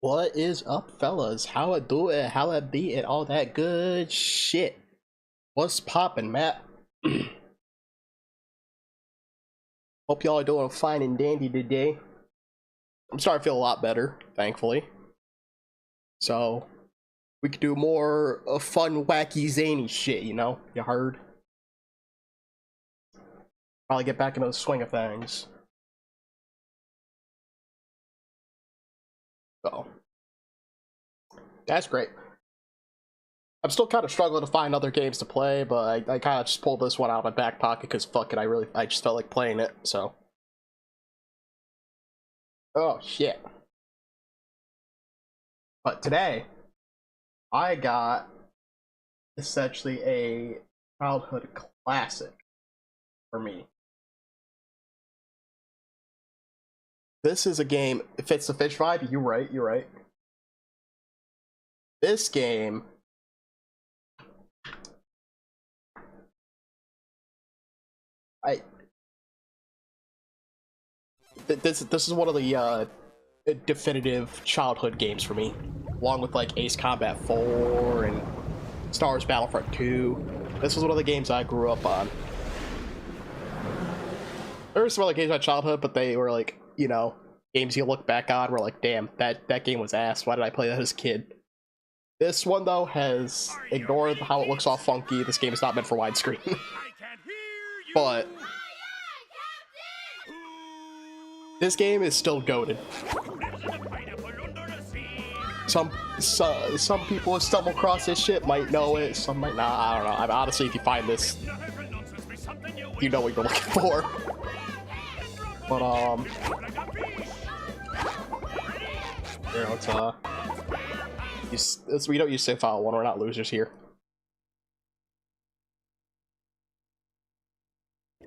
What is up, fellas? How it do it? How it be it? All that good shit. What's poppin', Matt? Hope y'all are doing fine and dandy today. I'm starting to feel a lot better, thankfully. So we could do more fun, wacky, zany shit, you know? You heard? Probably get back into the swing of things. So that's great. I'm still kind of struggling to find other games to play, but I kind of just pulled this one out of my back pocket because fuck it, I just felt like playing it, so. Oh shit. But today, I got essentially a childhood classic for me. This is a game, it fits the fish vibe, you're right. This game this is one of the definitive childhood games for me, along with like Ace Combat 4 and Star Wars Battlefront 2. This was one of the games I grew up on. There were some other games in my childhood, but they were like, you know, games you look back on were like, damn, that game was ass. Why did I play that as a kid? This one though has ignored how it looks all funky. This game is not meant for widescreen. But this game is still goated. Some people who stumble across this shit might know it, some might not. I don't know. I mean, honestly, if you find this, you know what you're looking for. But here, we don't use save file one. We're not losers here.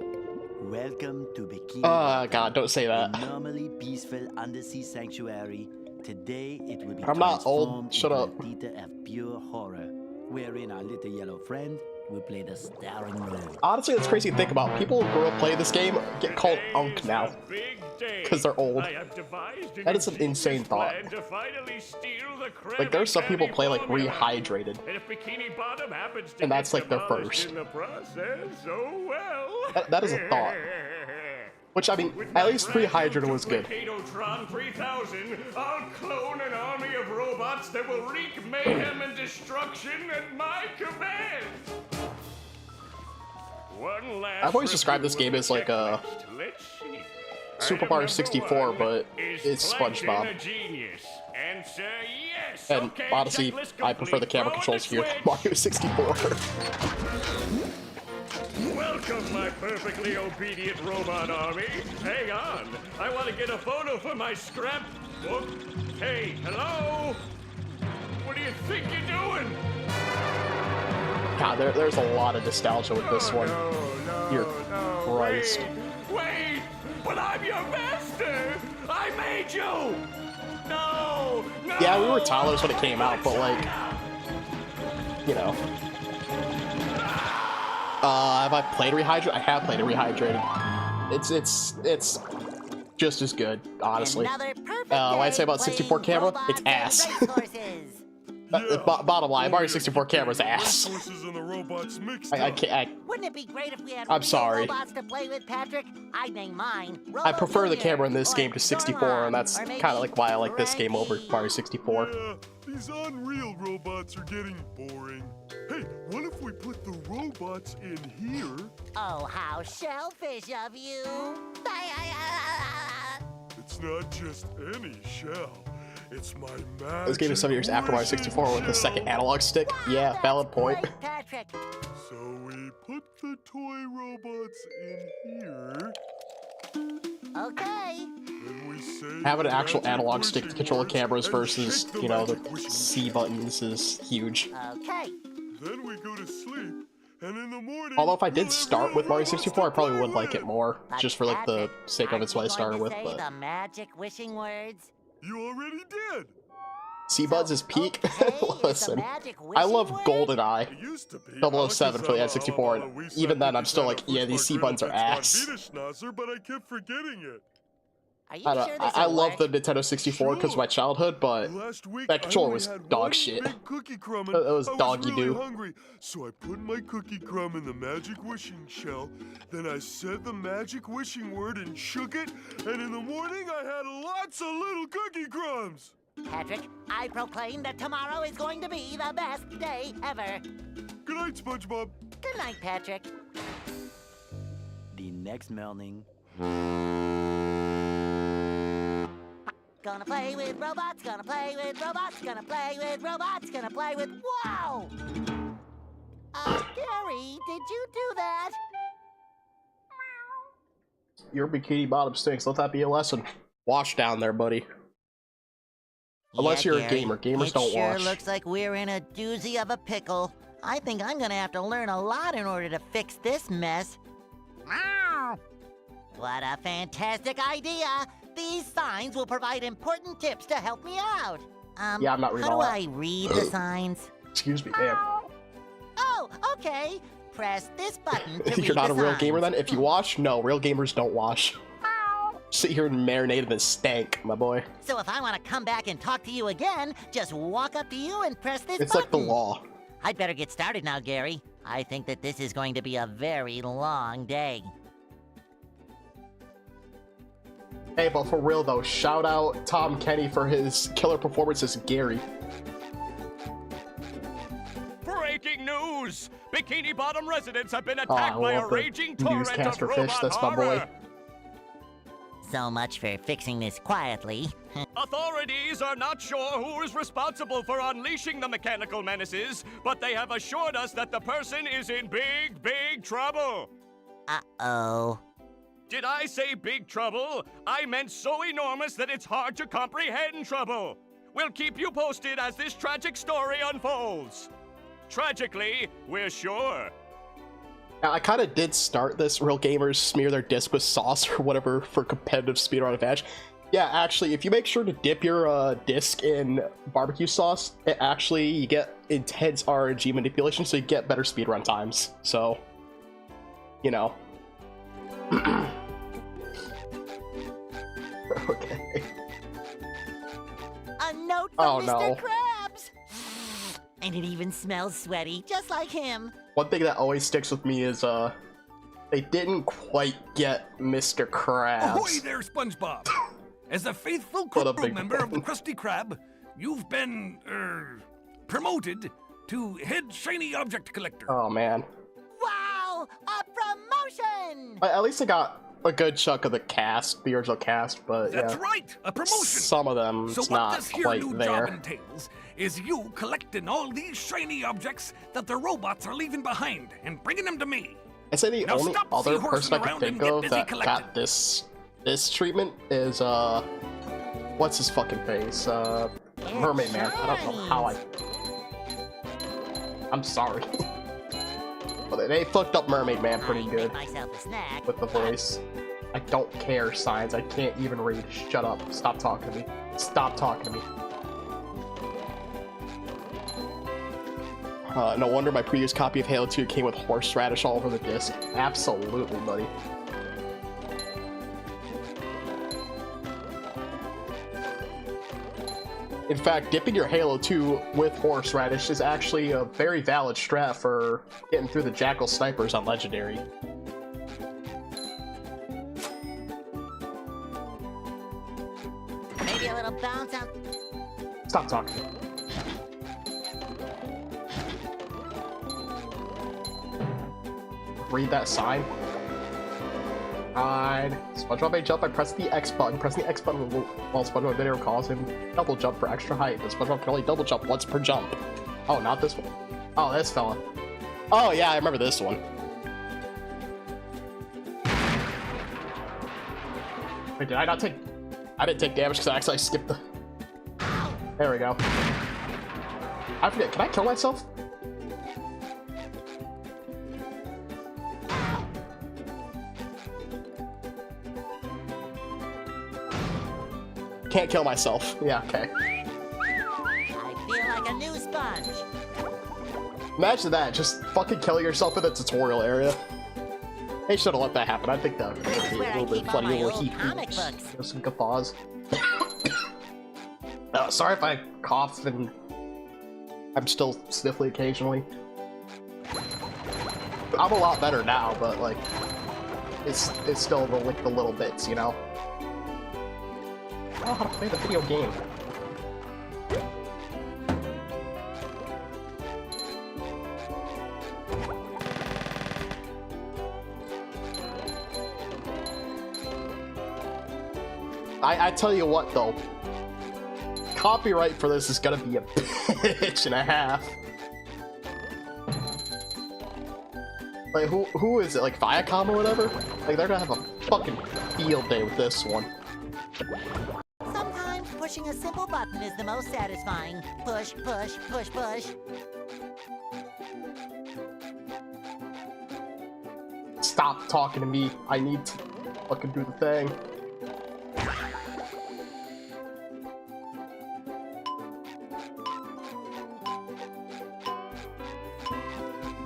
Welcome to Bikini. God, don't say that. A normally peaceful undersea sanctuary. Today it will be I'm not old. Shut up. A theater of pure horror, wherein our little yellow friend will play the starring role. Honestly, it's crazy to think about. People who grew up playing this game get called Unk now because they're old. That is an insane thought. Like, there's some people play like Rehydrated, and that's like their first. That is a thought. Which, I mean, at least Rehydrated was good. 3000, I'll clone an army of robots that will wreak mayhem and destruction at my command. I've always described this game as like a Super Mario 64, but it's Spongebob. And honestly, I prefer the camera controls here than Mario 64. Welcome, my perfectly obedient robot army. Hang on, I want to get a photo for my scrapbook. Hey, hello? What do you think you're doing? God, there's a lot of nostalgia with this one. Dear Christ. Wait, but I'm your master. I made you. No. Yeah, we were toddlers when it came out, but like, you know. Have I played Rehydrated? I have played Rehydrated. It's just as good, honestly. What I say about 64 camera, it's ass. Bottom line, Mario 64 camera's ass. I can't. Wouldn't it be great if we had I'm sorry. robots to play with, Patrick? I'd name mine. I prefer the camera in this game to 64, and that's kind of like why I like this game over Mario 64. Yeah, these Unreal robots are getting boring. Hey, what if we put the robots in here? Oh, how shellfish of you! It's not just any shell. It's my magic. This game is 7 years after Mario 64 with the second analog stick. Yeah, valid point. Right, Patrick. So we put the toy robots in here. Okay. Then we say Having an actual analog stick to control the cameras versus, you know, the C buttons is huge. Okay. Then we go to sleep, and in the morning. Although if I did start with Mario 64, I probably would like it more, just for like the sake of it's what I started with. But The magic wishing words. You already did. C-Buds is peak. Okay, Listen, it's a magic I wishing love word? GoldenEye. It used to be. 007 for the N64, and even then I'm still like, yeah, these C-buttons are ass. But I kept forgetting it. Are you I don't. sure I this'll love work? the Nintendo 64 because of my childhood, but Last week, that controller I only was had dog one shit. big cookie crumb, It and was I doggy really doo. hungry, so I put my cookie crumb in the magic wishing shell. Then I said the magic wishing word and shook it, and in the morning I had lots of little cookie crumbs. Patrick, I proclaim that tomorrow is going to be the best day ever. Good night, SpongeBob. Good night, Patrick. The next morning. Gonna play with robots, gonna play with robots, gonna play with robots, gonna play with... Whoa! Gary, did you do that? Your bikini bottom stinks. Let that be a lesson. Wash down there, buddy. Unless you're a Gary, gamer. Gamers it don't sure wash. looks like we're in a doozy of a pickle. I think I'm gonna have to learn a lot in order to fix this mess. What a fantastic idea! These signs will provide important tips to help me out. Yeah, I'm not reading how all do that. I read the signs? Excuse me, damn. Oh, okay. Press this button to read You're not the a real signs. gamer then? If you wash, no, real gamers don't wash. Sit here and marinate in this stank, my boy. So if I want to come back and talk to you again, just walk up to you and press this It's button. like the law. I'd better get started now, Gary. I think that this is going to be a very long day. Hey, but for real though, shout out Tom Kenny for his killer performance as Gary. Breaking news! Bikini Bottom residents have been I attacked by a love the raging torrent of newscaster robot fish, that's my boy. horror. So much for fixing this quietly. Authorities are not sure who is responsible for unleashing the mechanical menaces, but they have assured us that the person is in big, big trouble. Uh-oh. Did I say big trouble? I meant so enormous that it's hard to comprehend trouble. We'll keep you posted as this tragic story unfolds. Tragically, we're sure. Now, I kind of did start this. Real gamers smear their disc with sauce or whatever for competitive speedrun advantage. Yeah, actually, if you make sure to dip your disc in barbecue sauce, you get intense RNG manipulation, so you get better speedrun times. So, you know. Okay. A note Oh, from no. Mr. Krabs! And it even smells sweaty, just like him. One thing that always sticks with me is, they didn't quite get Mr. Krabs. Ahoy there, SpongeBob! As a faithful What a crew big member of the one. Krusty Krab, you've been, promoted to head shiny object collector. Oh, man. Wow! A promotion! At least I got a good chunk of the cast, the original cast, but That's yeah. right, a promotion! Some of them, So it's what not this here quite new there. job entails is you collecting all these shiny objects that the robots are leaving behind and bringing them to me. I say the Now only stop other seahorsing person I can around think and get of busy that collecting. got this treatment is what's his fucking face? Mermaid Man. I don't know how I'm sorry. But they fucked up Mermaid Man pretty I good make myself a snack. with the voice. I don't care, signs. I can't even read. Shut up. Stop talking to me. Stop talking to me. No wonder my previous copy of Halo 2 came with horseradish all over the disc. Absolutely, buddy. In fact, dipping your Halo 2 with horseradish is actually a very valid strat for getting through the Jackal snipers on Legendary. Maybe a little bounce on... Stop talking. Read that sign. SpongeBob may jump by pressing the X button. Pressing the X button while SpongeBob video calls him double jump for extra height, but SpongeBob can only double jump once per jump. Oh, not this one. Oh, this fella. Oh yeah, I remember this one. Wait, did I not take... I didn't take damage because I actually skipped the... There we go. I forget, can I kill myself? Can't kill myself. Yeah, okay. I feel like a new sponge. Imagine that, just fucking killing yourself in the tutorial area. They should have let that happen. I think that would be This is a where I little bit keep all funny. my Little old heat comic boosts. books. There's some guffaws. Sorry if I cough and I'm still sniffly occasionally. I'm a lot better now, but like, it's still the little bits, you know. I don't know how to play the video game. I tell you what though, copyright for this is gonna be a bitch and a half. Like who is it? Like Viacom or whatever? Like they're gonna have a fucking field day with this one. Sometimes pushing a simple button is the most satisfying. Push, push, push, push. Stop talking to me. I need to fucking do the thing.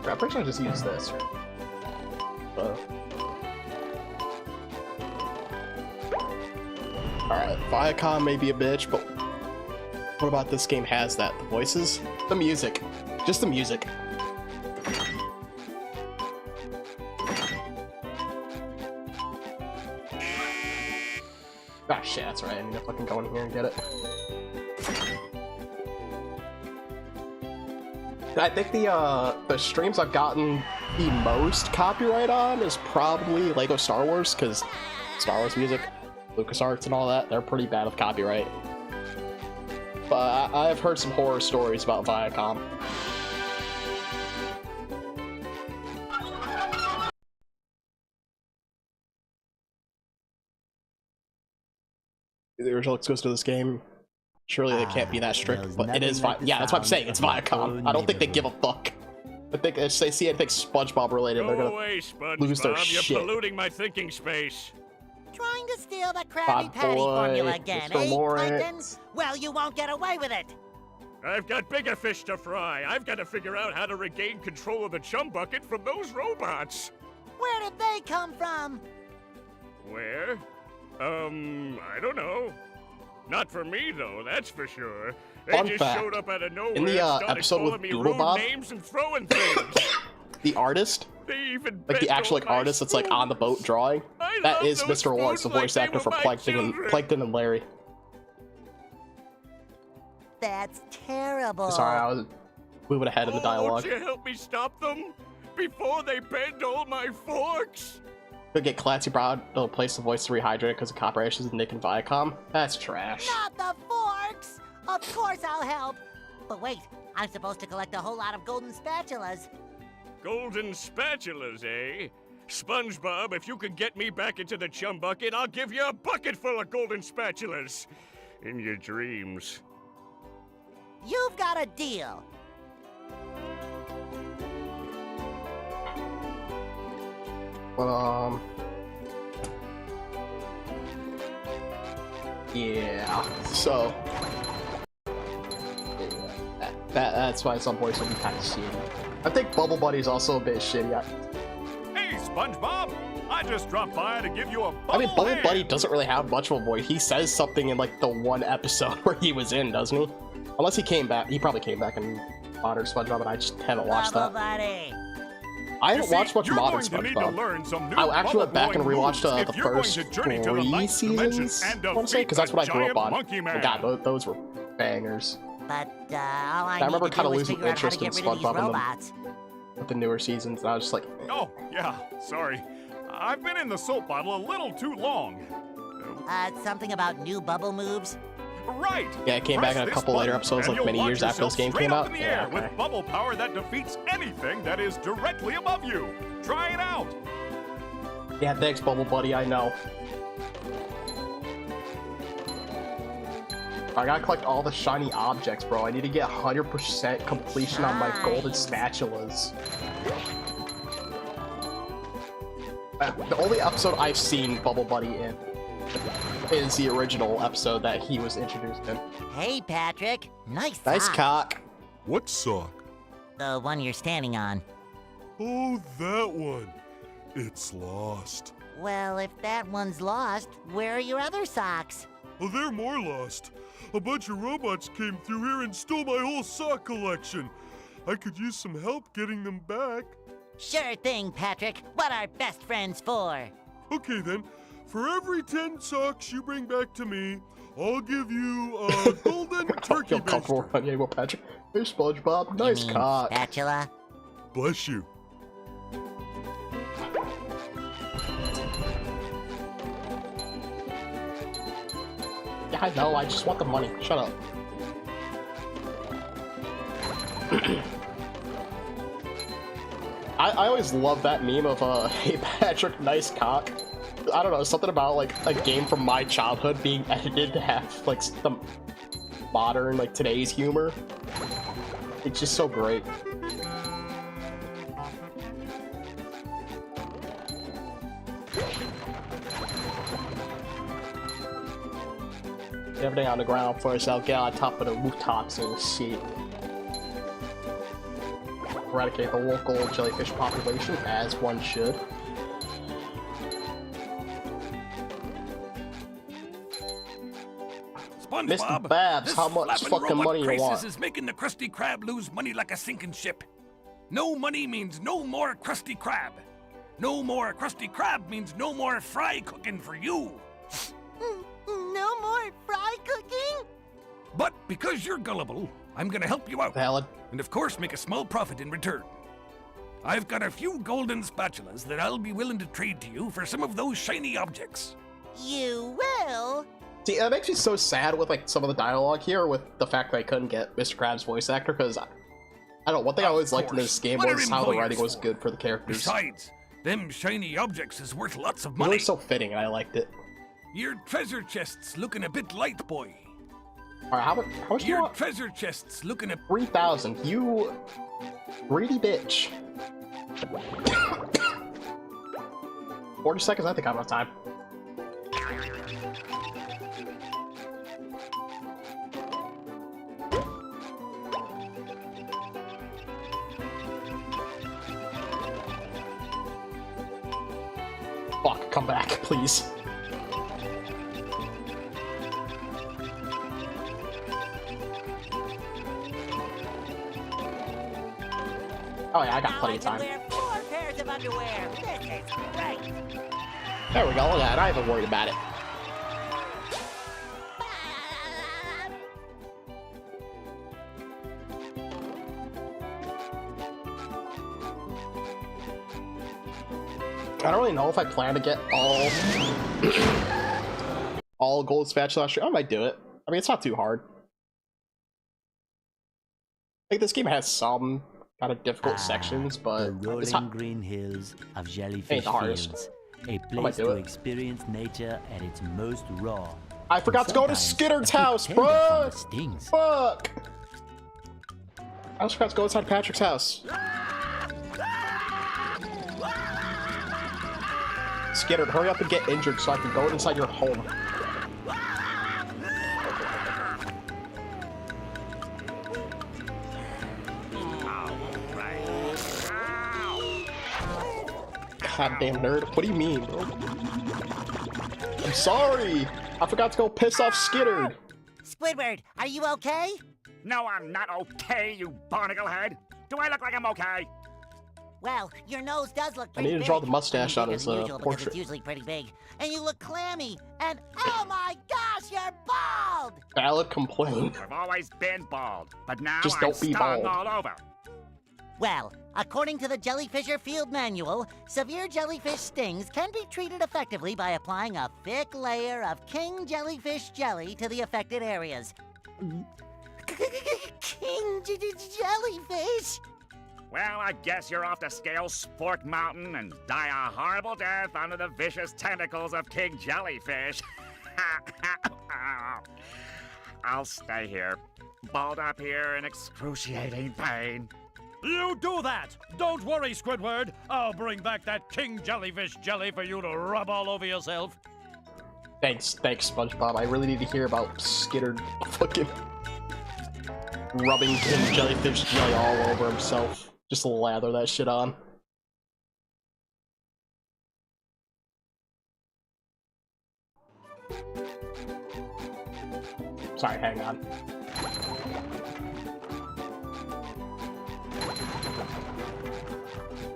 I'm pretty sure I just use this. Alright, Viacom may be a bitch, but what about this game has that? The voices? The music. Just the music. Ah shit, that's right, I need to fucking go in here and get it. I think the streams I've gotten the most copyright on is probably Lego Star Wars, because Star Wars music, LucasArts and all that, they're pretty bad with copyright. But I've heard some horror stories about Viacom. The original exclusive to this game. Surely they can't be that strict, but it is yeah, that's what I'm saying. It's Viacom. I don't think they give a fuck. I think if they see anything SpongeBob related, they're Go gonna away, SpongeBob. lose their You're shit. polluting my thinking space. Trying to steal the Krabby Bad Patty boy, formula again, Mr. eh, Lawrence. Plankton? Well, you won't get away with it. I've got bigger fish to fry. I've got to figure out how to regain control of the chum bucket from those robots. Where did they come from? Where? I don't know. Not for me, though, that's for sure. They Fun just fact, showed up out of nowhere in the, and started episode with calling me Doodle rude Bob- names and throwing things. The artist, They even like the bent actual all like my artist that's like on the boat spoons. drawing, I that love is those Mr. Lawrence, the spoons like voice they actor were for my children. Plankton and Larry. That's terrible. Sorry, I was moving ahead of the dialogue. Won't you help me stop them before they bend all my forks? Could get Clancy Brown to replace the voice to Rehydrate because of copyright issues with Nick and Viacom. That's trash. Not the forks! Of course I'll help. But wait, I'm supposed to collect a whole lot of golden spatulas. Golden spatulas, eh? SpongeBob, if you can get me back into the chum bucket, I'll give you a bucket full of golden spatulas. In your dreams. You've got a deal. But, yeah, so that's why some voice will be kind of shitty. I think Bubble Buddy's also a bit shitty. Hey, SpongeBob! I just dropped by to give you a bubble I mean, Bubble hand. Buddy doesn't really have much of a voice. He says something in like the one episode where he was in, doesn't he? Unless he came back. He probably came back in Modern SpongeBob, and I just haven't watched Bubble that. Buddy. I You haven't see, watched much you're Modern going to need to SpongeBob. learn some new I actually went back and bubble-blowing rewatched moves the if you're going first to journey to the 3 ninth dimension seasons, and I want to say, because that's what I grew up defeat the on. giant monkey man. God, those were bangers. But all I remember need to kinda do is losing figure out how to interest get in rid of these SpongeBob in the- robots. With the newer seasons, and I was just like, Oh, yeah, sorry. I've been in the soap bottle a little too long. Something about new bubble moves? Right! yeah, it came back in a Press couple this later button, episodes, and like you'll many launch years after this yourself game straight came up out. in the Yeah, air with okay. bubble power that defeats anything that is directly above you. Try it out. Yeah, thanks, Bubble Buddy, I know. I gotta collect all the shiny objects, bro. I need to get 100% completion on my golden spatulas. The only episode I've seen Bubble Buddy in is the original episode that he was introduced in. Hey, Patrick. Nice Nice cock. What sock? The one you're standing on. Oh, that one. It's lost. Well, if that one's lost, where are your other socks? Oh, they're more lost. A bunch of robots came through here and stole my whole sock collection. I could use some help getting them back. Sure thing, Patrick. What are best friends for? Okay then, for every 10 socks you bring back to me, I'll give you a golden turkey Feel comfortable baster. around you, Patrick. Hey, SpongeBob. Nice You mean cock. spatula? Bless you. Yeah, I know. I just want the money. Shut up. I always love that meme of hey Patrick, nice cock. I don't know, something about like a game from my childhood being edited to have like some modern, like today's humor. It's just so great. Everything on the ground first, I'll get on top of the rooftops and shit. Eradicate the local jellyfish population, as one should. Mr. SpongeBob, Babs, this how much flapping fucking robot money you crisis want? is making the Krusty Krab lose money like a sinking ship. No money means no more Krusty Krab. No more Krusty Krab means no more fry cooking for you. No more fry cooking? But because you're gullible, I'm gonna help you out. Valid. And of course make a small profit in return. I've got a few golden spatulas that I'll be willing to trade to you for some of those shiny objects. You will? See, that makes me so sad with like some of the dialogue here, with the fact that I couldn't get Mr. Krabs' voice actor, because I don't know, one thing I always liked in this game What are was how the employers writing was for? good for the characters. Besides, them shiny objects is worth lots of It money. was so fitting, and I liked it. Your treasure chest's looking a bit light, boy. Alright, how much do you Your want? treasure chest's looking a 3,000. You greedy bitch. 40 seconds, I think I have enough time. Fuck, come back, please. Oh yeah, I got Now plenty I of can time. wear 4 pairs of underwear. This is great. There we go, look at that. I'm not even worried about it. I don't really know if I plan to get all gold spatula. I might do it. I mean, it's not too hard. I think this game has some kind of difficult sections, but The rolling it's not. green hills of Jellyfish Ain't the hardest. Fields. A might place do to it. experience nature at its most raw. I forgot to go to Sometimes Skitter's a bit house, tender bro. from the stings. Fuck! I just forgot to go inside Patrick's house. Skitter, hurry up and get injured so I can go inside your home. Goddamn nerd. What do you mean, bro? I'm sorry! I forgot to go piss off Skitter. Squidward, are you okay? No, I'm not okay, you barnacle head. Do I look like I'm okay? Well, your nose does look I pretty need to big. draw the mustache I on mean, his bigger than usual because portrait. It's usually pretty big. And you look clammy. And oh my gosh, you're bald! Valid complaint. I've always been bald, but now Just I'm don't be stung bald. all over. Well, according to the Jellyfisher Field Manual, severe jellyfish stings can be treated effectively by applying a thick layer of king jellyfish jelly to the affected areas. King jellyfish? Well, I guess you're off to scale Spork Mountain and die a horrible death under the vicious tentacles of King Jellyfish. I'll stay here, balled up here in excruciating pain. You do that! Don't worry, Squidward. I'll bring back that king jellyfish jelly for you to rub all over yourself. Thanks, SpongeBob. I really need to hear about Skitter fucking rubbing king jellyfish jelly all over himself. Just lather that shit on. Sorry, hang on.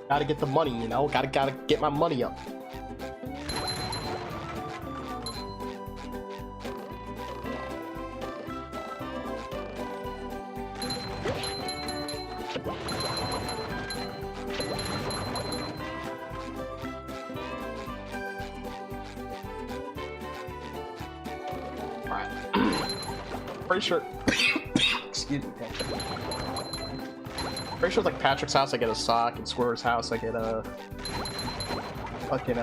Gotta get the money, you know? Gotta get my money up. Alright. Pretty sure... Excuse me. Pretty sure like Patrick's house I get a sock, and Squirrel's house I get a... fucking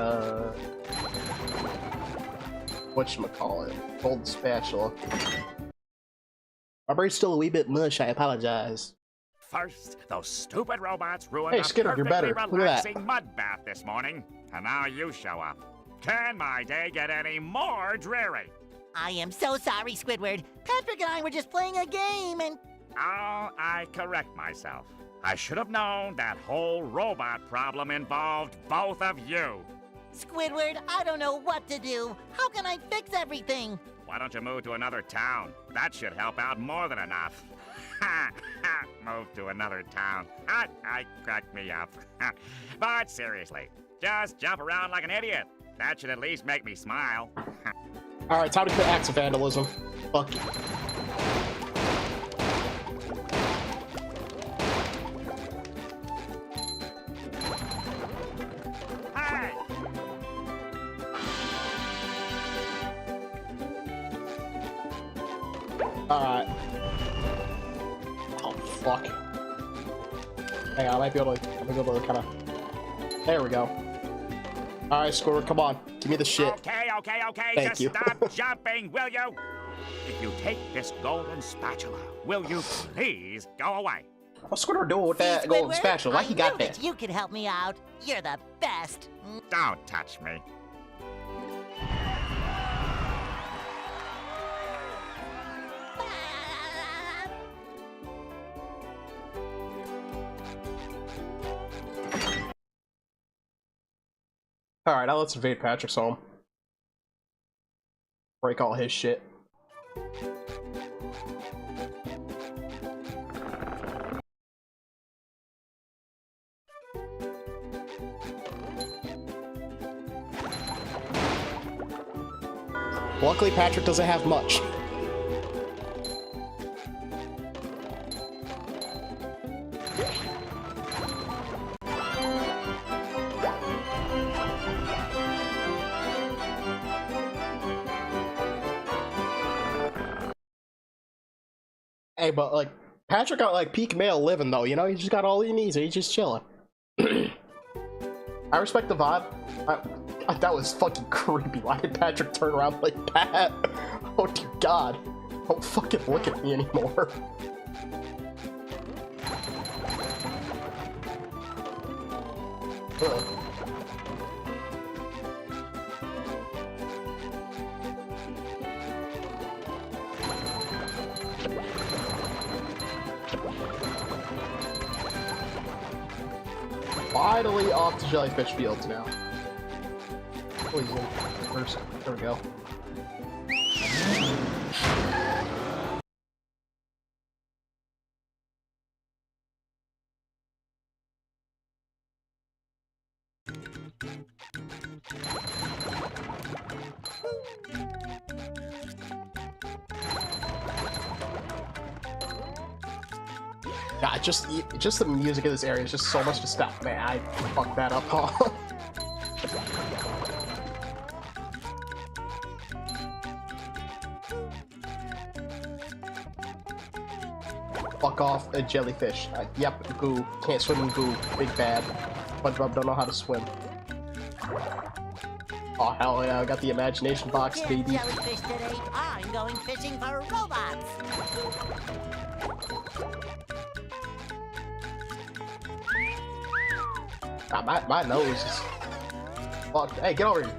whatchamacallit? Golden spatula. My brain's still a wee bit mush, I apologize. First, those stupid robots ruined Hey, a Skinner, you're perfectly better. Look at that. relaxing mud bath this morning, and now you show up. Can my day get any more dreary? I am so sorry, Squidward. Patrick and I were just playing a game and... Oh, I correct myself. I should have known that whole robot problem involved both of you. Squidward, I don't know what to do. How can I fix everything? Why don't you move to another town? That should help out more than enough. Move to another town. I cracked me up. But seriously, just jump around like an idiot. That should at least make me smile. Alright, time to commit acts of vandalism. Fuck you. Hey! Alright. Oh, fuck. Hang on, I might be able to kind of... There we go. Alright, Squirrel, come on. Give me the shit. Okay, Thank just you. stop jumping, will you? If you take this golden spatula, will you please go away? What's Squirrel doing with that golden Squidward, spatula? Why he I got know that? that you can help me out. You're the best. Don't touch me. Alright, now let's invade Patrick's home. Break all his shit. Luckily, Patrick doesn't have much. Hey, but like, Patrick got like peak male living though, you know? He just got all he needs, he's just chilling. I respect the vibe. That was fucking creepy. Why did Patrick turn around like that? Oh dear god. Don't fucking look at me anymore. Ugh. Finally off to Jellyfish Fields now. Please, first. There we go. God, just the music of this area is just so much to stop. Man, I fucked that up, huh? Fuck off, a jellyfish. Yep, goo. Can't swim in goo. Big bad. SpongeBob don't know how to swim. Oh hell yeah, I got the imagination box, Dear baby. Jellyfish today, I'm going fishing for robots. Ah, my nose is fucked. Hey, get over here,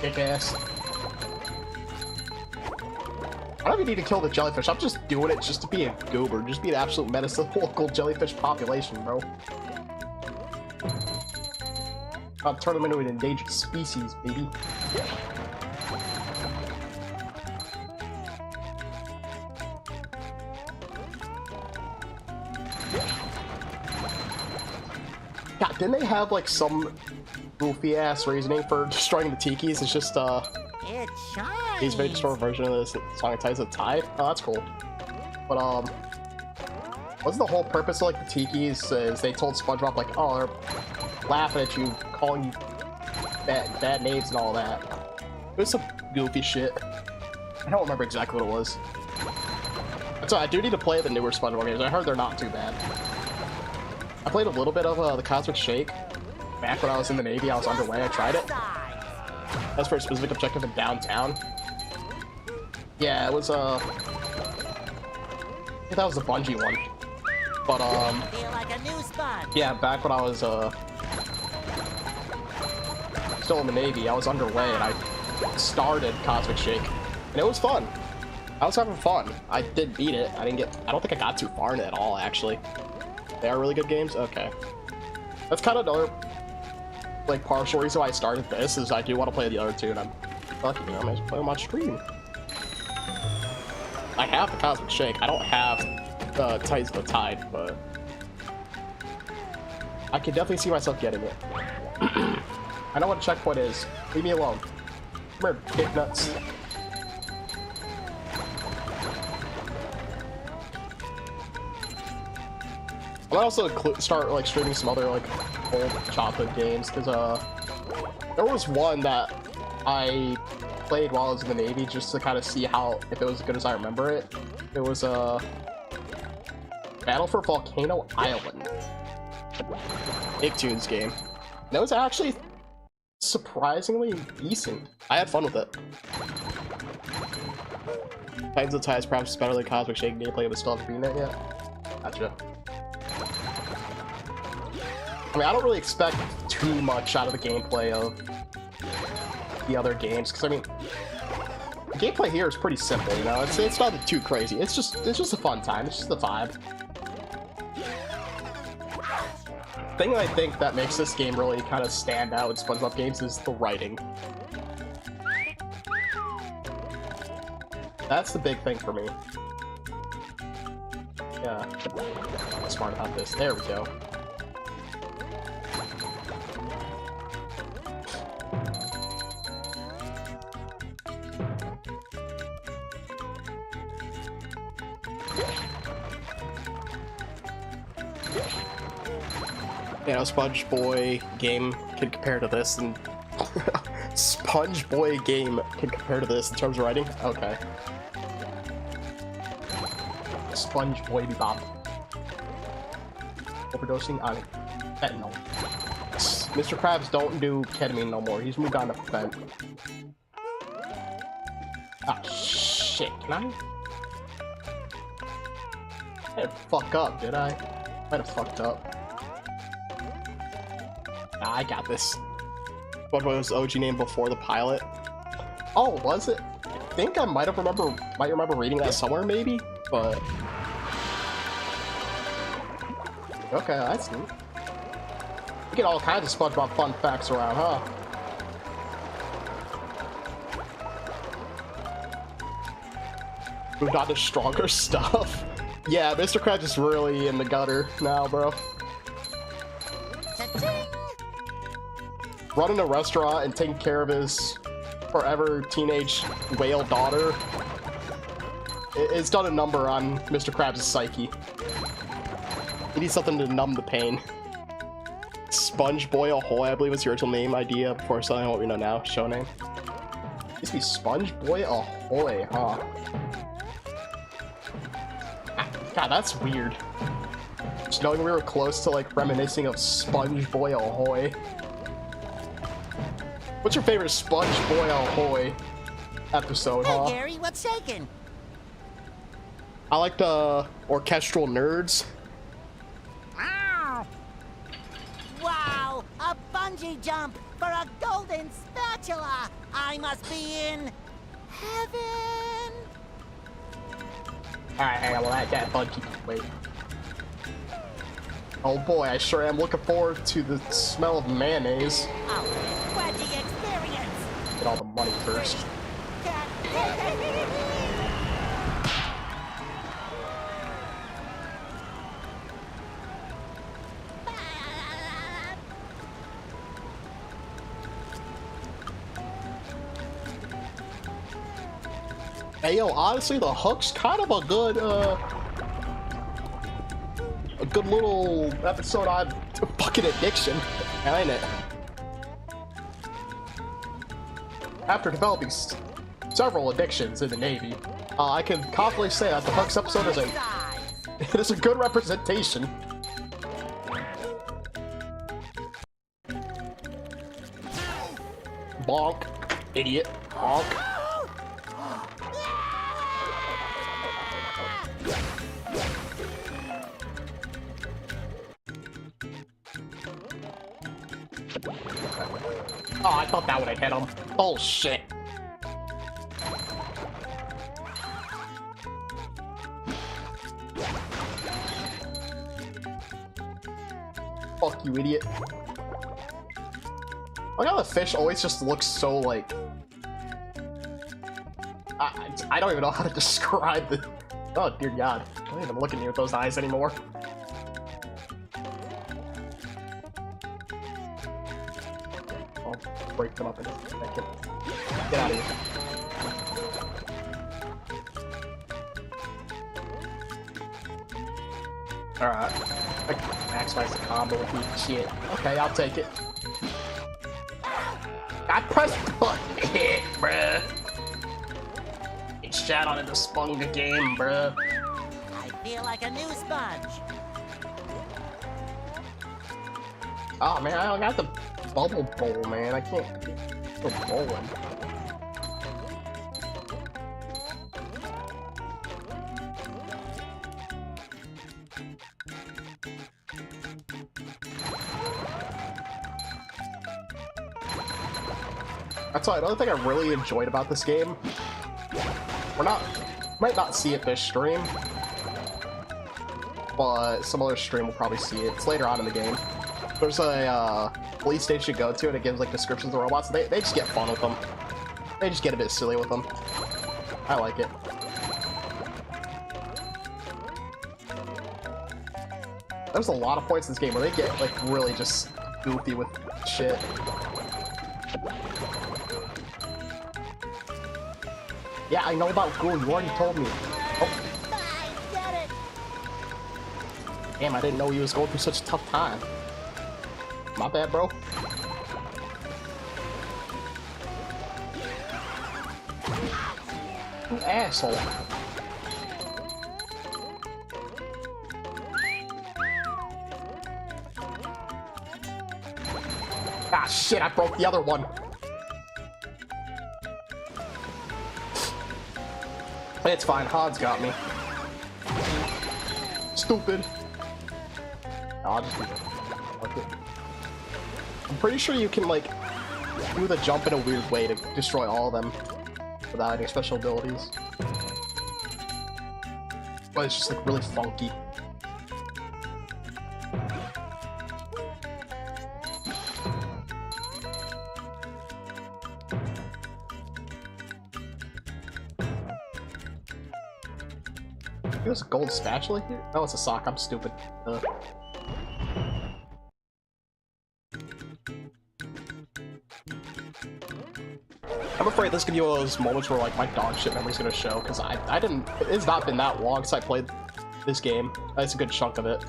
kick ass. I don't even need to kill the jellyfish. I'm just doing it just to be a goober, just be an absolute menace to the local jellyfish population, bro. I'll turn them into an endangered species, baby. God, didn't they have like some goofy ass reasoning for destroying the tikis? It's just It shines. he's made a short version of this song. It ties the tide. Oh, that's cool. But wasn't the whole purpose of like the tikis is they told SpongeBob like, oh, they're laughing at you, calling you bad names and all that. It was some goofy shit. I don't remember exactly what it was. So I do need to play the newer SpongeBob games. I heard they're not too bad. I played a little bit of the Cosmic Shake back when I was in the Navy. I was underway. I tried it. That's for a specific objective in downtown. Yeah, it was I think that was the Bungie one. But Feel like a new sponge. yeah, back when I was still in the Navy, I was underway and I started Cosmic Shake, and it was fun. I was having fun. I did beat it. I don't think I got too far in it at all, actually. They are really good games? Okay. That's kind of another, like, partial reason why I started this, is I do want to play the other two, and I'm lucky, you know, I'm just playing them on stream. I have the Cosmic Shake. I don't have the Tides of the Tide, but I can definitely see myself getting it. I know what a checkpoint is. Leave me alone. Come here, dick nuts. I might also start like streaming some other like old childhood games, because there was one that I played while I was in the Navy just to kind of see if it was as good as I remember it. It was Battle for Volcano Island, Nicktoons game. And it was actually surprisingly decent. I had fun with it. Titans of the Tides perhaps better than Cosmic Shake gameplay, but still haven't beaten it yet. Gotcha. I mean, I don't really expect too much out of the gameplay of the other games, because I mean, the gameplay here is pretty simple, you know. It's not too crazy. It's just a fun time. It's just a vibe. The thing I think that makes this game really kind of stand out in SpongeBob games is the writing. That's the big thing for me. Yeah, I'm smart about this. There we go. You know, Sponge Boy game can compare to this, and Sponge Boy game can compare to this in terms of writing. Okay. Sponge Boy Bebop. Overdosing on fentanyl. Mr. Krabs don't do ketamine no more. He's moved on to fent. Ah, shit. Can I? I didn't fuck up, did I? Might have fucked up. Nah, I got this. What was the OG name before the pilot? Oh, was it? I think I might remember reading that somewhere, maybe, but okay, that's neat. You get all kinds of SpongeBob fun facts around, huh? Moved on to stronger stuff. Yeah, Mr. Krabs is really in the gutter now, bro. Running a restaurant and taking care of his forever teenage whale daughter, it's done a number on Mr. Krabs' psyche. He needs something to numb the pain. Sponge Boy Ahoy, I believe was the original name idea before selling what we know now, show name. It used to be Sponge Boy Ahoy, huh? God, that's weird. Just knowing we were close to like reminiscing of Sponge Boy Ahoy. What's your favorite Sponge Boy Ahoy episode, huh? Hey Gary, what's shaking? I like the Orchestral Nerds. Wow, a bungee jump for a golden spatula! I must be in heaven! Alright, hang on, that bungee. Wait. Oh boy, I sure am looking forward to the smell of mayonnaise. Wedgie experience! Get all the money first. Hey yo, honestly, the hook's kind of a good little episode on fucking addiction, ain't it? After developing several addictions in the Navy, I can confidently say that the Hooks episode is it is a good representation. Bonk, idiot, bonk. Oh, I thought that would have hit him. Bullshit. Fuck you, idiot. Look how the fish always just looks so like... I don't even know how to describe the... Oh, dear God. I don't even look at me with those eyes anymore. I'll break them up in a second. Get out of here. Alright. I can maximize the combo with me. Shit. Okay, I'll take it. I pressed the button to hit, bruh. It's shot on in the Spunga game, bruh. I feel like a new sponge. Oh man, I don't got the bubble bowl, man. I can't go bowling. That's why another thing I really enjoyed about this game. Might not see it this stream, but some other stream will probably see it. It's later on in the game. There's a police station you go to, and it gives like descriptions of robots. They just get fun with them. They just get a bit silly with them. I like it. There's a lot of points in this game where they get like really just goofy with shit. Yeah, I know about Ghoul. You already told me. Oh. Damn, I didn't know he was going through such a tough time. My bad, bro. You asshole. Ah, shit, I broke the other one. It's fine, Hod's got me. Stupid. I'll just do it. Okay. I'm pretty sure you can, like, do the jump in a weird way to destroy all of them without any special abilities. But it's just, like, really funky. There's a gold spatula here? Oh, it's a sock. I'm stupid. I'm afraid this is gonna be one of those moments where like my dog shit memory's gonna show, because I didn't. It's not been that long since I played this game. That's a good chunk of it.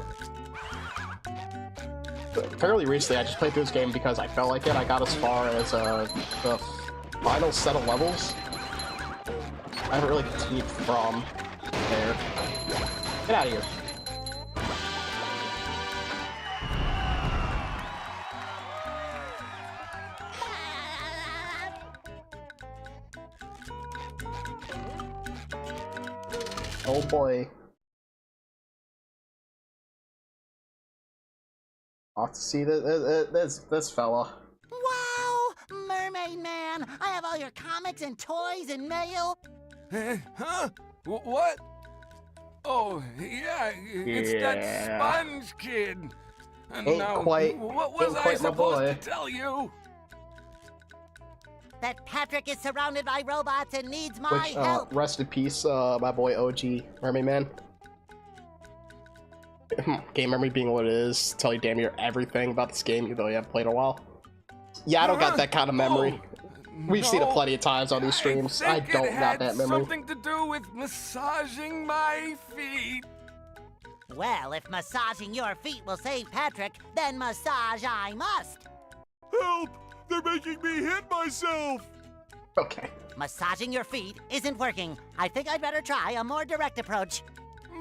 But fairly recently, I just played through this game because I felt like it. I got as far as the final set of levels. I haven't really continued from there. Get out of here. Oh boy. I'll have to see this fella. Wow! Mermaid Man! I have all your comics and toys and mail! Huh? What? Oh, yeah, it's that Sponge kid. And Ain't now, quite what was I my supposed boy. to tell you? That Patrick is surrounded by robots and needs my Which, help! rest in peace, my boy OG Mermaid Man. Game memory being what it is, tell you damn near everything about this game, even though you haven't played in a while. Yeah, I don't got that kind of memory. Oh, We've seen it plenty of times on these streams. I don't got that memory. Something to do with massaging my feet. Well, if massaging your feet will save Patrick, then massage I must. Help! They're making me hit myself! Okay. Massaging your feet isn't working. I think I'd better try a more direct approach.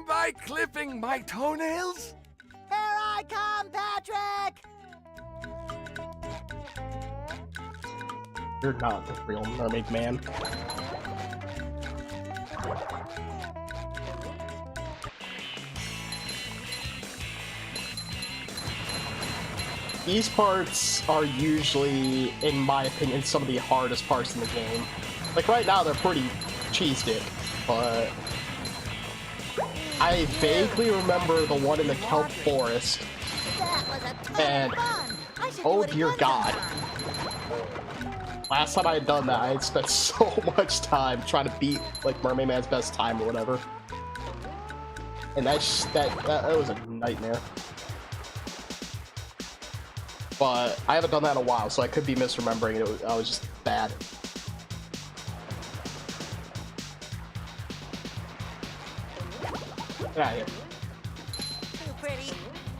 By clipping my toenails? Here I come, Patrick! You're not the real mermaid man. These parts are usually, in my opinion, some of the hardest parts in the game. Like right now, they're pretty cheese dip, but I vaguely remember the one in the kelp forest. That was a ton And of fun. I should oh do it dear again God. sometime. Last time I had done that, I had spent so much time trying to beat like Mermaid Man's best time or whatever, and that was a nightmare. But I haven't done that in a while, so I could be misremembering it. I was just bad. Get out of here. Too pretty.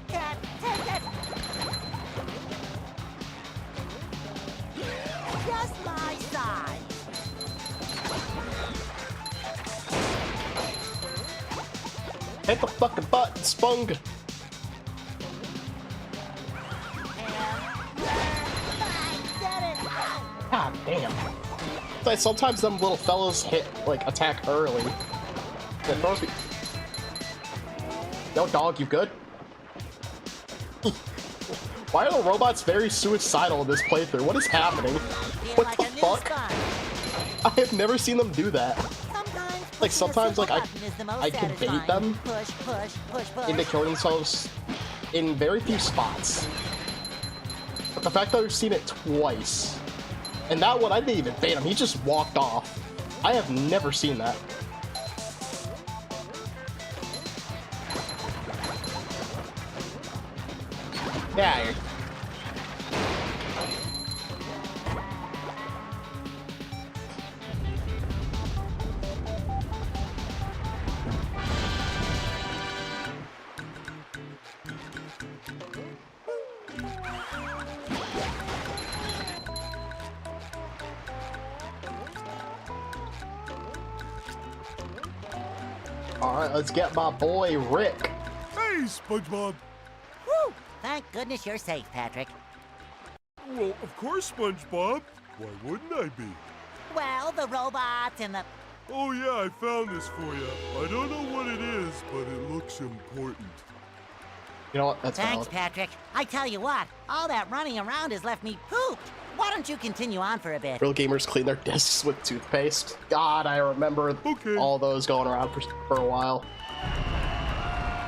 Can't take it. Just my size. Hit the fucking button, Spong! God damn. Like, sometimes them little fellas attack early. It throws me. Yo, dog, you good? Why are the robots very suicidal in this playthrough? What is happening? What the fuck? I have never seen them do that. Like, sometimes, like, I can bait them into killing themselves in very few spots. But the fact that I've seen it twice, and that one I didn't even bait him, he just walked off. I have never seen that. Yeah. Alright, let's get my boy Rick. Hey, Spongebob! Woo! Thank goodness you're safe, Patrick. Well, of course, Spongebob. Why wouldn't I be? Well, the robots and the... Oh yeah, I found this for you. I don't know what it is, but it looks important. You know what? That's Thanks, valid. Patrick. I tell you what, all that running around has left me pooped. Why don't you continue on for a bit? Real gamers clean their discs with toothpaste. God, I remember all those going around for a while.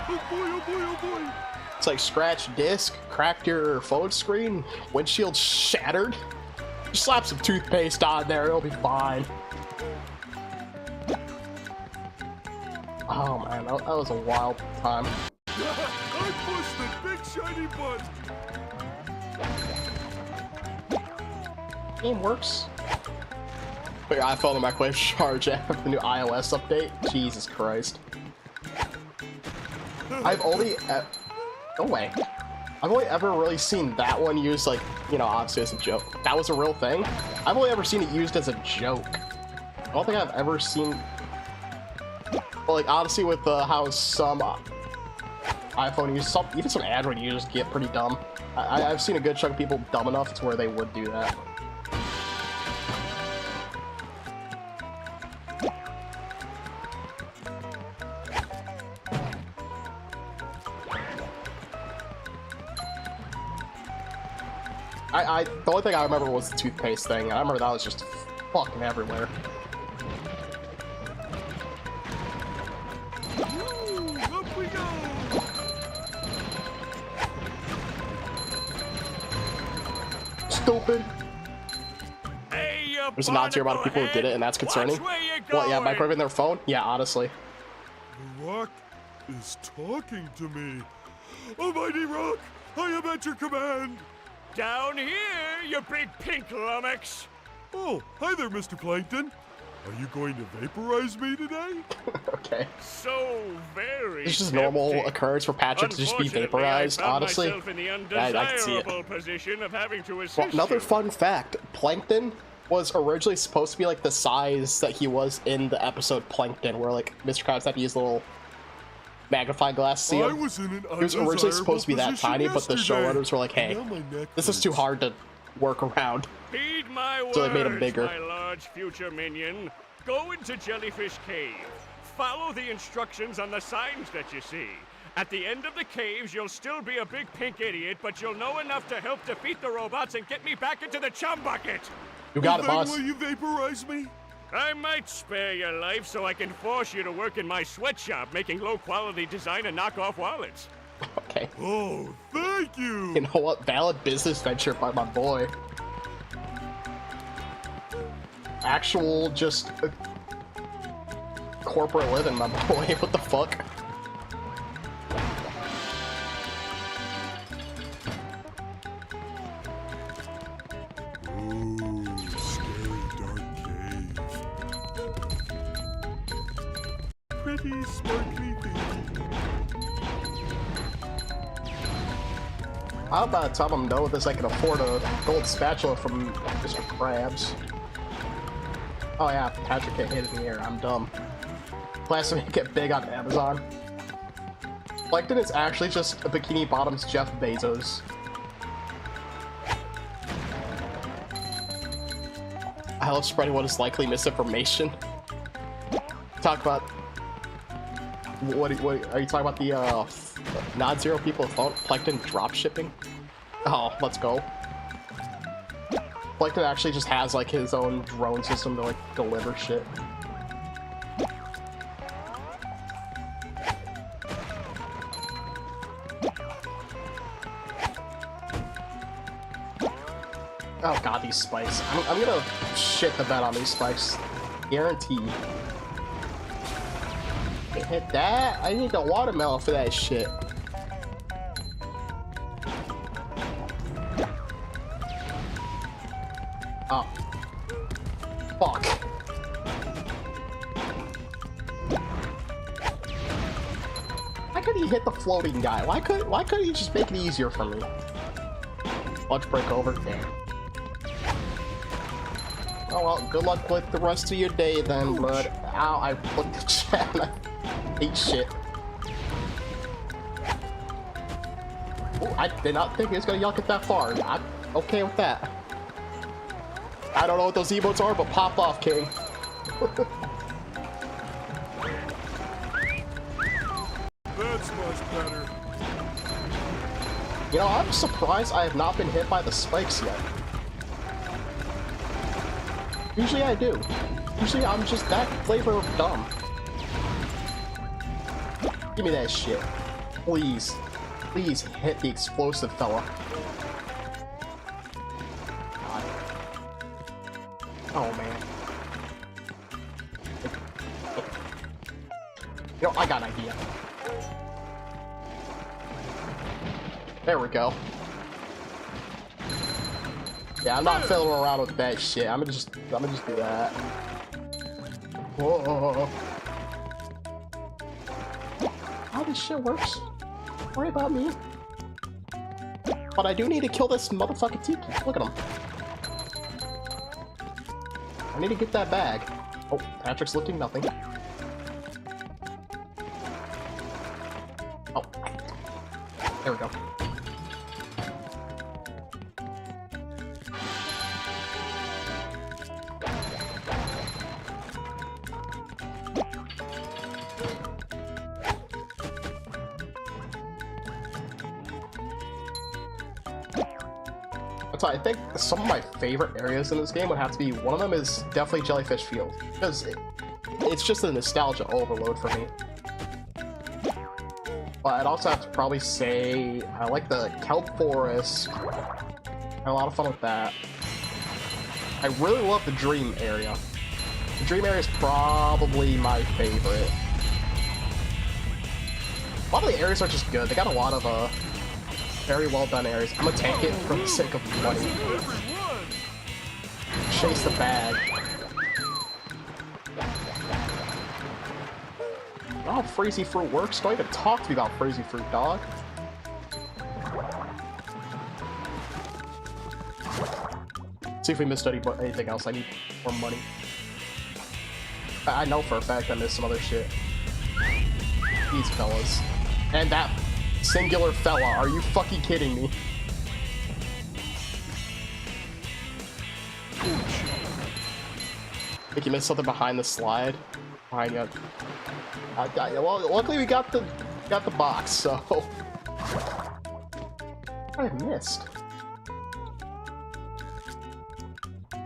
Oh boy, oh boy, oh boy! It's like scratched disc, cracked your phone screen, windshield shattered. Just slap some toothpaste on there, it'll be fine. Oh man, that was a wild time. I pushed the big shiny button! Game works. Put your iPhone in the microwave charge after the new iOS update. Jesus Christ. I've only... no way. I've only ever really seen that one used, like, you know, obviously as a joke. That was a real thing. I've only ever seen it used as a joke. I don't think I've ever seen... Well, like, honestly, with how some iPhone users, even some Android users get pretty dumb. I've seen a good chunk of people dumb enough to where they would do that. The only thing I remember was the toothpaste thing, and I remember that was just fucking everywhere. Woo, up we go! Stupid. Hey, you There's a nod here about people who did it, and that's concerning. Well, yeah, microwaving their phone? Yeah, honestly. The rock is talking to me. Almighty Rock, I am at your command. Down here, you big pink lummox. Oh, hi there, Mr. Plankton. Are you going to vaporize me today? Okay. So very. It's just normal tempting. occurrence for Patrick to just be Unfortunately, vaporized, I found honestly. myself in the I can see it. undesirable position of having to assist Well, another you. fun fact, Plankton was originally supposed to be like the size that he was in the episode Plankton, where like Mr. Krabs had to use a little magnifying glass to see I him. was in an He was originally supposed to be that undesirable tiny, but the position showrunners were like, yesterday. hey, Now my neck this is too hurts. hard to work around. Heed my words, So they made him bigger. my large future minion. Go into Jellyfish Cave. Follow the instructions on the signs that you see. At the end of the caves, you'll still be a big pink idiot, but you'll know enough to help defeat the robots and get me back into the chum bucket. You got it, Then boss. will you vaporize me? I might spare your life so I can force you to work in my sweatshop making low-quality design and knockoff wallets. Okay. Oh, thank you. You know what? Valid business venture by my boy. Actual, just corporate living, my boy. What the fuck? Ooh, scary dark cave. Pretty sparkly thing. How about time I'm done with this, I can afford a gold spatula from Mr. Krabs. Oh yeah, Patrick can't hit it in the air. I'm dumb. Plastic get big on Amazon. Plankton is actually just a Bikini Bottom's Jeff Bezos. I love spreading what is likely misinformation. Talk about what are you talking about? The non-zero people with Plankton drop shipping? Oh, let's go. Plankton actually just has like his own drone system to like deliver shit. Oh god, these spikes. I'm gonna shit the bed on these spikes. Guaranteed. Hit that? I need the watermelon for that shit. Oh. Fuck. Why couldn't he hit the floating guy? Why couldn't he just make it easier for me? Let's break over. Damn. Oh well, good luck with the rest of your day then, bud. Ow, I looked at chat and I hate shit. Ooh, I did not think he was gonna yuck it that far. I'm okay with that. I don't know what those emotes are, but pop off, King. That's much better. You know, I'm surprised I have not been hit by the spikes yet. Usually I do. Usually I'm just that flavor of dumb. Give me that shit. Please. Please hit the explosive fella. God. Oh man. You know, I got an idea. There we go. Yeah, I'm not fiddling around with that shit. I'm gonna just do that. Whoa. How this shit works? Don't worry about me. But I do need to kill this motherfucking Tiki. Look at him. I need to get that bag. Oh, Patrick's lifting nothing. Oh. There we go. So I think some of my favorite areas in this game would have to be, one of them is definitely Jellyfish Field, because it's just a nostalgia overload for me. But I'd also have to probably say I like the Kelp Forest. Had a lot of fun with that. I really love the Dream area. The Dream area is probably my favorite. A lot of the areas are just good. They got a lot of very well done areas. I'm gonna tank it for the sake of money. chase the bag. Oh, Freezy Fruit works. Don't even talk to me about Freezy Fruit, dog. See if we missed anything else. I need more money. I know for a fact I missed some other shit. These fellas. And that singular fella. Are you fucking kidding me? I think you missed something behind the slide. Behind you. Well, luckily we got the box, so I missed.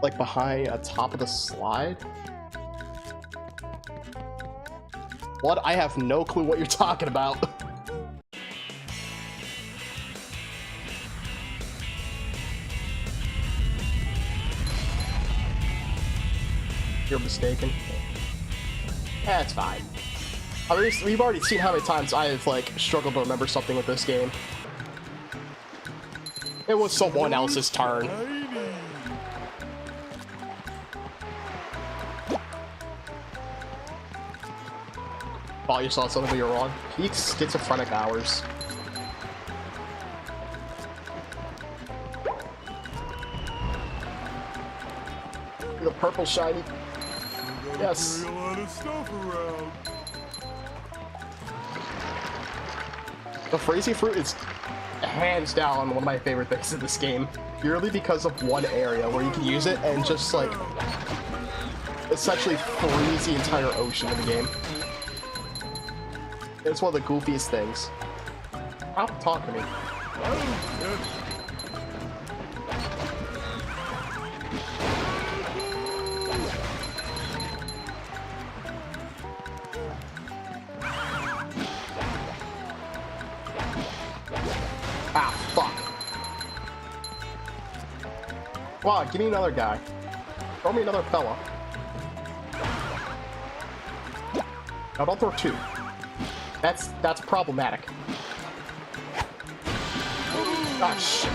Like behind top of the slide? What? I have no clue what you're talking about. You're mistaken. Yeah, it's fine. I mean, we've already seen how many times I have, like, struggled to remember something with this game. It was someone else's turn. Thought you saw something, but you're wrong. Peak schizophrenic hours. The purple shiny. Yes. A lot of stuff around. The Freezy Fruit is hands down one of my favorite things in this game. Purely because of one area where you can use it and just like essentially freeze the entire ocean of the game. It's one of the goofiest things. Stop talking to me. Ah, fuck. Come on, give me another guy. Throw me another fella. Now don't throw two. That's problematic. Ah, shit.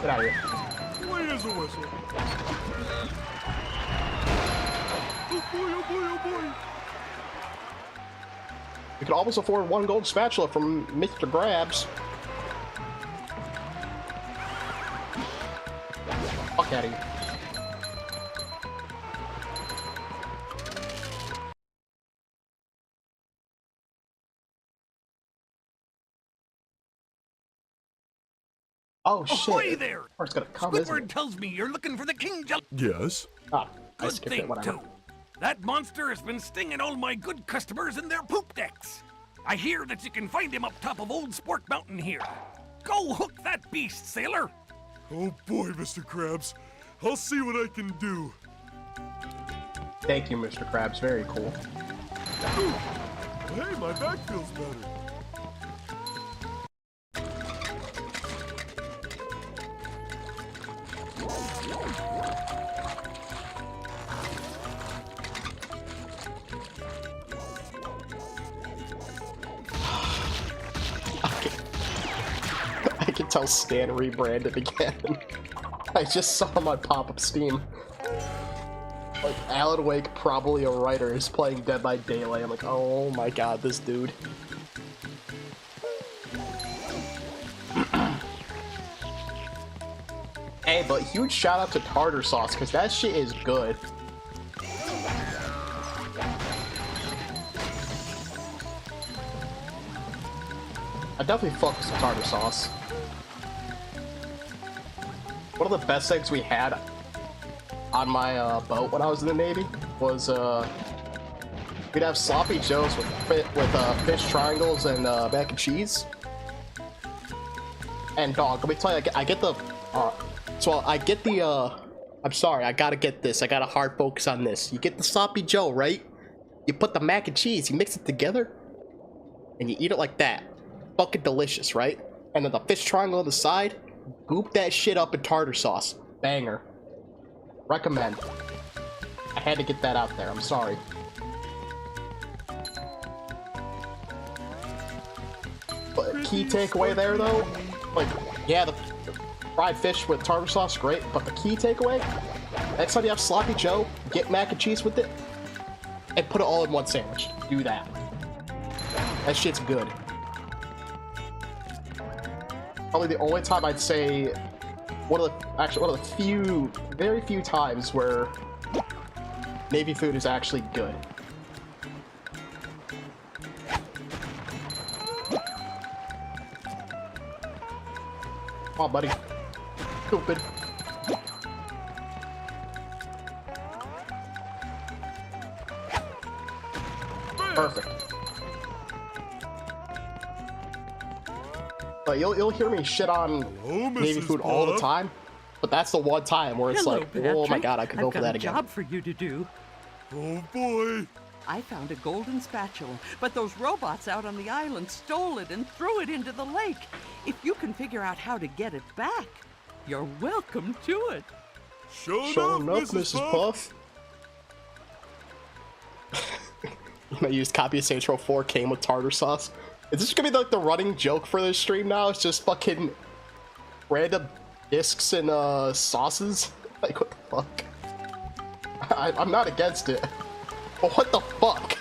Get out of here. Clean as a whistle. Oh boy, oh boy, oh boy. We could almost afford one gold spatula from Mr. Grabs. Fuck out of here. Oh shit! Ahoy there! Or it's gonna come, isn't Squidward it? tells me you're looking for the King Jelly. Yes. Ah, I Good skipped thing, it, whatever. too. That monster has been stinging all my good customers in their poop decks. I hear that you can find him up top of Old Sport Mountain here. Go hook that beast, sailor. Oh boy, Mr. Krabs. I'll see what I can do. Thank you, Mr. Krabs. Very cool. Ooh. Hey, my back feels better. I can tell Stan rebranded again. I just saw him on pop-up Steam. Like, Alan Wake, probably a writer, is playing Dead by Daylight. I'm like, oh my god, this dude. Hey, but huge shout out to tartar sauce, because that shit is good. I definitely fuck with some tartar sauce. One of the best things we had on my boat when I was in the Navy was we'd have sloppy joes with fish triangles and mac and cheese. And dog, let me tell you, I get the I'm sorry, I gotta get this. I gotta hard focus on this. You get the sloppy joe, right? You put the mac and cheese, you mix it together, and you eat it like that. Fucking delicious, right? And then the fish triangle on the side, goop that shit up in tartar sauce. Banger. Recommend. I had to get that out there, I'm sorry. But key takeaway there though, like, yeah, the fried fish with tartar sauce, great, but the key takeaway, Next time you have sloppy Joe, get mac and cheese with it, and put it all in one sandwich. Do that. That shit's good. Probably the only time I'd say one of the very few times where Navy food is actually good. Come on, buddy. Stupid. Perfect. But you'll hear me shit on Navy food all the time, but that's the one time where it's like, oh my god, I could go for that again. I've got a job for you to do. Oh boy. I found a golden spatula, but those robots out on the island stole it and threw it into the lake. If you can figure out how to get it back, you're welcome to it. Show enough, Mrs. Puff. I used copy of Saints Row 4 came with tartar sauce. Is this gonna be like the running joke for this stream now? It's just fucking random discs and sauces? Like, what the fuck? I'm not against it. But what the fuck?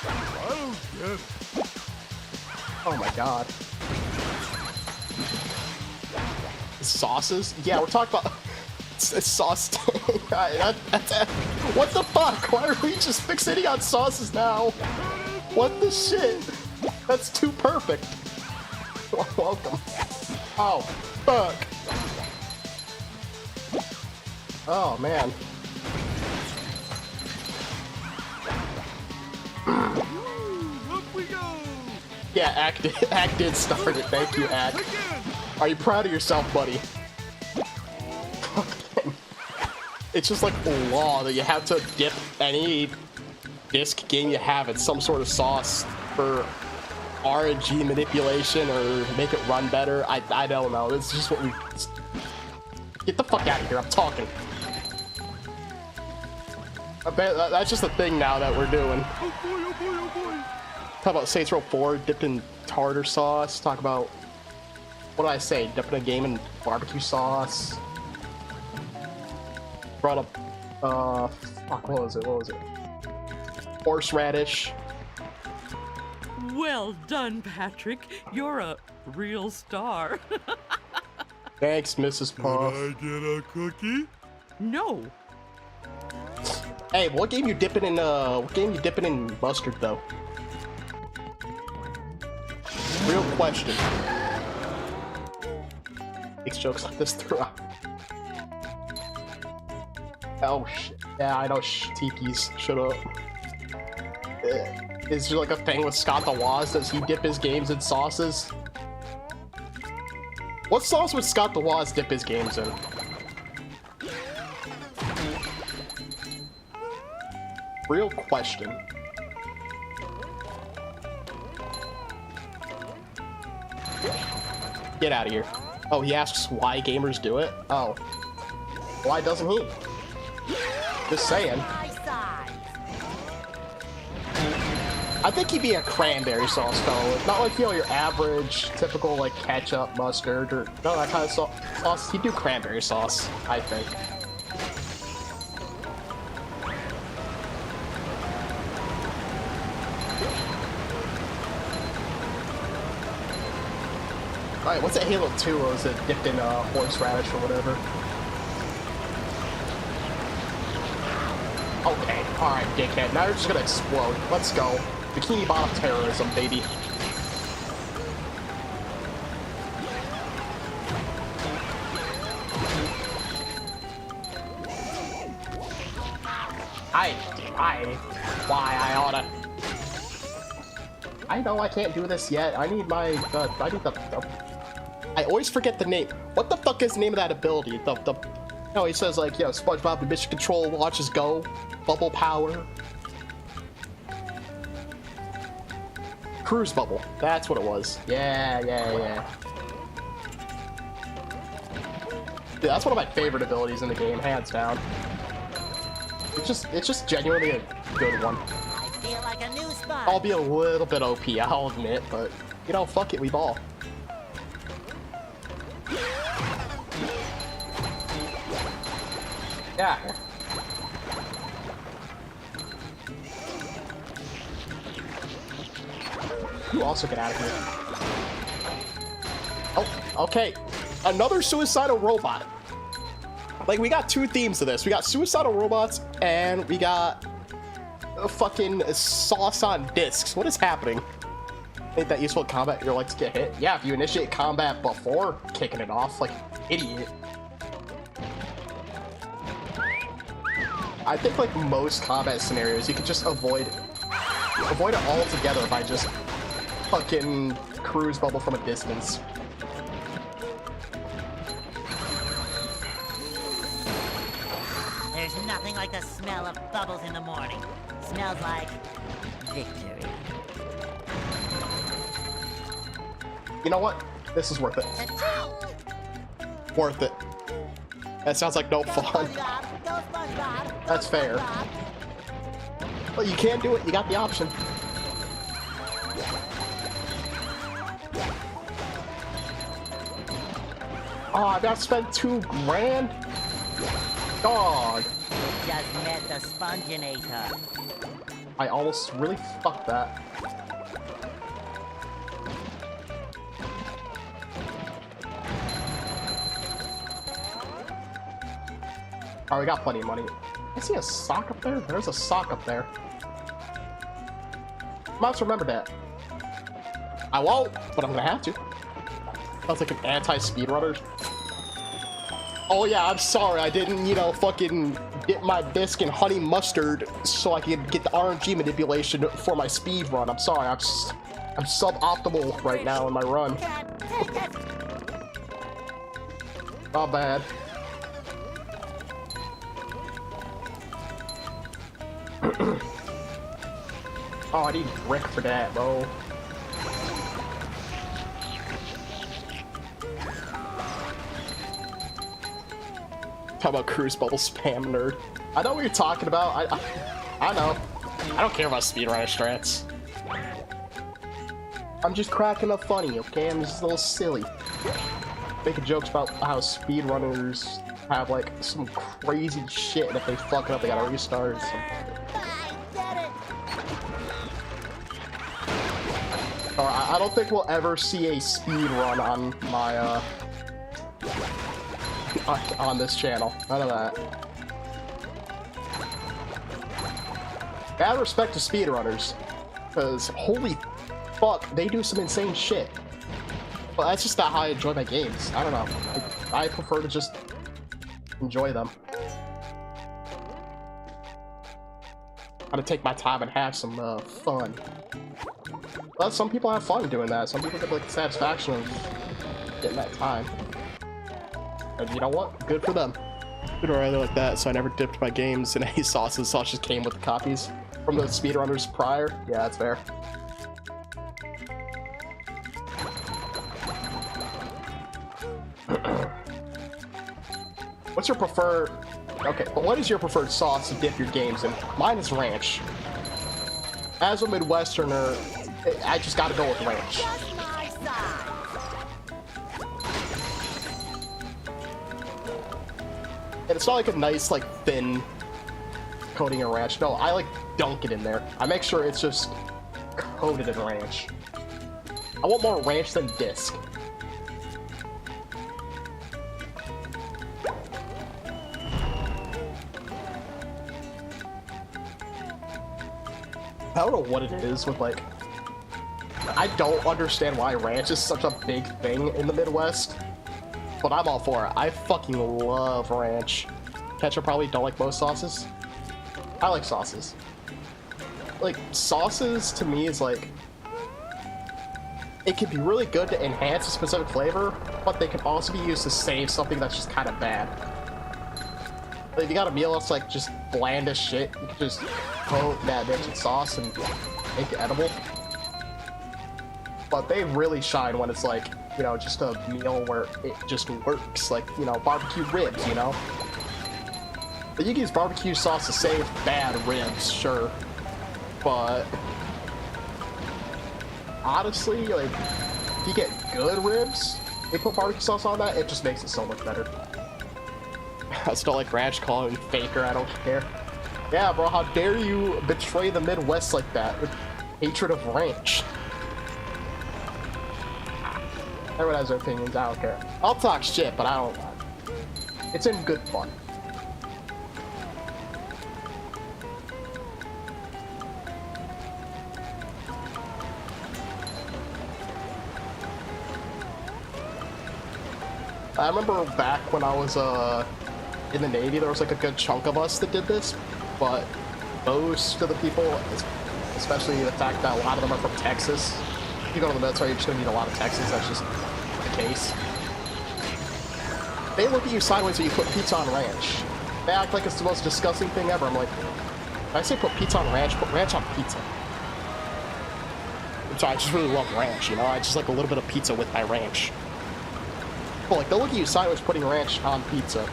I don't get it. Oh my god. Sauces? Yeah, we're talking about sauce. What the fuck? Why are we just fixating on sauces now? What the shit? That's too perfect. Welcome. Oh, fuck. Oh, man. Up we go. Yeah, Act did start it. Thank you, Act. Are you proud of yourself, buddy? It's just like law that you have to dip any disc game you have in some sort of sauce for RNG manipulation or make it run better. I don't know. It's just what we... Get the fuck out of here. I'm talking. I bet that's just a thing now that we're doing. Oh boy, oh boy, oh boy. Talk about Saints Row 4 dipped in tartar sauce. Talk about... What did I say? Dipping a game in barbecue sauce. Brought up, fuck, what was it? Horseradish. Well done, Patrick. You're a real star. Thanks, Mrs. Puff. Can I get a cookie? No. Hey, what game you dipping in mustard, though? Real question. Makes jokes like this throughout. Oh shit. Yeah, I know TP's. Shut up. Is there like a thing with Scott the Woz? Does he dip his games in sauces? What sauce would Scott the Woz dip his games in? Real question. Get out of here. Oh, he asks why gamers do it? Oh. Why doesn't he? Just saying. I think he'd be a cranberry sauce though. Not like, you know, your average, typical like ketchup, mustard, or no, that kind of sauce. He'd do cranberry sauce, I think. Alright, what's that Halo 2? Or is it dipped in horseradish or whatever? Okay, alright, dickhead. Now you're just gonna explode. Let's go. Bikini Bottom terrorism, baby. Why I oughta. I know I can't do this yet. I need my, I always forget the name. What the fuck is the name of that ability? No, he says like, yo, Spongebob and Mission Control launches go, bubble power. Cruise bubble. That's what it was. Yeah. Dude, that's one of my favorite abilities in the game, hands down. It's just genuinely a good one. I feel like a new spot. I'll be a little bit OP, I'll admit, but you know, fuck it, we ball. Yeah. You also get out of here. Oh, okay. Another suicidal robot. Like, we got two themes to this. We got suicidal robots, and we got a fucking sauce on discs. What is happening? Ain't that useful in combat? You're like to get hit? Yeah, if you initiate combat before kicking it off, like, idiot. I think, like, most combat scenarios, you could just avoid it altogether by just fucking cruise bubble from a distance. There's nothing like the smell of bubbles in the morning. Smells like victory. You know what? This is worth it. Worth it. That sounds like no fun. That's fair. Well, you can do it. You got the option. Oh, I gotta spend $2 grand? Dog. Just met the Sponginator. I almost really fucked that. Alright, we got plenty of money. I see a sock up there? There's a sock up there. Must remember that. I won't, but I'm gonna have to. Sounds like an anti-speedrunner. Oh yeah, I'm sorry, I didn't, you know, fucking dip my disc in honey mustard so I could get the RNG manipulation for my speed run. I'm sorry, I'm suboptimal right now in my run. Not bad. Oh, I need brick for that, bro. Talk about cruise bubble spam, nerd. I know what you're talking about. I know. I don't care about speedrunner strats. I'm just cracking up funny, okay? I'm just a little silly. Making jokes about how speedrunners have like some crazy shit, and if they fuck it up, they gotta restart. So. I don't think we'll ever see a speed run on my on this channel. None of that. Bad respect to speedrunners, because holy fuck, they do some insane shit. But that's just not how I enjoy my games. I don't know. I prefer to just enjoy them. I'm gonna take my time and have some fun. Well, some people have fun doing that. Some people get like the satisfaction of getting that time. And you know what? Good for them. I'd rather like that, so I never dipped my games in any sauces. Sauce just came with the copies from the speedrunners prior. Yeah, that's fair. What's your preferred... Okay, but what is your preferred sauce to dip your games in? Mine is ranch. As a Midwesterner, I just gotta go with ranch. And it's not like a nice, like, thin coating of ranch. No, I, like, dunk it in there. I make sure it's just coated in ranch. I want more ranch than disc. I don't know what it is with, like... I don't understand why ranch is such a big thing in the Midwest. But I'm all for it. I fucking love ranch. Ketchup probably don't like most sauces. I like sauces. Like, sauces to me is like... It can be really good to enhance a specific flavor, but they can also be used to save something that's just kind of bad. Like, if you got a meal that's like just bland as shit, you can just coat that bitch in sauce and make it edible. But they really shine when it's like, you know, just a meal where it just works, like, you know, barbecue ribs, you know? But you can use barbecue sauce to save bad ribs, sure. But honestly, like, if you get good ribs, they put barbecue sauce on that, it just makes it so much better. I still like ranch, calling me faker, I don't care. Yeah, bro, how dare you betray the Midwest like that with hatred of ranch? Everyone has their opinions, I don't care. I'll talk shit, but I don't. It's in good fun. I remember back when I was in the Navy, there was like a good chunk of us that did this, but most of the people, especially the fact that a lot of them are from Texas, if you go to the military, you're just gonna need a lot of Texas, that's just the case. They look at you sideways when you put pizza on ranch. They act like it's the most disgusting thing ever. I'm like, when I say put pizza on ranch, put ranch on pizza. I'm sorry, I just really love ranch, you know? I just like a little bit of pizza with my ranch. But like, they'll look at you sideways putting ranch on pizza.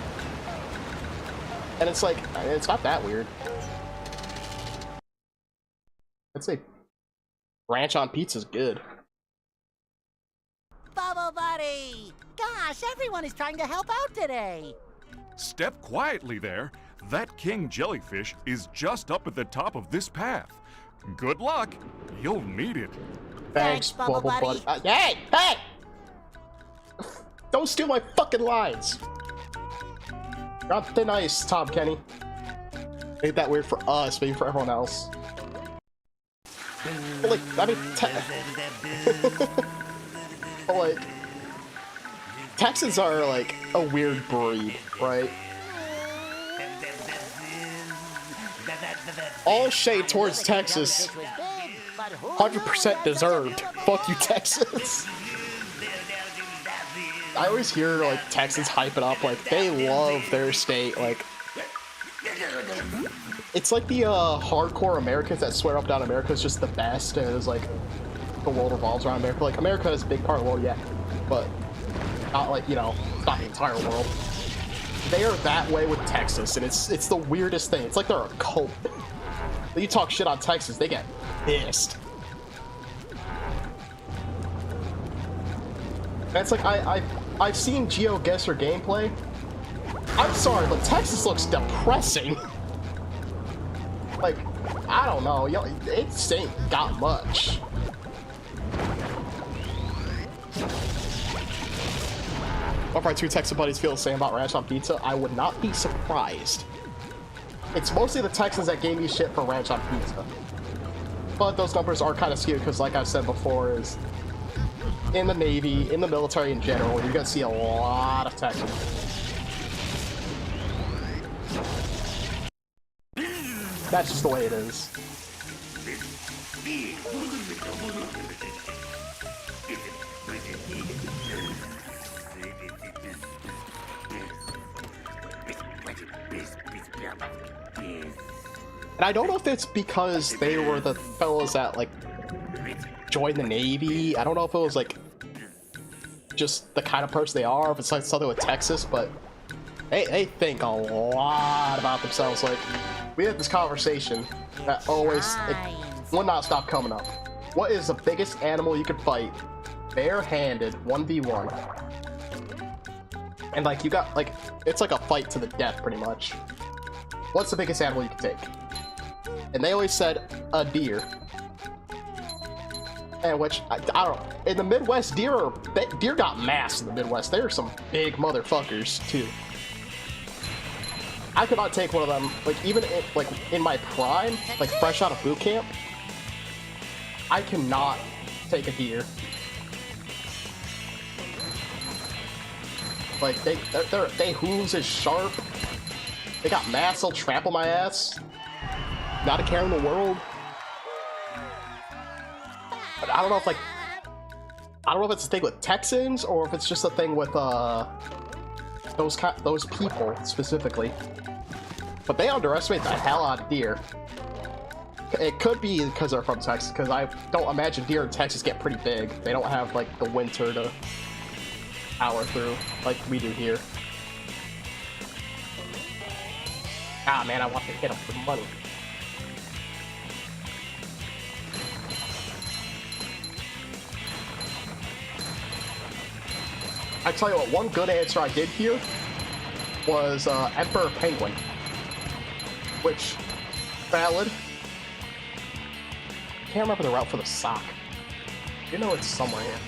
And it's like, it's not that weird. I'd say ranch on pizza is good. Bubble Buddy! Gosh, everyone is trying to help out today. Step quietly there. That king jellyfish is just up at the top of this path. Good luck. You'll need it. Thanks, Bubble Buddy. Hey! Hey! Don't steal my fucking lines! You're on thin ice, Tom Kenny. Made that weird for us, maybe for everyone else. But like, I mean, but like, Texans are like a weird breed, right? All shade towards Texas, 100% deserved. Fuck you, Texans. I always hear like Texans hype it up, like they love their state, like it's like the hardcore Americans that swear up down America is just the best, and it's like the world revolves around America. Like America is a big part of the world, yeah, but not like, you know, not the entire world. They are that way with Texas, and it's the weirdest thing. It's like they're a cult. When you talk shit on Texas, they get pissed. And it's like I've seen GeoGuessr gameplay. I'm sorry, but Texas looks depressing. Like, I don't know, yo, it ain't got much. If our two Texan buddies feel the same about ranch on pizza, I would not be surprised. It's mostly the Texans that gave me shit for ranch on pizza. But those numbers are kind of skewed because, like I've said before, is in the Navy, in the military in general, you're gonna see a lot of Texans. That's just the way it is. And I don't know if it's because they were the fellows that, like, joined the Navy. I don't know if it was, like, just the kind of person they are, if it's like something with Texas, but they think a lot about themselves. Like, we had this conversation that always, it will not stop coming up. What is the biggest animal you could fight barehanded 1v1? And like, you got, like, it's like a fight to the death pretty much. What's the biggest animal you can take? And they always said a deer. And which, I don't know, in the Midwest, deer got mass in the Midwest. They are some big motherfuckers too. I could not take one of them, like, even in my prime, like fresh out of boot camp, I cannot take a deer. Like, they hooves is sharp. They got mass, they'll trample my ass. Not a care in the world. But I don't know if, like, I don't know if it's a thing with Texans or if it's just a thing with those people specifically. But they underestimate the hell out of deer. It could be because they're from Texas, because I don't imagine deer in Texas get pretty big. They don't have, like, the winter to power through like we do here. Ah, man, I want to hit them for money. I tell you what, one good answer I did here was Emperor Penguin, which valid. Can't remember the route for the sock. You know it's somewhere here.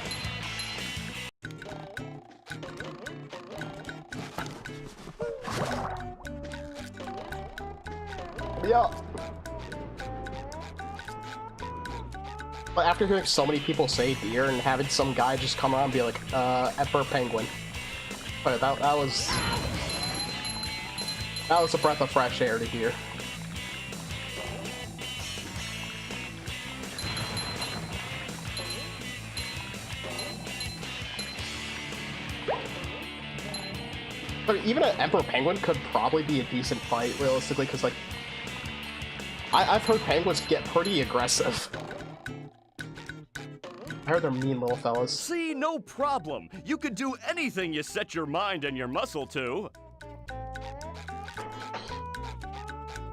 Yeah. But after hearing so many people say deer and having some guy just come around and be like, Emperor Penguin. But that was a breath of fresh air to hear. But even an Emperor Penguin could probably be a decent fight, realistically, because, like, I've heard penguins get pretty aggressive. I heard they're mean little fellas. See, no problem. You could do anything you set your mind and your muscle to. I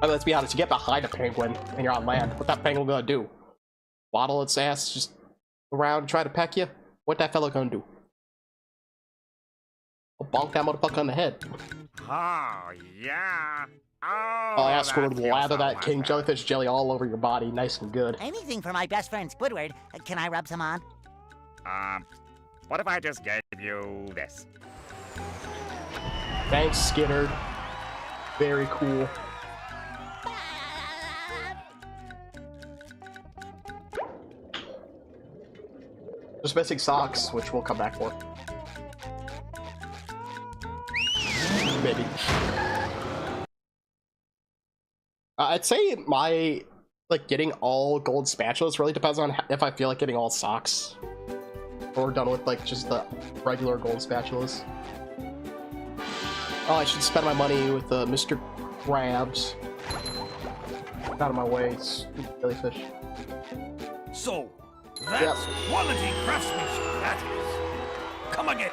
mean, let's be honest, you get behind a penguin and you're on land. What that penguin gonna do? Waddle its ass just around and try to peck you? What that fella gonna do? I'll bonk that motherfucker on the head. Oh, yeah. Oh, Oh, yeah, Squidward, that feels lather so that much king better. jellyfish jelly all over your body, nice and good. Anything for my best friend Squidward. Can I rub some on? What if I just gave you this? Thanks, Skinner. Very cool. Just missing socks, which we'll come back for. Maybe. I'd say my, like, getting all gold spatulas really depends on if I feel like getting all socks. Or we're done with, like, just the regular gold spatulas. Oh, I should spend my money with Mr. Krabs. Get out of my way, stupid jellyfish. So, that's quality craftsmanship, that is. Come again.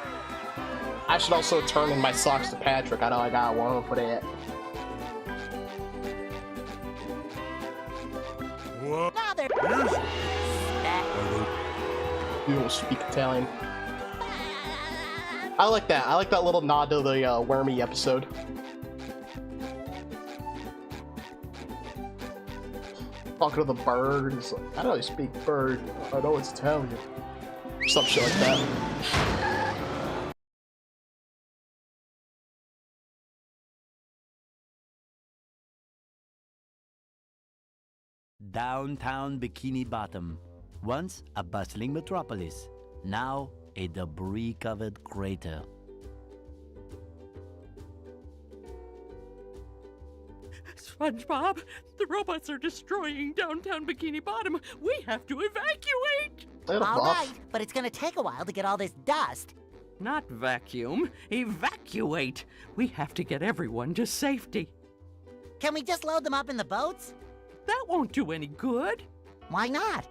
I should also turn in my socks to Patrick. I know I got one for that. What? Now they're... You don't speak Italian. I like that. I like that little nod to the Wormy episode. Talking to the bird. He's like, I don't really speak bird. I know it's Italian. Some shit like that. Downtown Bikini Bottom. Once a bustling metropolis, now a debris-covered crater. SpongeBob, the robots are destroying downtown Bikini Bottom. We have to evacuate. All right, but it's gonna take a while to get all this dust. Not vacuum, evacuate. We have to get everyone to safety. Can we just load them up in the boats? That won't do any good. Why not?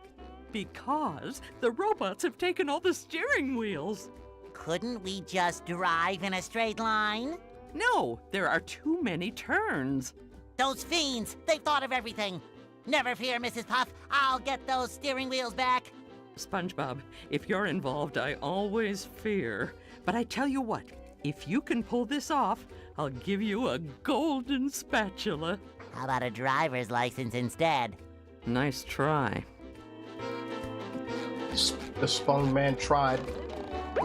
Because the robots have taken all the steering wheels. Couldn't we just drive in a straight line? No, there are too many turns. Those fiends, they've thought of everything. Never fear, Mrs. Puff. I'll get those steering wheels back. SpongeBob, if you're involved, I always fear. But I tell you what, if you can pull this off, I'll give you a golden spatula. How about a driver's license instead? Nice try. The Spong Man tried.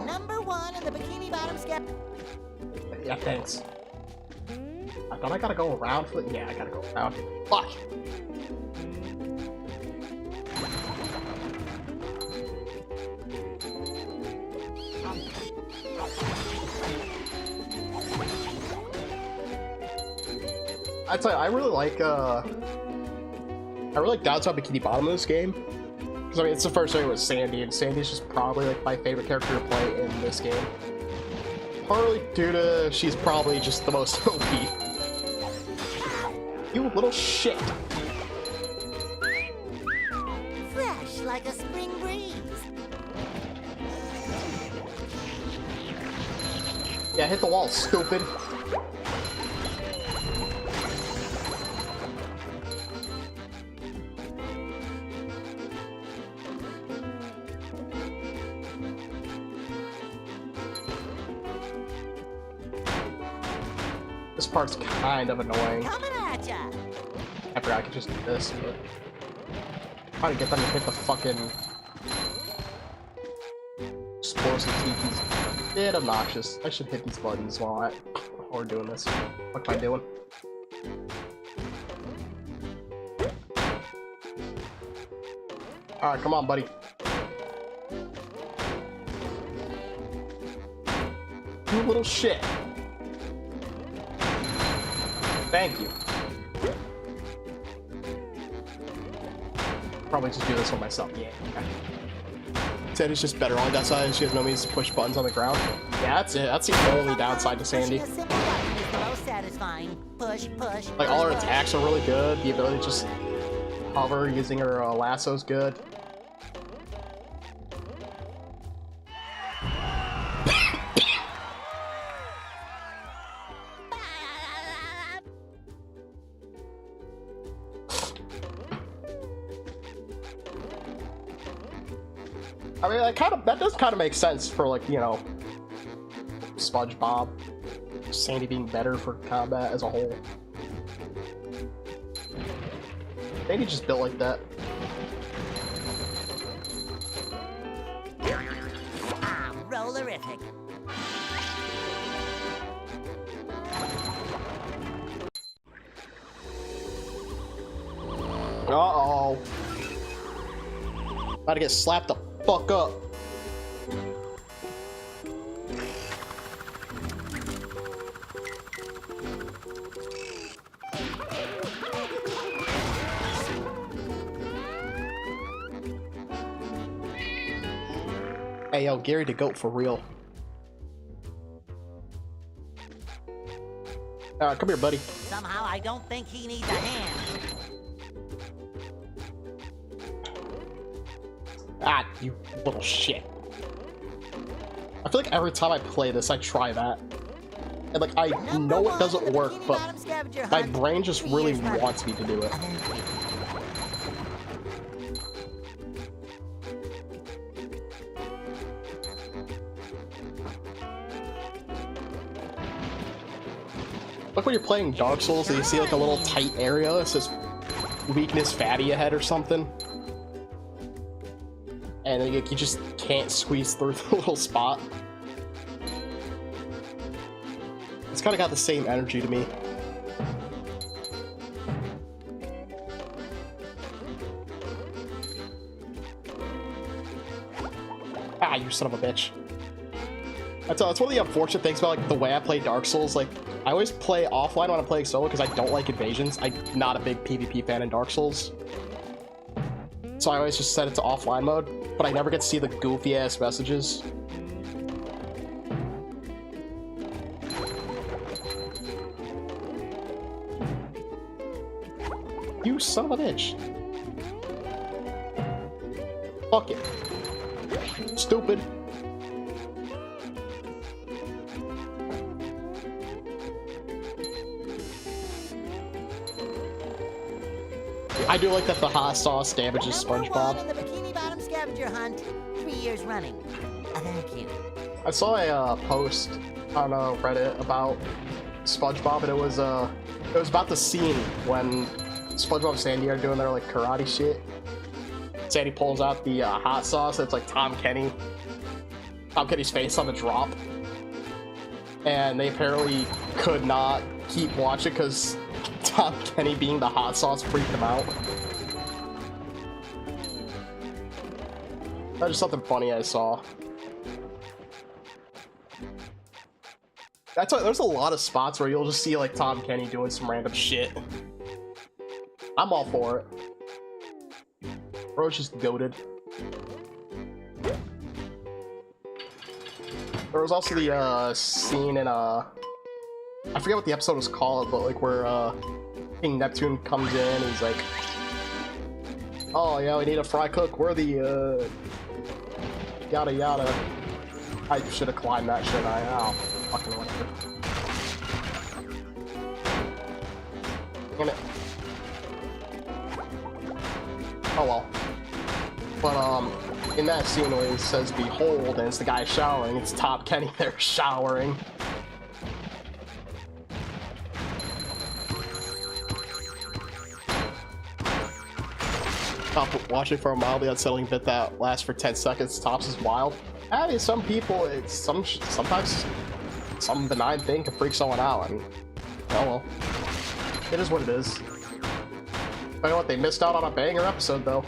Number 1 in the Bikini Bottom Skip. Yeah, thanks. I thought I gotta go around for the... Yeah, I gotta go around. Fuck! I'd say I really like Downtown Bikini Bottom in this game. Because I mean, it's the first time with Sandy, and Sandy's just probably like my favorite character to play in this game. Partly due to she's probably just the most OP. You little shit. Fresh like a spring breeze. Yeah, hit the wall, stupid. This part's kind of annoying. Coming at ya. I forgot I could just do this, but trying to get them to hit the fucking explosive TP's a bit obnoxious. I should hit these buttons while we're doing this. What am I doing? Alright, come on, buddy. You little shit. Thank you. Probably just do this one myself. Yeah. Sandy's just better on that side. She has no means to push buttons on the ground. Yeah, that's it. That's the only downside to Sandy. Pushing a simple button is the most satisfying. Push, push. Like, all her push. attacks are really good. The ability to just hover using her lasso is good. I mean, that does kind of make sense for, like, you know, Spongebob, Sandy being better for combat as a whole. Sandy just built like that. Ah, rollerific. Uh-oh. About to get slapped the fuck up. Hey, yo, Gary the Goat for real. Come here, buddy. Somehow I don't think he needs a hand. Ah, you little shit. I feel like every time I play this, I try that. And, like, I know it doesn't work, but my brain just really wants me to do it. Like when you're playing Dark Souls and you see like a little tight area, it says weakness fatty ahead or something. And then you just can't squeeze through the little spot. It's kind of got the same energy to me. Ah, you son of a bitch. That's one of the unfortunate things about like the way I play Dark Souls. Like, I always play offline when I'm playing solo because I don't like invasions. I'm not a big PvP fan in Dark Souls. So I always just set it to offline mode, but I never get to see the goofy ass messages. You son of a bitch. Fuck it. Stupid. I do like that the hot sauce damages SpongeBob. In the Bikini Bottom scavenger hunt, 3 years running. Thank you. I saw a post on Reddit about SpongeBob, and it was about the scene when SpongeBob and Sandy are doing their like karate shit. Sandy pulls out the hot sauce. It's like Tom Kenny's face on the drop, and they apparently could not keep watching because Tom Kenny being the hot sauce freaked him out. That's just something funny I saw. That's why there's a lot of spots where you'll just see like Tom Kenny doing some random shit. I'm all for it. Bro's just goated. There was also the scene in I forget what the episode was called, but like where King Neptune comes in and he's like, oh yeah, we need a fry cook, we're the yada yada. I should have climbed that, shouldn't I? Oh, fucking electric. Damn it. Oh well. But in that scene where it says behold and it's the guy showering, it's Tom Kenny there showering. Stop watching for a mildly unsettling bit that lasts for 10 seconds tops is wild. I mean, some people, sometimes some benign thing can freak someone out. I mean, oh well. It is what it is. I know what, they missed out on a banger episode though.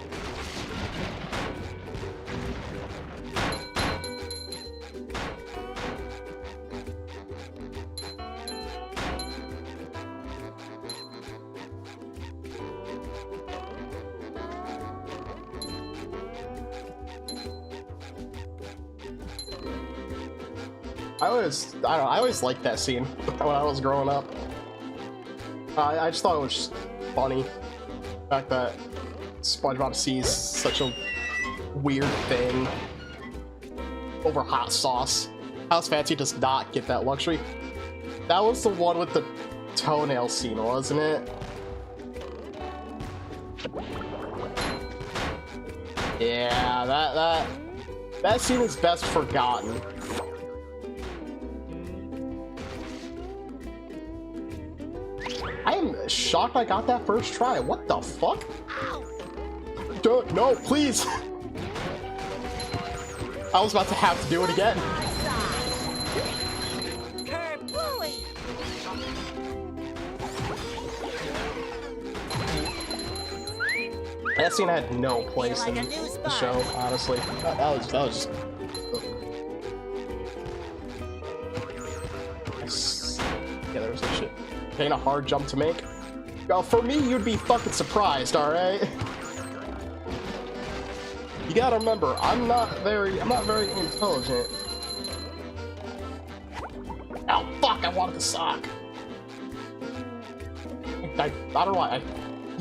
I always liked that scene when I was growing up. I just thought it was just funny. The fact that Spongebob sees such a weird thing over hot sauce. House Fancy does not get that luxury. That was the one with the toenail scene, wasn't it? Yeah, that scene is best forgotten. I am shocked I got that first try. What the fuck? Dude, no, please. I was about to have to do it again. That scene had no place in the show, honestly. That was just... Yeah, there was that shit. Ain't a hard jump to make. Well, for me, you'd be fucking surprised, alright? You gotta remember, I'm not very intelligent. Oh, fuck, I wanted the sock. I don't know why, I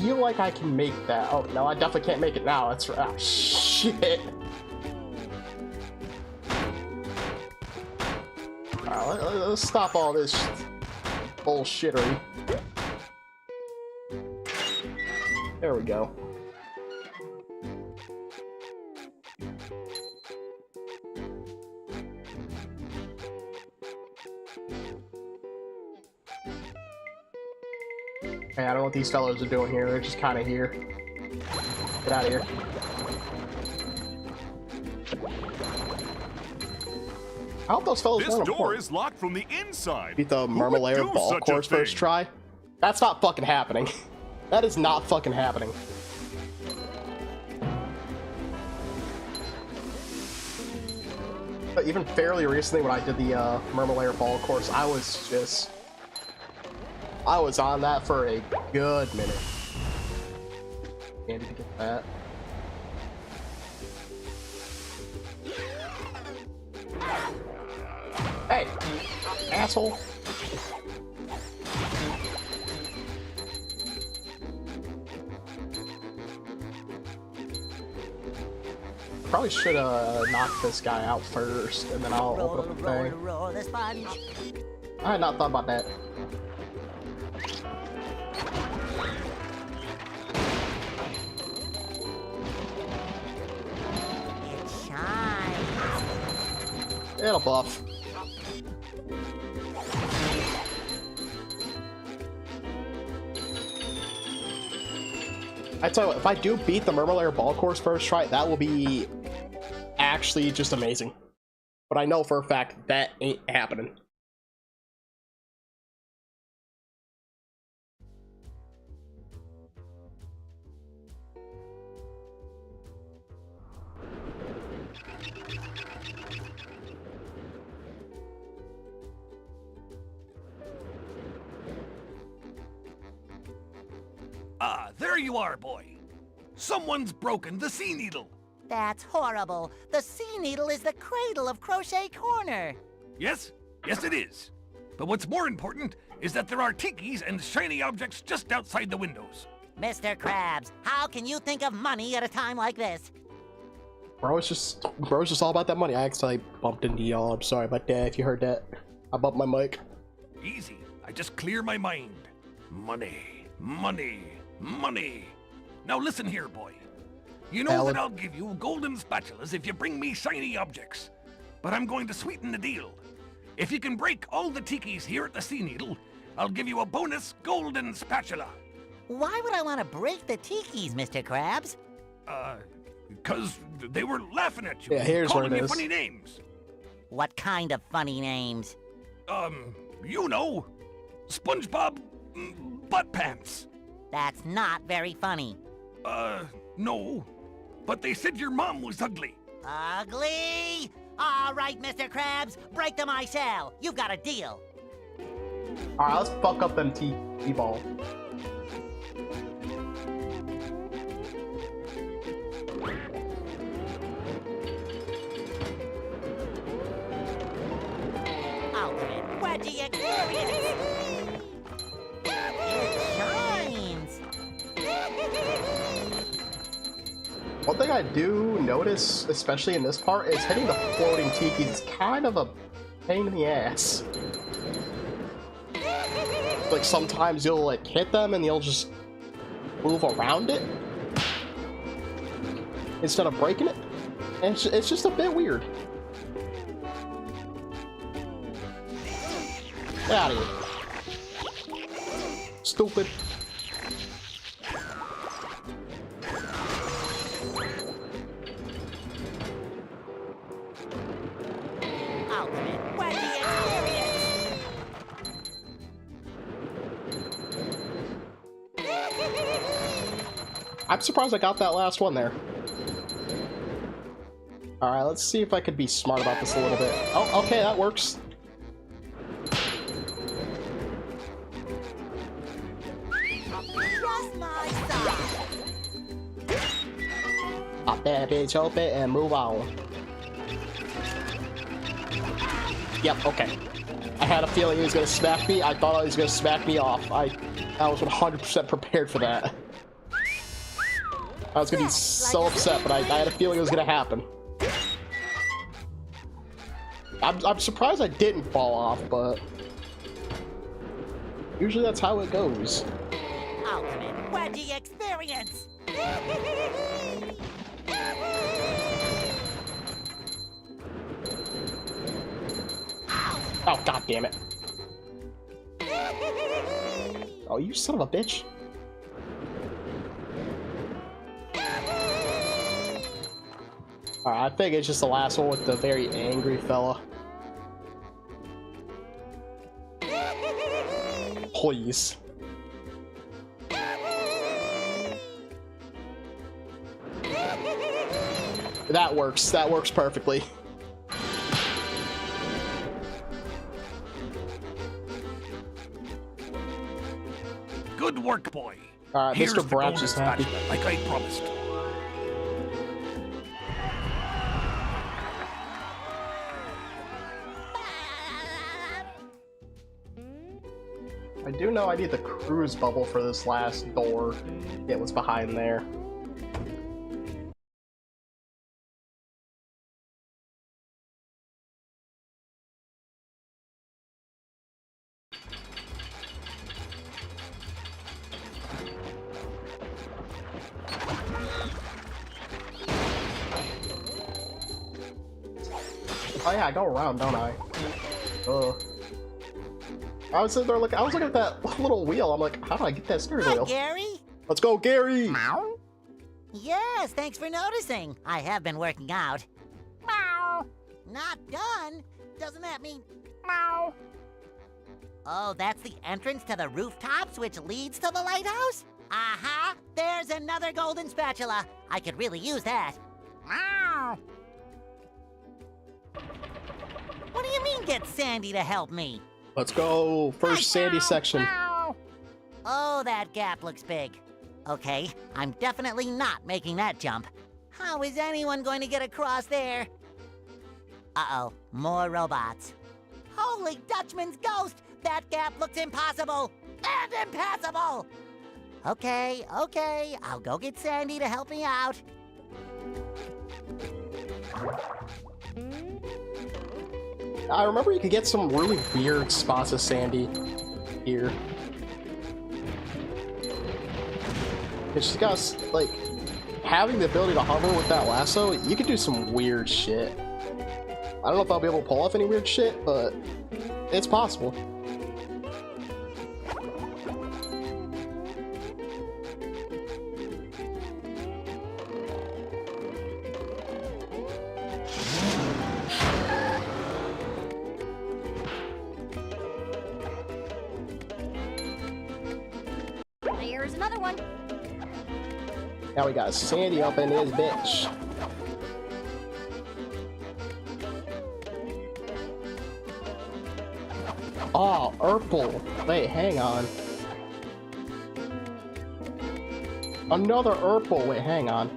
feel like I can make that. Oh, no, I definitely can't make it now. That's right. Oh, shit. Alright, let's stop all this bullshittery. There we go. Hey, I don't know what these fellows are doing here. They're just kind of here. Get out of here. I hope those fellows weren't important. This door is locked from the inside. Beat the Marmalade ball course first try. That's not fucking happening. That is not fucking happening. But even fairly recently when I did the Marmalade ball course, I was on that for a good minute. Handy to get that. Hey, asshole. Probably should knock this guy out first, and then I'll open up the thing. Roll the sponge. I had not thought about that. It shines. It'll buff. I tell you what, if I do beat the Marmalade ball course first try, that will be actually just amazing. But I know for a fact that ain't happening. Ah, there you are, boy. Someone's broken the sea needle. That's horrible. The sea needle is the cradle of Crochet Corner. Yes, yes it is. But what's more important is that there are tikis and shiny objects just outside the windows. Mr. Krabs, how can you think of money at a time like this? Bro's just all about that money. I accidentally bumped into y'all. I'm sorry about that if you heard that. I bumped my mic. Easy. I just clear my mind. Money, money, money. Now listen here, boy. You know that I'll give you golden spatulas if you bring me shiny objects. But I'm going to sweeten the deal. If you can break all the tikis here at the Sea Needle, I'll give you a bonus golden spatula. Why would I want to break the tikis, Mr. Krabs? Because they were laughing at you. Yeah, here's what calling it you is. funny names. What kind of funny names? You know, SpongeBob Butt Pants. That's not very funny. No. But they said your mom was ugly. Ugly? All right, Mr. Krabs, break the micelle. You've got a deal. All right, let's fuck up them T-ball. Ultimate wedgie experience. It shines. One thing I do notice, especially in this part, is hitting the floating tikis is kind of a pain in the ass. Like sometimes you'll like hit them and you'll just move around it instead of breaking it. And it's just a bit weird. Get out of here. Stupid. Ultimate wedgie experience. I'm surprised I got that last one there. Alright, let's see if I could be smart about this a little bit. Oh, okay, that works. Just my size. Pop that bitch open and move on. Yep, okay. I had a feeling he was gonna smack me. I thought he was gonna smack me off. I was 100% prepared for that. I was gonna be so upset, but I had a feeling it was gonna happen. I'm surprised I didn't fall off, but usually that's how it goes. Ultimate wedgie experience. Oh, god damn it. Oh, you son of a bitch. Alright, I think it's just the last one with the very angry fella. Please. That works. That works perfectly. Good work, boy. Alright, Here's Mr. the Bratch golden is happy. spatula, like I promised. I do know I need the cruise bubble for this last door. Get what's behind there. Oh yeah, I go around, don't I? I was sitting there looking. I was looking at that little wheel. I'm like, how do I get that steering Hi, wheel? Gary. Let's go, Gary! Meow. Yes, thanks for noticing. I have been working out. Meow. Not done? Doesn't that mean meow? Oh, that's the entrance to the rooftops, which leads to the lighthouse? Uh-huh. There's another golden spatula. I could really use that. Meow. What do you mean, get Sandy to help me? Let's go. First Sandy section. Meow. Oh, that gap looks big. Okay, I'm definitely not making that jump. How is anyone going to get across there? Uh-oh, more robots. Holy Dutchman's ghost! That gap looks impossible! And impassable! Okay, I'll go get Sandy to help me out. I remember you could get some really weird spots of Sandy here. And she's got, like, having the ability to hover with that lasso, you could do some weird shit. I don't know if I'll be able to pull off any weird shit, but it's possible. Now we got Sandy up in his bitch. Oh, Urple. Wait, hang on. Another Urple. Wait, hang on.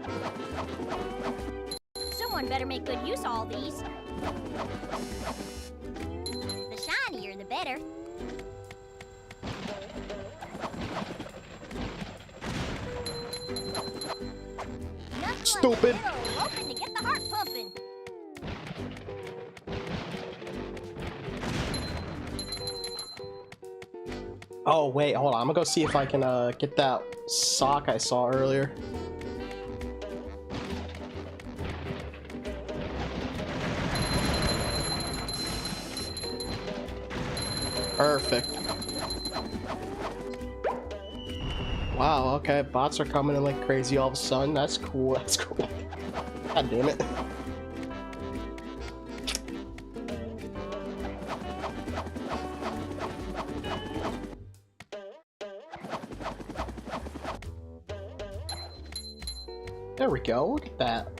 Someone better make good use of all these. The shinier, the better. Stupid. Hoping to get the heart pumping. Oh, wait, hold on. I'm gonna go see if I can get that sock I saw earlier. Perfect. Wow, okay, bots are coming in like crazy all of a sudden. That's cool, that's cool. God damn it. There we go, look at that.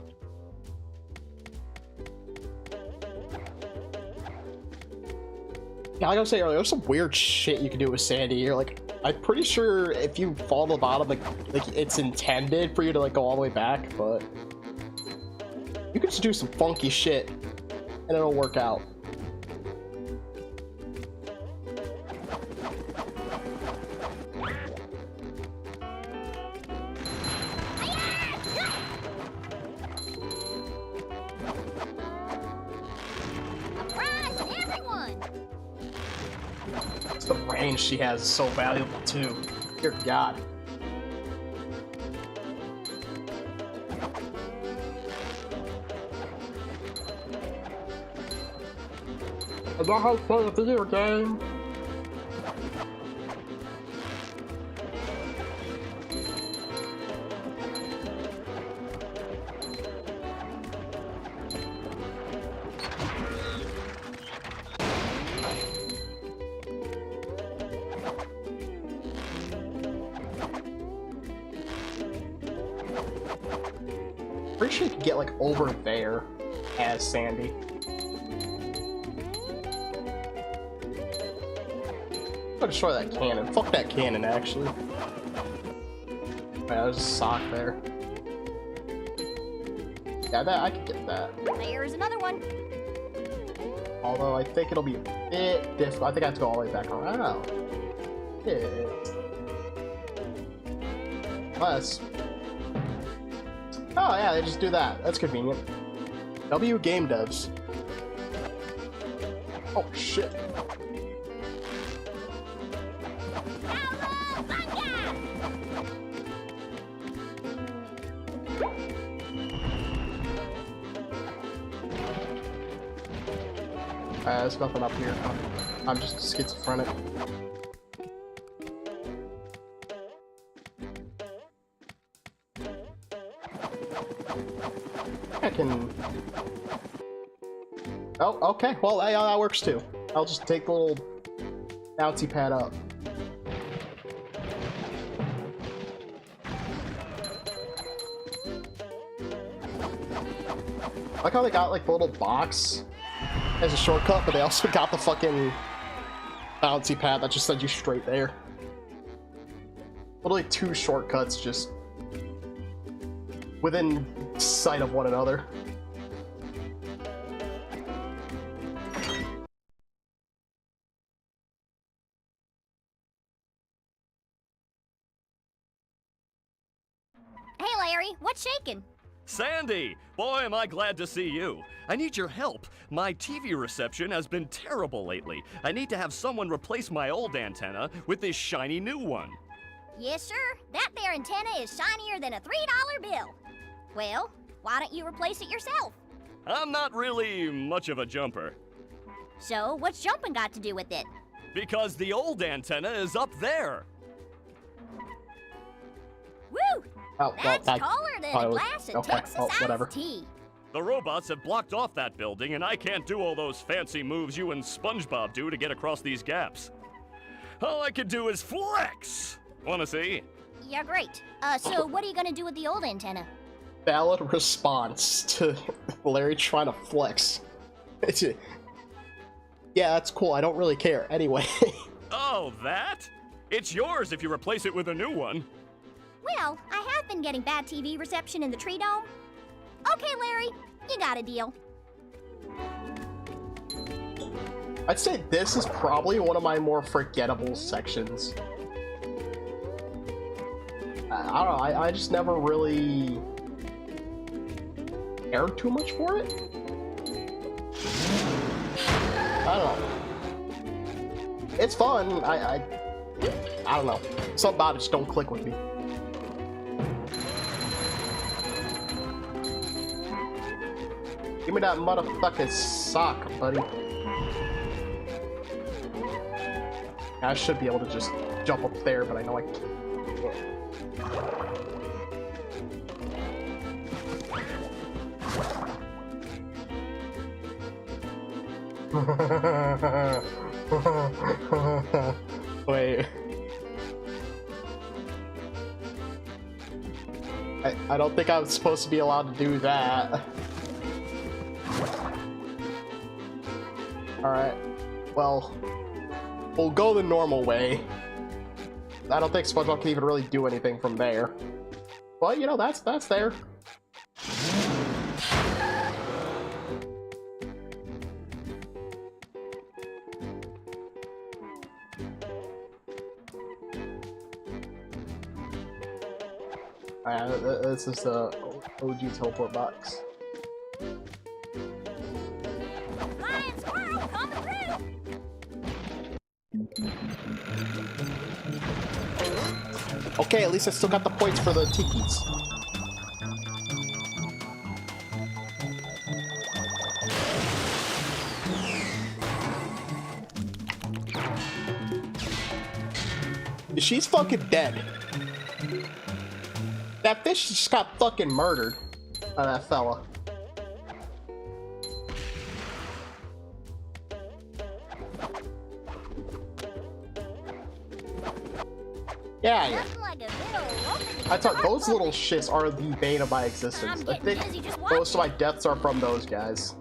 Yeah, like I was saying earlier, there's some weird shit you can do with Sandy. You're like, I'm pretty sure if you fall to the bottom, like it's intended for you to like go all the way back, but you can just do some funky shit and it'll work out. The range she has is so valuable too. Dear God. I know how to play a video game. Pretty sure you can get like over there as Sandy. I'm gonna destroy that cannon. Fuck that cannon, actually. Yeah, there's a sock there. Yeah, that I could get that. There's another one. Although I think it'll be a bit difficult. I think I have to go all the way back around. Yeah. Plus. Oh yeah, they just do that. That's convenient. W game devs. Oh shit. There's nothing up here. I'm just schizophrenic. I can... Oh, okay. Well, yeah, that works too. I'll just take the little bouncy pad up. I like how they got like the little box as a shortcut, but they also got the fucking bouncy pad that just sends you straight there. Literally two shortcuts just within sight of one another. Hey Larry, what's shaking? Sandy! Boy, am I glad to see you. I need your help. My TV reception has been terrible lately. I need to have someone replace my old antenna with this shiny new one. Yes, sir. That there antenna is shinier than a $3 bill. Well, why don't you replace it yourself? I'm not really much of a jumper. So, what's jumping got to do with it? Because the old antenna is up there. Woo! Oh, That's taller than a glass of Texas iced tea. The robots have blocked off that building, and I can't do all those fancy moves you and Spongebob do to get across these gaps. All I can do is flex! Wanna see? Yeah, great. So what are you gonna do with the old antenna? Valid response to Larry trying to flex. Yeah, that's cool. I don't really care. Anyway. Oh, that? It's yours if you replace it with a new one. Well, I have been getting bad TV reception in the tree dome. Okay, Larry, you got a deal. I'd say this is probably one of my more forgettable sections. I don't know, I just never really cared too much for it. I don't know. It's fun. I don't know. Something about it just don't click with me. Give me that motherfucking sock, buddy. I should be able to just jump up there, but I know I can't. Wait. I don't think I was supposed to be allowed to do that. Alright. Well, we'll go the normal way. I don't think SpongeBob can even really do anything from there. Well, you know, that's there. This is the OG teleport box. Flying squirrel coming through! Okay, at least I still got the points for the tikis. She's fucking dead. That fish just got fucking murdered by that fella. Yeah. I thought those little shits are the bane of my existence. I think most of my deaths are from those guys.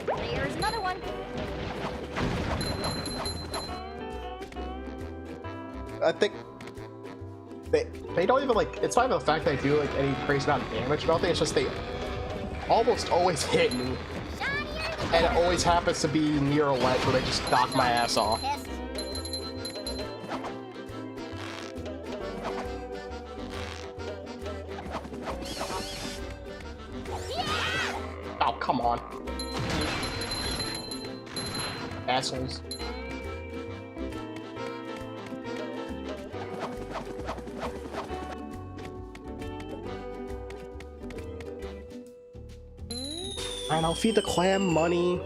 There's another one. I think they don't even like. It's not even the fact they do like any crazy amount of damage. I don't think it's just they almost always hit me, and it always happens to be near a ledge where they just knock my ass off. Oh, come on, assholes. And I'll feed the clam money.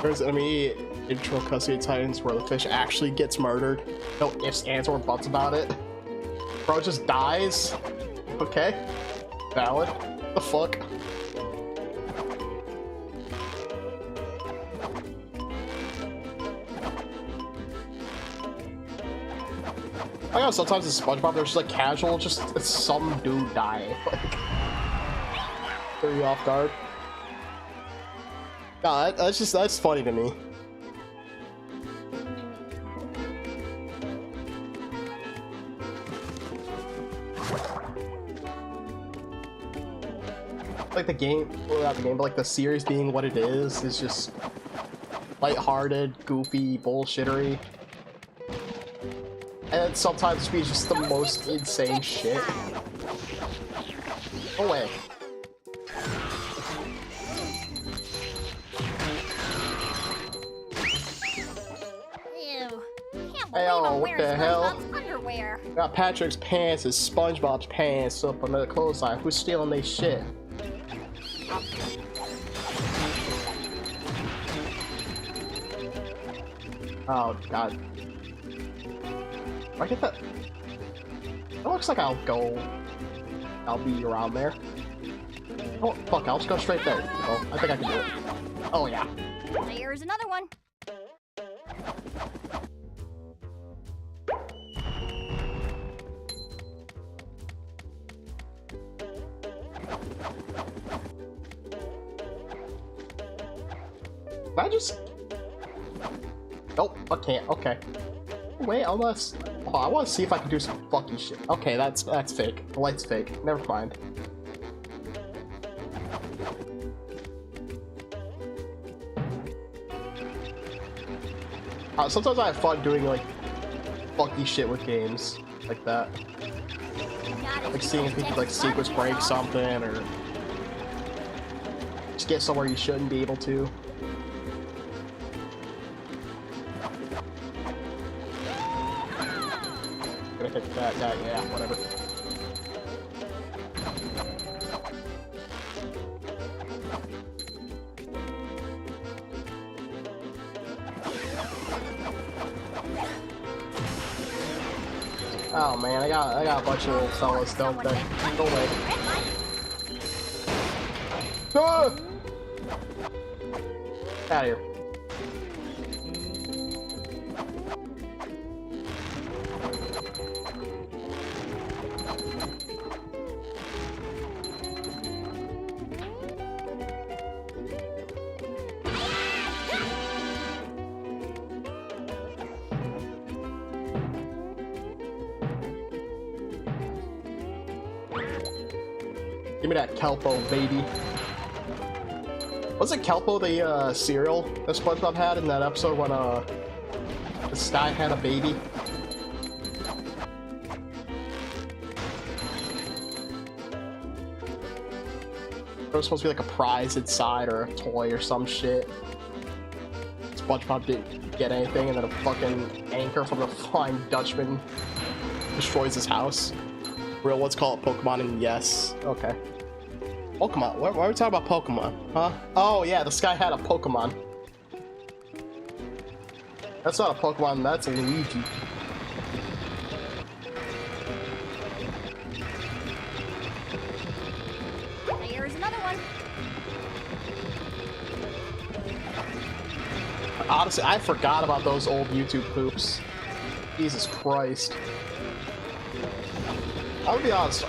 There's enemy intro custody Titans where the fish actually gets murdered. No ifs, ands, or buts about it. Bro just dies. Okay. Valid. The fuck? I know sometimes in SpongeBob there's just like casual, just some dude dying. Like, throw you off guard. Nah, that's funny to me. Like the game, well, not the game, but like the series being what it is just lighthearted, goofy, bullshittery. And then sometimes be just the most insane shit. No way. Ew. Can't believe Hey, I'm what wearing the hell? SpongeBob's underwear. Got Patrick's pants and SpongeBob's pants up on the clothesline. Who's stealing their shit? Oh, God. Do I get that? It looks like I'll be around there. Oh, fuck, I'll just go straight there. Oh, I think I can do it. Oh, yeah. There's another one. Can I just... Nope, I can't. Okay. Wait, unless... Oh, I want to see if I can do some fucking shit. Okay, that's fake. The light's fake. Never mind. Sometimes I have fun doing, like, funky shit with games like that. Like seeing if you can, like, sequence break something, or... just get somewhere you shouldn't be able to. Gonna hit that, yeah, whatever. Oh man, I got a bunch of little fellas, don't they? Go away. Ah! Out of here. Give me that Kelpo, baby. Was it Kelpo, the cereal that SpongeBob had in that episode when the Sky had a baby? There was supposed to be like a prize inside or a toy or some shit. SpongeBob didn't get anything, and then a fucking anchor from the Flying Dutchman destroys his house. Real, let's call it Pokemon, and yes. Okay. Pokemon? Why are we talking about Pokemon? Huh? Oh, yeah, this guy had a Pokemon. That's not a Pokemon, that's a Luigi. Here's another one. Honestly, I forgot about those old YouTube poops. Jesus Christ. I'll be honest,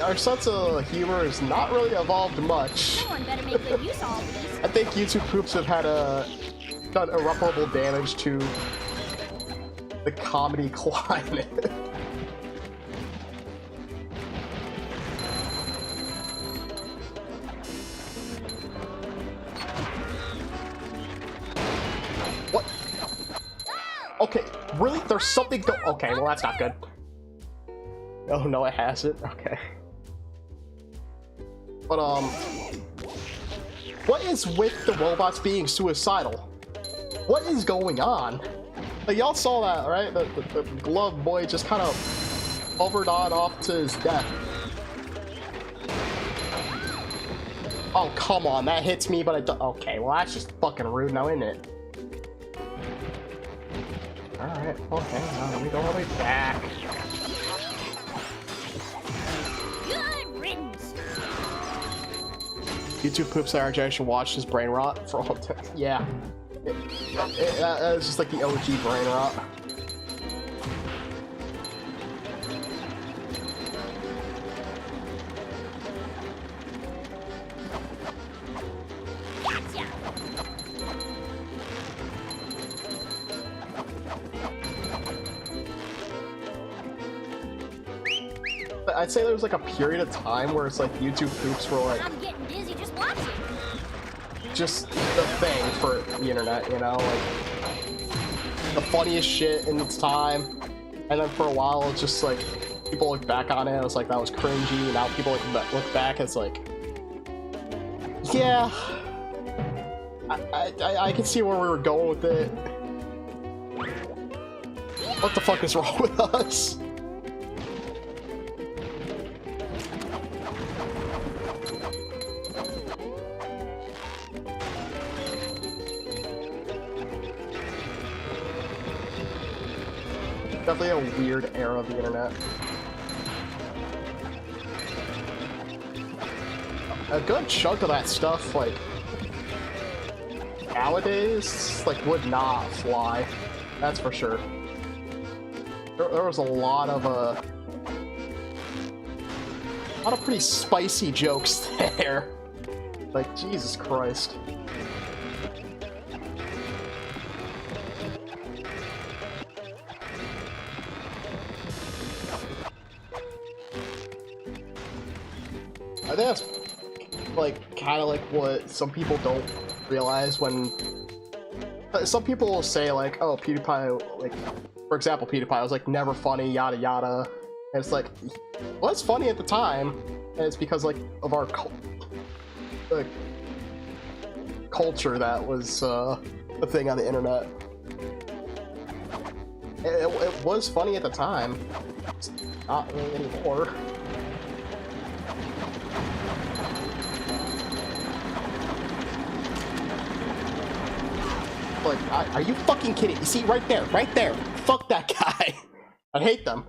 our sense of humor has not really evolved much. Someone better make good use of all these. I think YouTube poops have had done irreparable damage to the comedy climate. What? Okay, really? There's something okay, well that's not good. Oh no, it hasn't? Okay. But, what is with the robots being suicidal? What is going on? Like, y'all saw that, right? The glove boy just kind of hovered on off to his death. Oh, come on, that hits me, but it okay, well that's just fucking rude now, isn't it? Alright, okay, now let me go all the way back. YouTube poops that our generation watched his brain rot for all time. Yeah. That was just like the OG brain rot. Gotcha. I'd say there was like a period of time where it's like YouTube poops were like I'm getting dizzy just watching. Just the thing for the internet, you know, like the funniest shit in its time. And then for a while, it's just like people look back on it, and it's like that was cringy. And now people look back, it's like, yeah, I can see where we were going with it. What the fuck is wrong with us? Definitely a weird era of the internet. A good chunk of that stuff, like, nowadays, like, would not fly. That's for sure. There was a lot of pretty spicy jokes there. Like, Jesus Christ. I think that's, like, kind of like what some people don't realize when... Some people will say, like, oh, PewDiePie, like, for example, PewDiePie was, like, never funny, yada yada. And it's like, it was funny at the time, and it's because, like, of our culture that was a thing on the internet. It was funny at the time. It's not really anymore. Like, are you fucking kidding? You see, right there, right there. Fuck that guy. I hate them.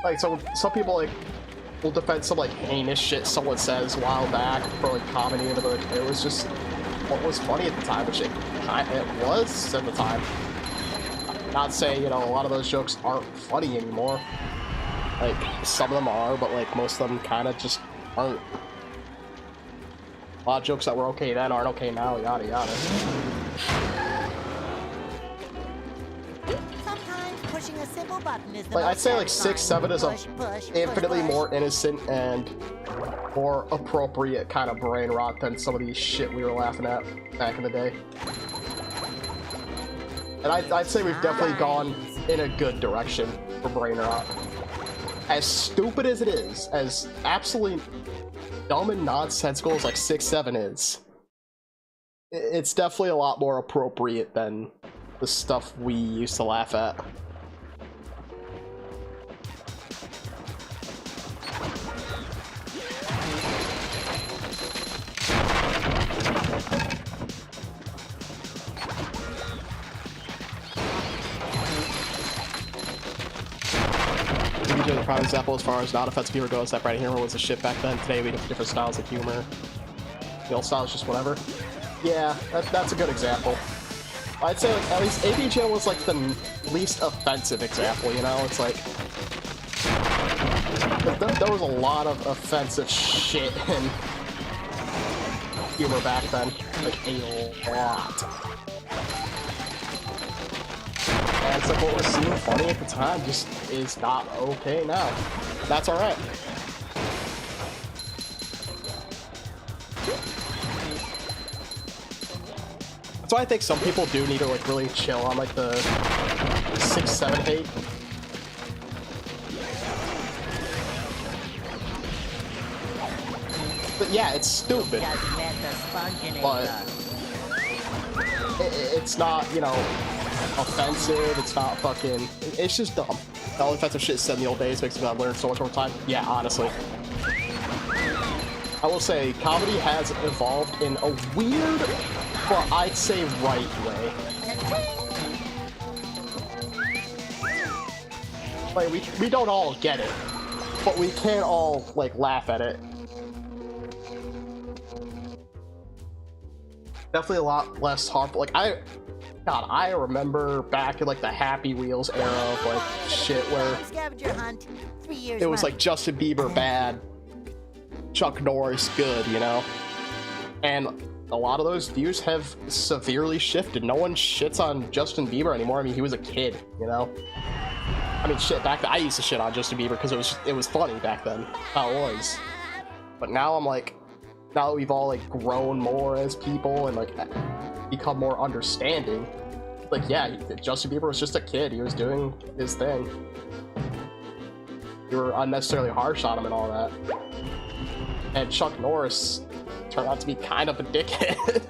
Like, so some people, like, will defend some, like, heinous shit someone says a while back for, like, comedy, and like, it was just what was funny at the time, which it was at the time. Not saying, you know, a lot of those jokes aren't funny anymore. Like, some of them are, but, like, most of them kind of just aren't. A lot of jokes that were okay then aren't okay now, yada yada. Sometimes pushing a simple button is the Like, most I'd say like satisfying. 6-7 is infinitely more innocent and more appropriate kind of brain rot than some of these shit we were laughing at back in the day. And I'd say we've definitely gone in a good direction for brain rot. As stupid as it is, as absolutely dumb and nonsensical as like 6-7 is, it's definitely a lot more appropriate than the stuff we used to laugh at. The prime example as far as non-offensive humor goes, that Brady humor was the shit back then. Today we have different styles of humor. The old style is just whatever. Yeah, that's a good example. I'd say like at least ABJ was like the least offensive example, you know? It's like there was a lot of offensive shit in humor back then. Like a lot. And it's like what was seeming funny at the time just is not okay now. That's alright. That's why I think some people do need to like really chill on like the 6-7 hate. But yeah, it's stupid. But it's not, you know, offensive, it's not fucking, it's just dumb. The only offensive shit said in the old days makes me learn so much over time. Yeah, honestly. I will say, comedy has evolved in a weird, but I'd say right way. Like, we don't all get it, but we can all, like, laugh at it. Definitely a lot less harmful. Like, I remember back in like the Happy Wheels era of like shit where it was like Justin Bieber bad, Chuck Norris good, you know? And a lot of those views have severely shifted. No one shits on Justin Bieber anymore. I mean, he was a kid, you know? I mean, shit, back then I used to shit on Justin Bieber because it was funny back then. How it was. But now I'm like, now that we've all like grown more as people and like become more understanding, like, yeah, Justin Bieber was just a kid. He was doing his thing. You were unnecessarily harsh on him and all that. And Chuck Norris turned out to be kind of a dickhead.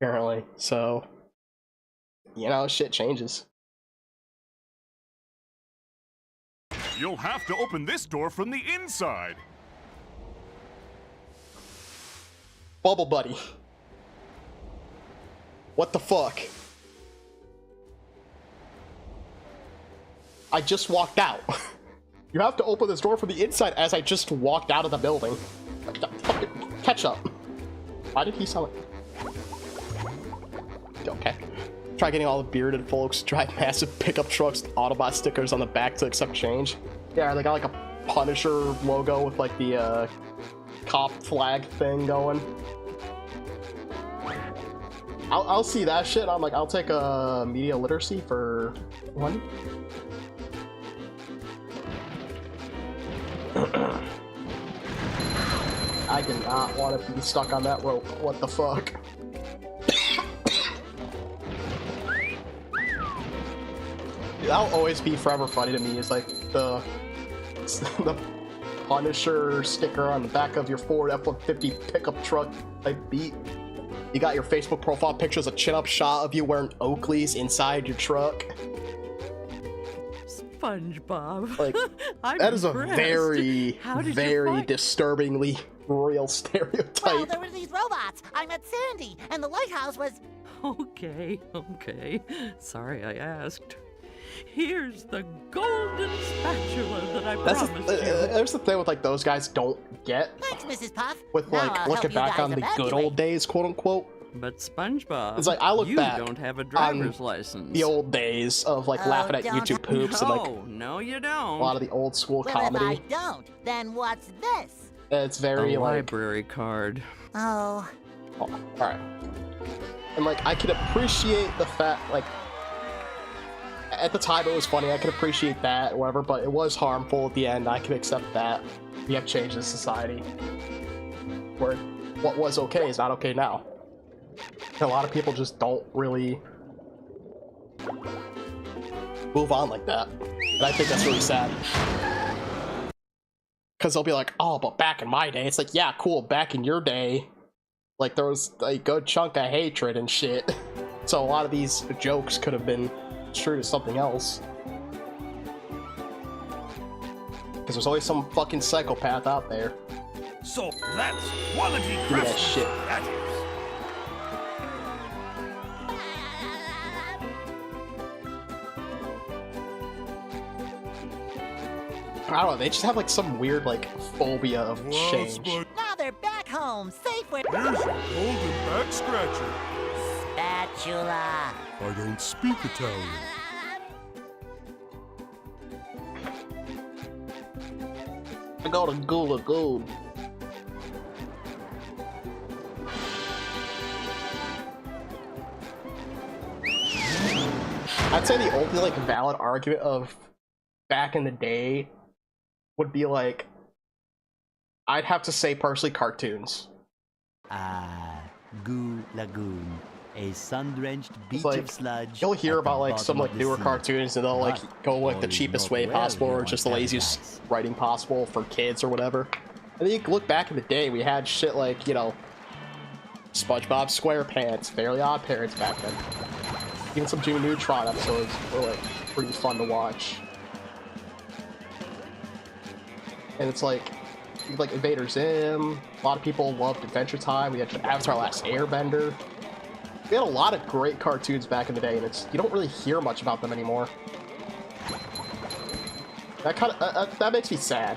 Apparently. So, you know, shit changes. You'll have to open this door from the inside. Bubble Buddy. What the fuck? I just walked out. You have to open this door from the inside as I just walked out of the building. Catch up. Why did he sound like... Okay. Try getting all the bearded folks to drive massive pickup trucks with Autobot stickers on the back to accept change. Yeah, they got like a Punisher logo with like the cop flag thing going. I'll see that shit. I'm like, I'll take a media literacy for one. I do not want to be stuck on that rope. What the fuck? That'll always be forever funny to me. Is like the Punisher sticker on the back of your Ford F-150 pickup truck type beat. You got your Facebook profile picture as a chin-up shot of you wearing Oakleys inside your truck. SpongeBob. Like, that is a very disturbingly real stereotype. Well, there were these robots. I met Sandy, and the lighthouse was... Okay. Sorry I asked. Here's the golden spatula that I promised you. There's the thing with like those guys don't get. Thanks, Mrs. Puff. With like looking back on the good old days, quote unquote. But SpongeBob, it's like I look back. You don't have a driver's license. The old days of like laughing at YouTube poops and like. No, you don't. A lot of the old school comedy. If I don't, then what's this? It's very like library card. Oh. All right. And like I could appreciate the fact like. At the time, it was funny. I could appreciate that, or whatever, but it was harmful at the end. I can accept that. We have changed in society where what was okay is not okay now. And a lot of people just don't really move on like that. And I think that's really sad. Because they'll be like, oh, but back in my day, it's like, yeah, cool, back in your day, like there was a good chunk of hatred and shit. So a lot of these jokes could have been true to something else. Because there's always some fucking psychopath out there. So that's quality do that shit. That is. I don't know, they just have like some weird like phobia of change. Now they're back home, safe where... Here's your golden back scratcher. Spatula. I don't speak Italian. I got a gula gold. I'd say the only like valid argument of back in the day would be like I'd have to say personally cartoons. Goo Lagoon. A sun-drenched beach like, of sludge. You'll hear about like some like newer cartoons and they'll like go like the cheapest way possible or just the laziest writing possible for kids or whatever. And then you look back in the day, we had shit like, you know, SpongeBob SquarePants, Fairly Odd Parents back then. Even some Jimmy Neutron episodes were like pretty fun to watch. And it's like Invader Zim. A lot of people loved Adventure Time. We had Avatar: Last Airbender. We had a lot of great cartoons back in the day, and it's you don't really hear much about them anymore. That kind of that makes me sad.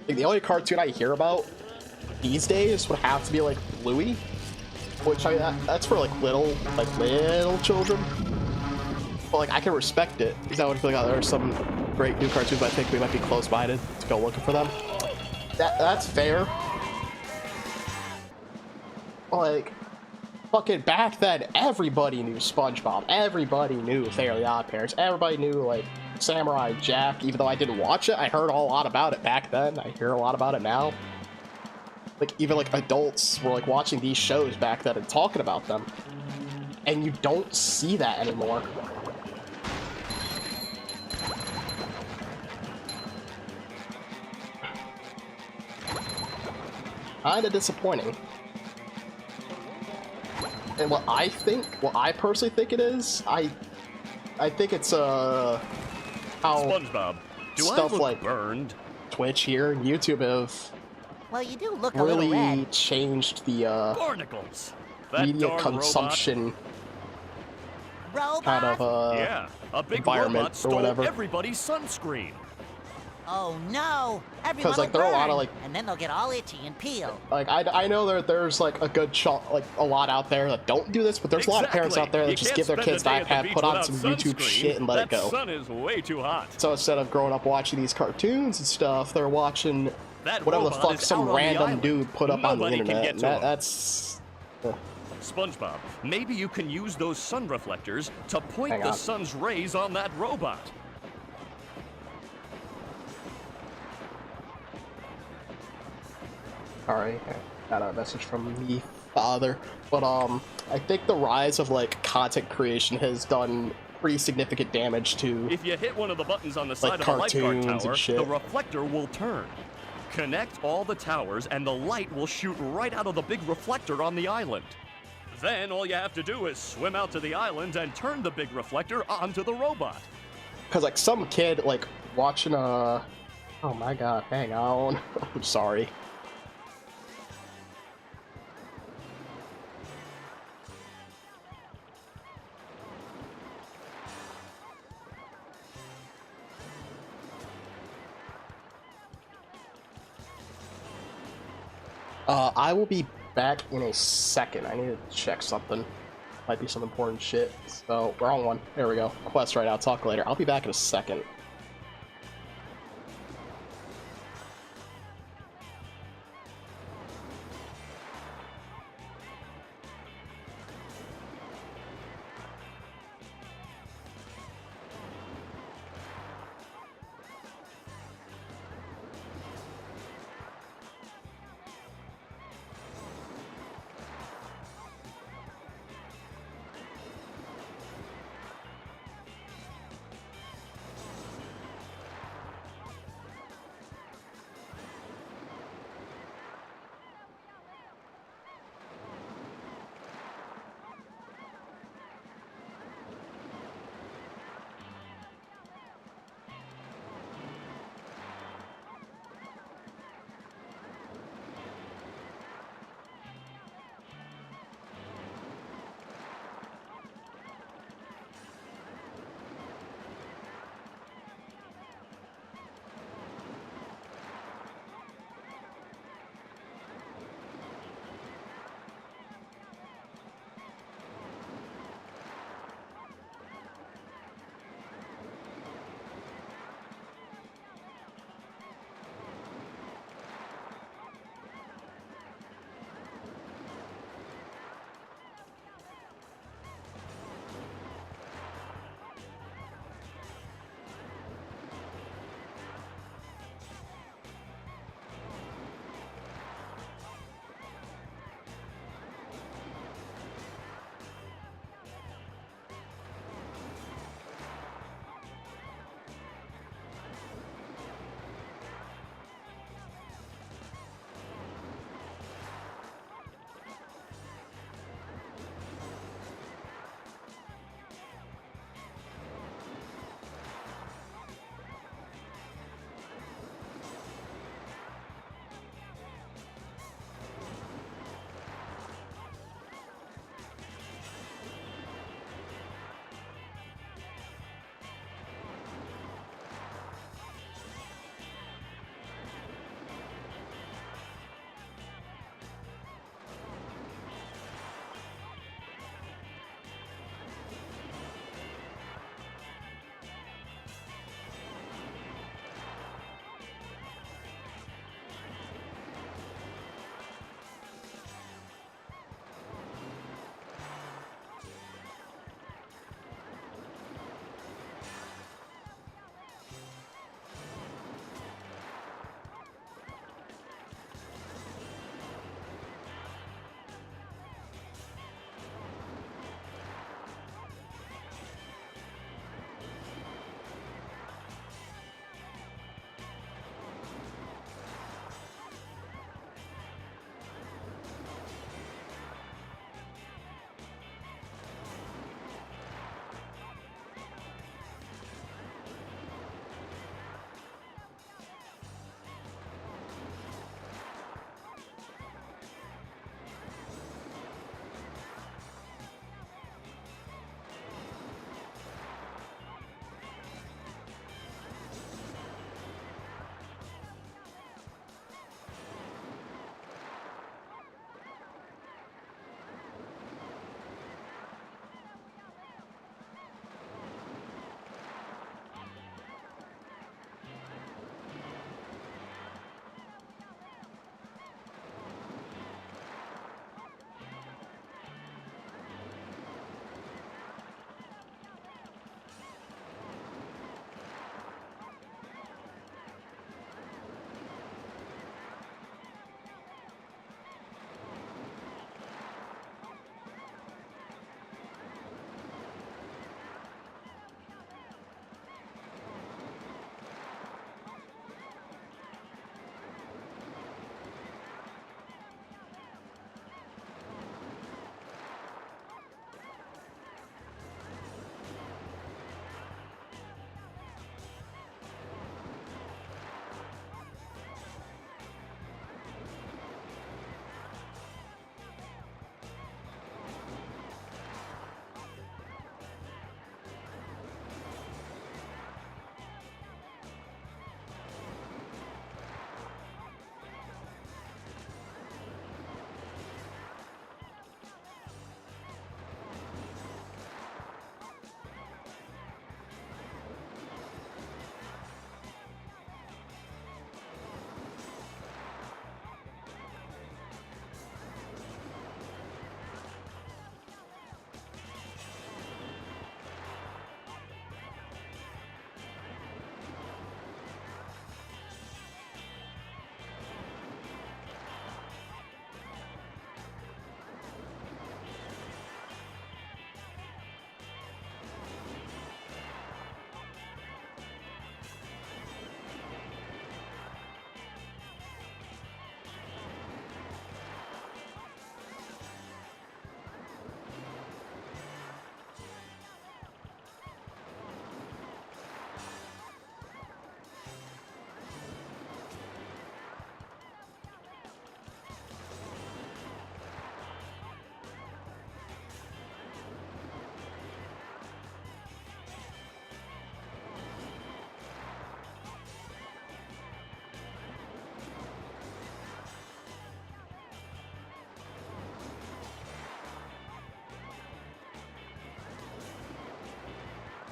The only cartoon I hear about these days would have to be like Bluey, which that's for like little children. But like I can respect it because I would feel like there are some great new cartoons, but I think we might be close-minded to go looking for them. That's fair. Like fucking back then, everybody knew SpongeBob. Everybody knew Fairly Odd Parents. Everybody knew like Samurai Jack. Even though I didn't watch it, I heard a lot about it back then. I hear a lot about it now. Like even like adults were like watching these shows back then and talking about them, and you don't see that anymore. Kinda disappointing. And what I personally think it is, I think it's how SpongeBob, do I stuff look like burned? Twitch here and YouTube have Well, you do look a little really red. changed the Barnacles. That media darn consumption Robot? kind of Yeah, a big environment robot or stole whatever. everybody's sunscreen. Oh no! Everyone like will there are a lot of burn, like and then they'll get all itchy and peel. like I know there's like a good chunk, like a lot out there that don't do this, but there's a lot of parents out there that You just can't give their spend kids a an day at the iPad, beach put on without some YouTube sunscreen. shit, and let it That go. sun is way too hot. So instead of growing up watching these cartoons and stuff, they're watching That whatever the robot fuck is some out on the random island. dude put up on the Nobody can internet. get And to him. that's SpongeBob, maybe you can use those sun reflectors to point Hang the on. sun's rays on that robot. Alright, got a message from me father. But I think the rise of like content creation has done pretty significant damage to If you hit one of the buttons on the like side of the lifeguard cartoons tower, and shit. the reflector will turn. Connect all the towers and the light will shoot right out of the big reflector on the island. Then all you have to do is swim out to the island and turn the big reflector onto the robot. Cause like some kid like watching oh my god, hang on. I'm sorry. I will be back in a second. I need to check something. Might be some important shit. So, wrong one. There we go. Quest right now. Talk later. I'll be back in a second.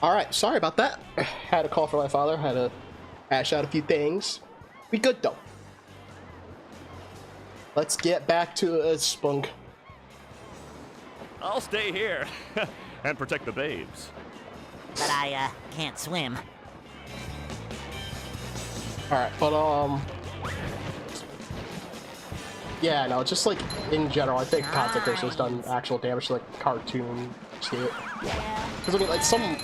Alright, sorry about that. Had a call for my father, had to hash out a few things. We good though. Let's get back to Spunk. I'll stay here and protect the babes. But I, can't swim. Alright, but, yeah, no, just, like, in general, I think content creation has done actual damage to, like, cartoon shit. Because, I mean, like, some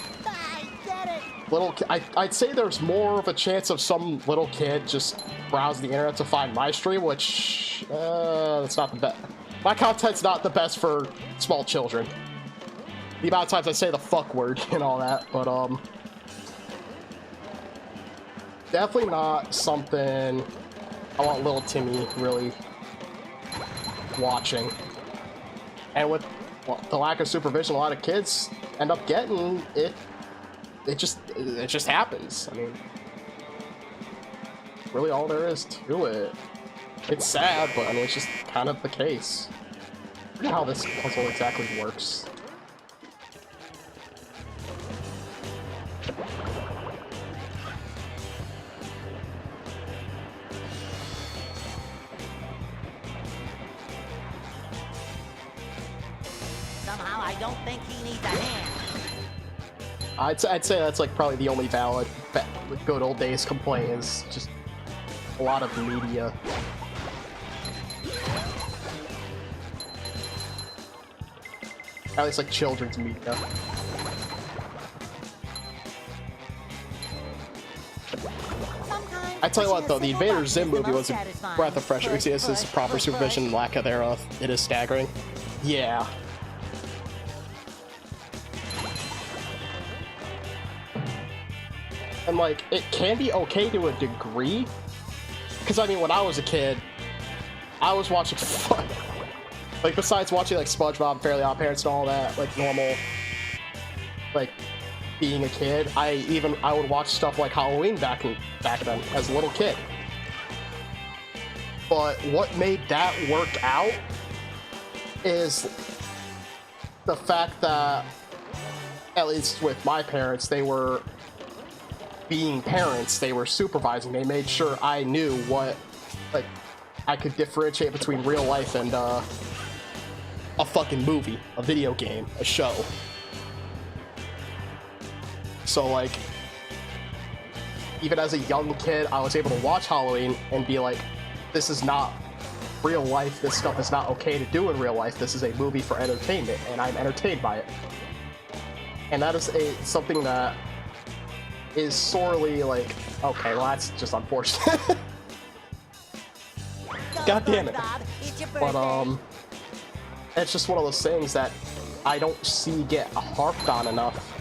little... I'd say there's more of a chance of some little kid just browsing the internet to find my stream, which, that's not the best. My content's not the best for small children. The amount of times I say the fuck word and all that, but, definitely not something I want little Timmy really watching. And with the lack of supervision a lot of kids end up getting, it just happens. I mean, really all there is to it. It's sad, but I mean, it's just kind of the case. I forget how this puzzle exactly works. Somehow I don't think he needs a hand. I'd say that's like probably the only valid good old days complaint is just a lot of media. At least like children's media. I tell you what though, the Invader Zim movie was a breath of fresh air. This is proper supervision and lack of thereof. It is staggering. Yeah. And like, it can be okay to a degree. Because I mean, when I was a kid, I was watching fun. Like, besides watching like Spongebob, Fairly Odd Parents and all that, like normal, like being a kid, I would watch stuff like Halloween back then as a little kid. But what made that work out is the fact that, at least with my parents, they were being parents, they were supervising, they made sure I knew what, like, I could differentiate between real life and a fucking movie, a video game, a show. So like, even as a young kid, I was able to watch Halloween and be like, this is not real life, this stuff is not okay to do in real life, this is a movie for entertainment, and I'm entertained by it. And that is something that is sorely like, okay, well that's just unfortunate. God damn it. But it's just one of those things that I don't see get harped on enough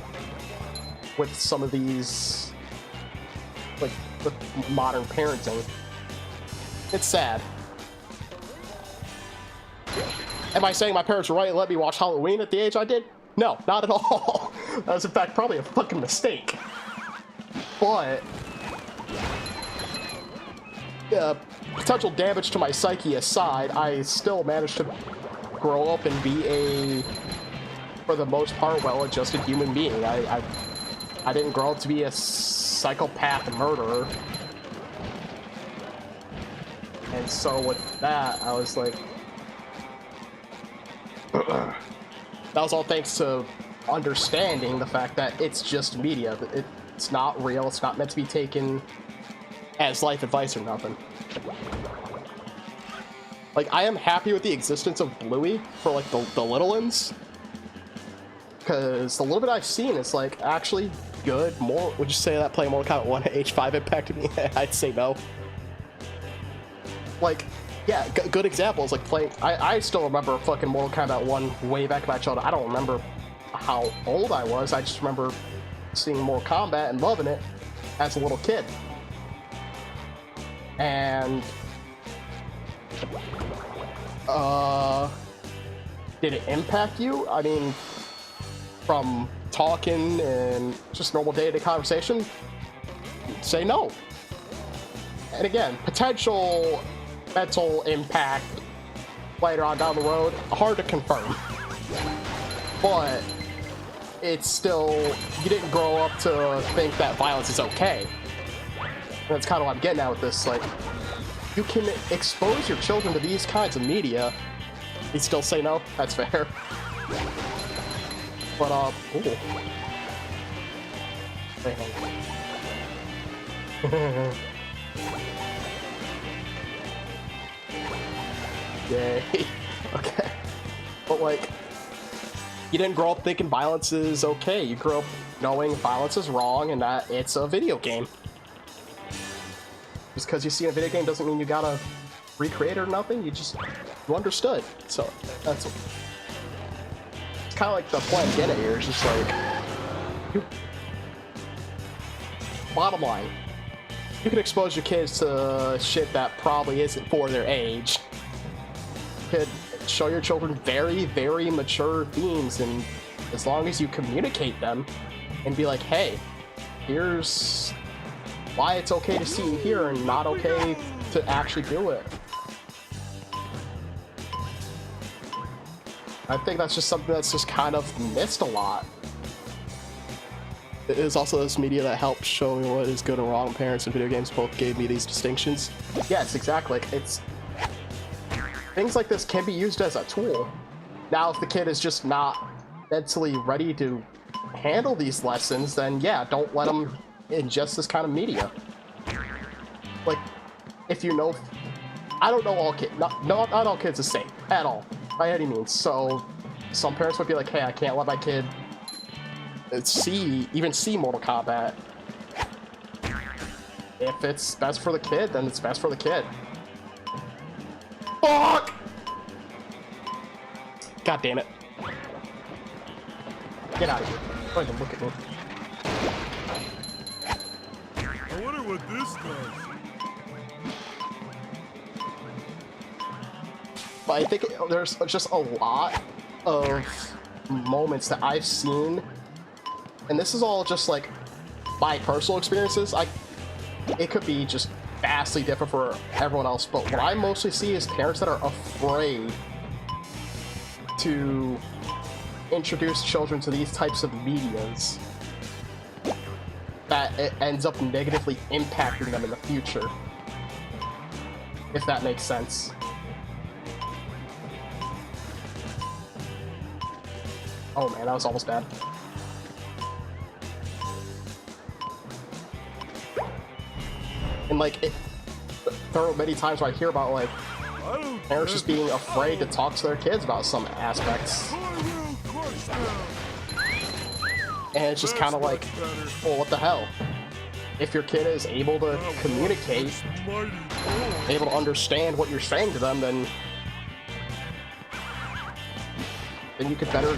with some of these, like, with modern parenting. It's sad. Am I saying my parents were right and let me watch Halloween at the age I did? No, not at all. That was in fact probably a fucking mistake. But potential damage to my psyche aside, I still managed to grow up and be a, for the most part, well-adjusted human being. I didn't grow up to be a psychopath murderer. And so with that, I was like, that was all thanks to understanding the fact that it's just media. It's not real, it's not meant to be taken as life advice or nothing. Like, I am happy with the existence of Bluey for, like, the little ones. Because the little bit I've seen is, like, actually good. More, would you say that playing Mortal Kombat 1 H5 impacted me? I'd say no. Like, yeah, good examples, like playing, I still remember fucking Mortal Kombat 1 way back in my childhood. I don't remember how old I was, I just remember seeing Mortal Kombat and loving it as a little kid. And did it impact you? I mean, from talking and just normal day-to-day conversation, say no. And again, potential mental impact later on down the road, hard to confirm. But it's still, you didn't grow up to think that violence is okay. And that's kind of what I'm getting at with this. Like, you can expose your children to these kinds of media. You still say no? That's fair. But, ooh. Wait, hold on. Yay. Okay. But, like, you didn't grow up thinking violence is okay. You grew up knowing violence is wrong and that it's a video game. Just because you see a video game doesn't mean you gotta recreate it or nothing. You understood. So that's it's kind of like the point I'm getting here. It's just like, bottom line, you can expose your kids to shit that probably isn't for their age. You could show your children very, very mature themes, and as long as you communicate them and be like, hey, here's why it's okay to see here and not okay to actually do it. I think that's just something that's just kind of missed a lot. It is also this media that helps show me what is good and wrong. Parents and video games both gave me these distinctions. Yes, exactly. It's things like this can be used as a tool. Now, if the kid is just not mentally ready to handle these lessons, then yeah, don't let them ingest this kind of media. Like, if you know, I don't know all kids, not all kids the same at all, by any means. So some parents would be like, hey, I can't let my kid even see Mortal Kombat. If it's best for the kid, then it's best for the kid. Fuck! God damn it. Get out of here. Don't even look at me. I wonder what this does. But I think there's just a lot of moments that I've seen, and this is all just like my personal experiences. It could be just vastly different for everyone else, but what I mostly see is parents that are afraid to introduce children to these types of medias, that it ends up negatively impacting them in the future, if that makes sense. Oh man, that was almost bad. And like, there are many times where I hear about like parents just being afraid to talk to their kids about some aspects. And it's just kind of like, well, what the hell? If your kid is able to communicate, able to understand what you're saying to them, then you could better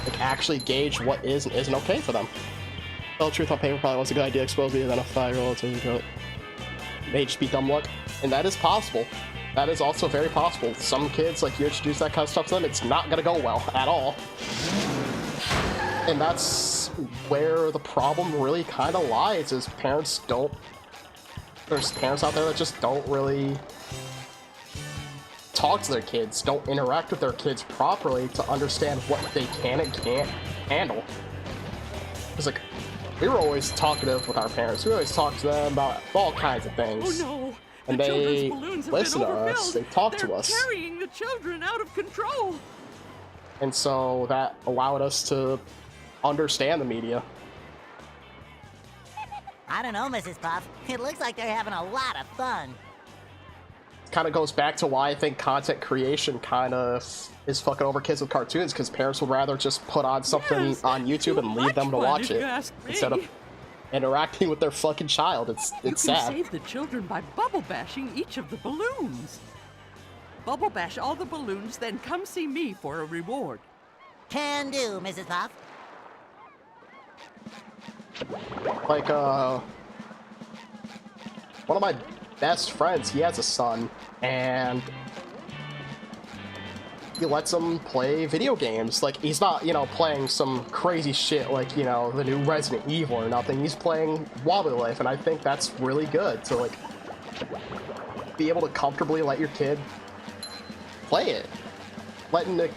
like actually gauge what is and isn't okay for them. Tell the truth on paper probably was a good idea. Expose me, then a 5-year-old to may just be dumb luck, and that is possible. That is also very possible. Some kids, like, you introduce that kind of stuff to them, it's not gonna go well at all. And that's where the problem really kind of lies, is parents don't... There's parents out there that just don't really talk to their kids, don't interact with their kids properly to understand what they can and can't handle. It's like, we were always talkative with our parents. We always talked to them about all kinds of things. Oh no! And they listen to us, they talk to us. They're carrying the children out of control. And so that allowed us to understand the media. I don't know, Mrs. Puff. It looks like they're having a lot of fun. Kind of goes back to why I think content creation kind of is fucking over kids with cartoons, because parents would rather just put on something on YouTube and leave them to watch it instead of interacting with their fucking child. It's sad. You can save the children by bubble bashing each of the balloons. Bubble bash all the balloons, then come see me for a reward. Can do, Mrs. Puff. Like, one of my best friends, he has a son, and he lets him play video games. Like, he's not, you know, playing some crazy shit like, you know, the new Resident Evil or nothing. He's playing Wobbly Life, and I think that's really good to, like, be able to comfortably let your kid play it. Letting it,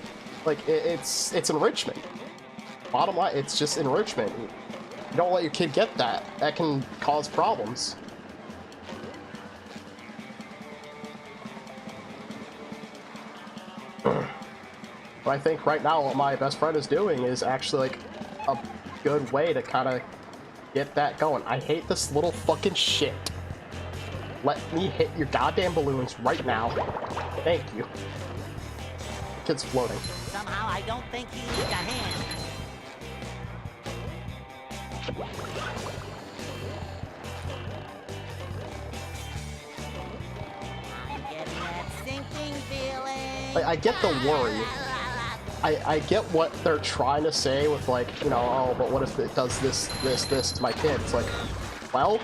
like, it's enrichment. bottom line, it's just enrichment. You don't let your kid get that. That can cause problems. But I think right now what my best friend is doing is actually like a good way to kind of get that going. I hate this little fucking shit. Let me hit your goddamn balloons right now. Thank you. The kid's floating. Somehow I don't think he needs a hand. I'm getting that sinking feeling. Like, I get the worry. I get what they're trying to say with, like, you know, oh, but what if it does this to my kid? It's like, well,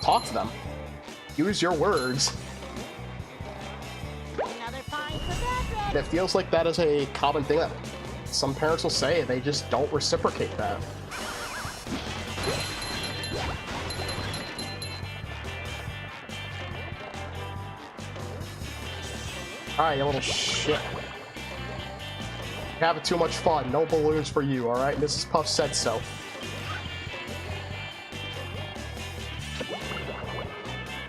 talk to them. Use your words. And it feels like that is a common thing that some parents will say. They just don't reciprocate that. Alright, you little shit. You're having too much fun. No balloons for you, alright? Mrs. Puff said so.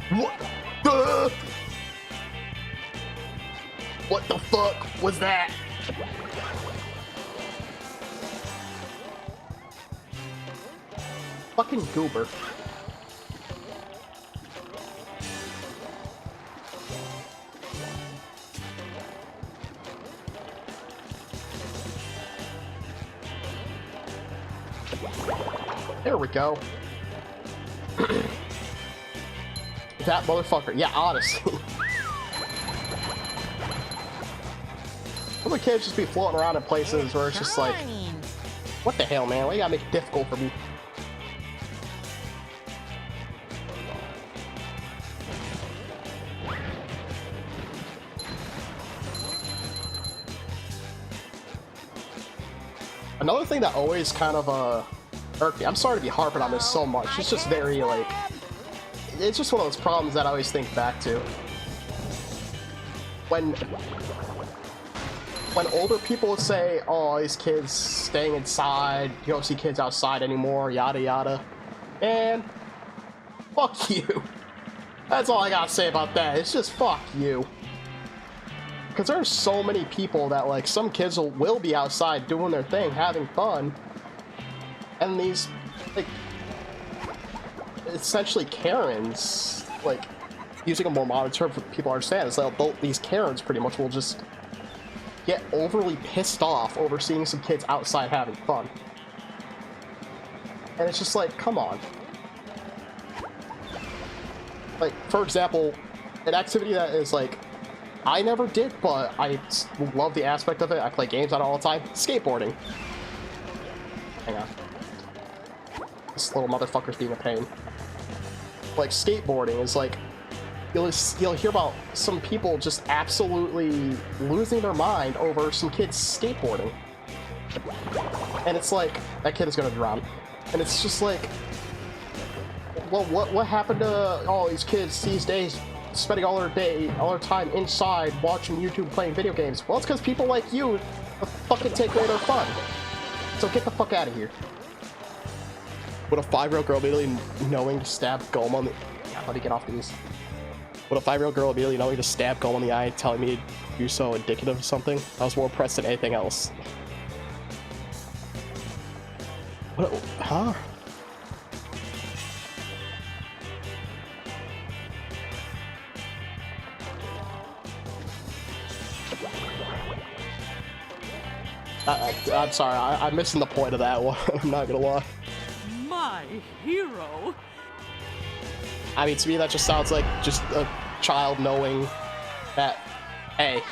What? What the fuck was that? Fucking goober. There we go. That motherfucker. Yeah, honestly. Some of the kids just be floating around in places where it's just like, what the hell, man? Why you gotta make it difficult for me? Another thing that always kind of irked me, I'm sorry to be harping on this so much, it's just very like, it's just one of those problems that I always think back to. When older people would say, oh, these kids staying inside, you don't see kids outside anymore, yada yada, and fuck you. That's all I gotta say about that. It's just fuck you. Because there's so many people that, like, some kids will be outside doing their thing, having fun, and these, like, essentially Karens, like, using a more modern term for people to understand, is that these Karens pretty much will just get overly pissed off over seeing some kids outside having fun. And it's just like, come on. Like, for example, an activity that is like, I never did, but I love the aspect of it. I play games on it all the time. Skateboarding. Hang on. This little motherfucker's being a pain. Like, skateboarding is like, you'll hear about some people just absolutely losing their mind over some kids skateboarding. And it's like, that kid is gonna drown. And it's just like, well, what happened to all these kids these days spending all their time inside watching YouTube, playing video games? Well, it's because people like you fucking take away their fun. So get the fuck out of here. Would a 5-year-old girl immediately knowing to stab Golem on the... Yeah, let me get off these. Would a 5-year-old girl immediately knowing to stab Golem in the eye telling me to do so indicative of something? I was more impressed than anything else. What? Huh? I'm sorry, I'm missing the point of that one. I'm not gonna lie. My hero. I mean, to me, that just sounds like just a child knowing that, hey,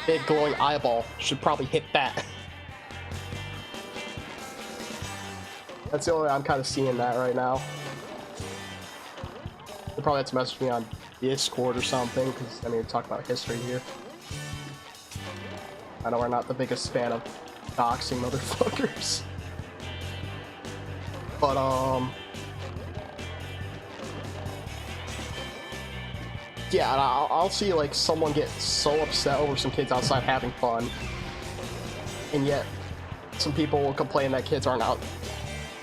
big glowing eyeball should probably hit that. That's the only way I'm kind of seeing that right now. You'll probably have to message me on Discord or something, because, I mean, we're talking about history here. I know we're not the biggest fan of doxing motherfuckers. But, yeah, and I'll see, like, someone get so upset over some kids outside having fun, and yet some people will complain that kids aren't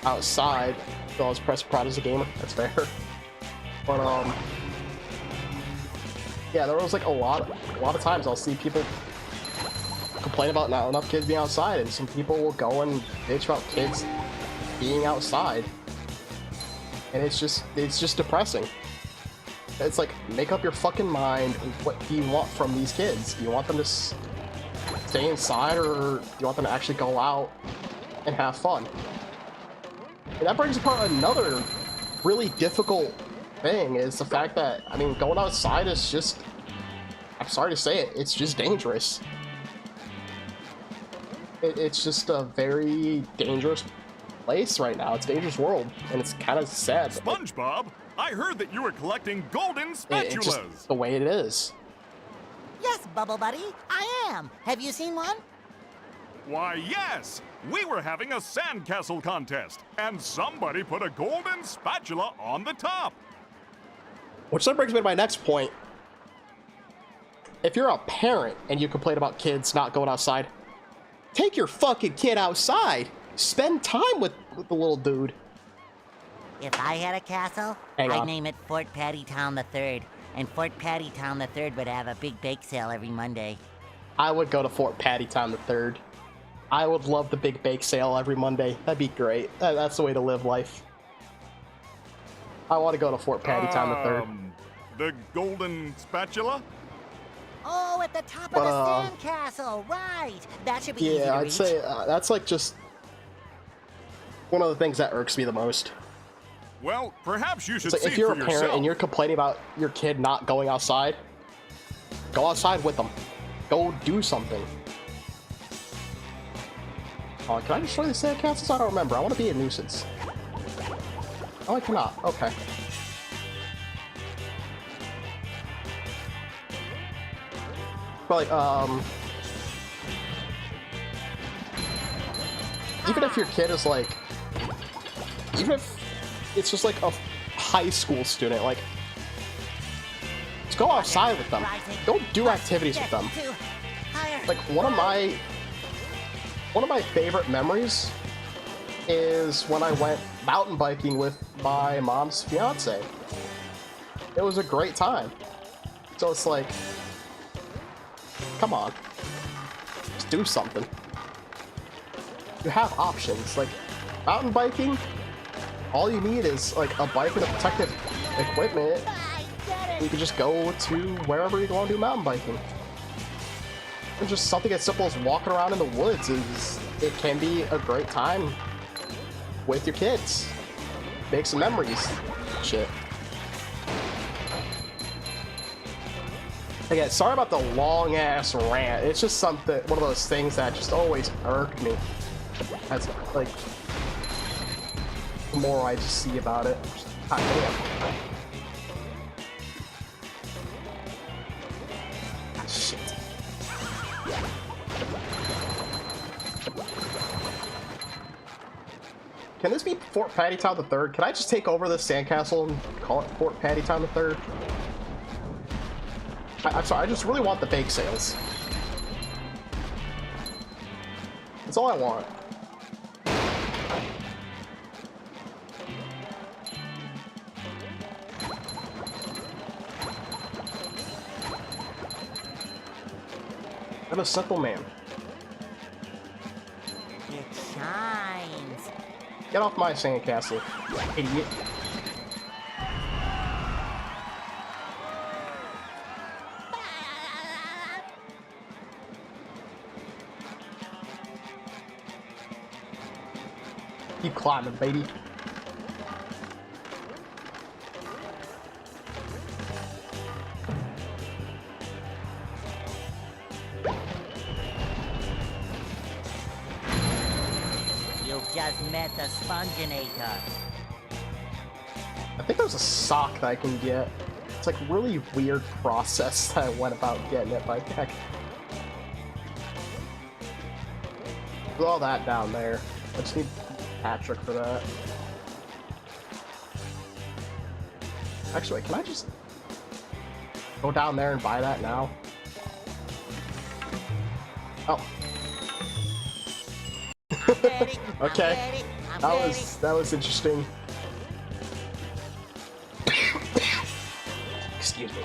outside. So I was proud as a gamer. That's fair. But yeah, there was like a lot of times I'll see people complain about not enough kids being outside, and some people will go and bitch about kids being outside, and it's just depressing. It's like, make up your fucking mind. What do you want from these kids? Do you want them to stay inside, or do you want them to actually go out and have fun? And that brings apart another really difficult thing, is the fact that, I mean, going outside is just, I'm sorry to say it, it's just dangerous. It's just a very dangerous place right now. It's a dangerous world, and it's kind of sad. SpongeBob, I heard that you were collecting golden spatulas. It's just the way it is. Yes, Bubble Buddy, I am. Have you seen one? Why, yes! We were having a sandcastle contest, and somebody put a golden spatula on the top. Which then brings me to my next point. If you're a parent and you complain about kids not going outside, take your fucking kid outside. Spend time with the little dude. If I had a castle, I'd name it Fort Pattytown III, and Fort Pattytown III would have a big bake sale every Monday. I would go to Fort Pattytown III. I would love the big bake sale every Monday. That'd be great. That's the way to live life. I want to go to Fort Pattytown III. The golden spatula? Oh, at the top of the sandcastle, right? That should be easy to Yeah, I'd reach. say that's like just one of the things that irks me the most. Well, perhaps you should It's like, see if you're for a parent yourself. and you're complaining about your kid not going outside, go outside with them. Go do something. Can I destroy the sandcastles? I don't remember. I want to be a nuisance. Oh, I cannot. Okay. But like, even if your kid is like, even if it's just like a high school student, like, just go outside with them. Go do activities with them. Like, one of my favorite memories is when I went mountain biking with my mom's fiance. It was a great time. So it's like, come on, just do something. You have options. Like, mountain biking, all you need is like a bike and a protective equipment. You can just go to wherever you want to do mountain biking. And just something as simple as walking around in the woods it can be a great time with your kids. Make some memories. Shit. Again, sorry about the long ass rant. It's just one of those things that just always irked me. That's like, the more I just see about it. God damn. Shit. Can this be Fort Pattytown III? Can I just take over this sandcastle and call it Fort Pattytown III? I'm sorry, I just really want the bake sales. That's all I want. I'm a simple man. It shines. Get off my sandcastle, idiot. Keep climbing, baby. You just met the Sponginator. I think there's a sock that I can get. It's like a really weird process that I went about getting it, but heck. Put all that down there. I just need Patrick for that. Actually, can I just go down there and buy that now? Oh. Okay. That was interesting. Excuse me.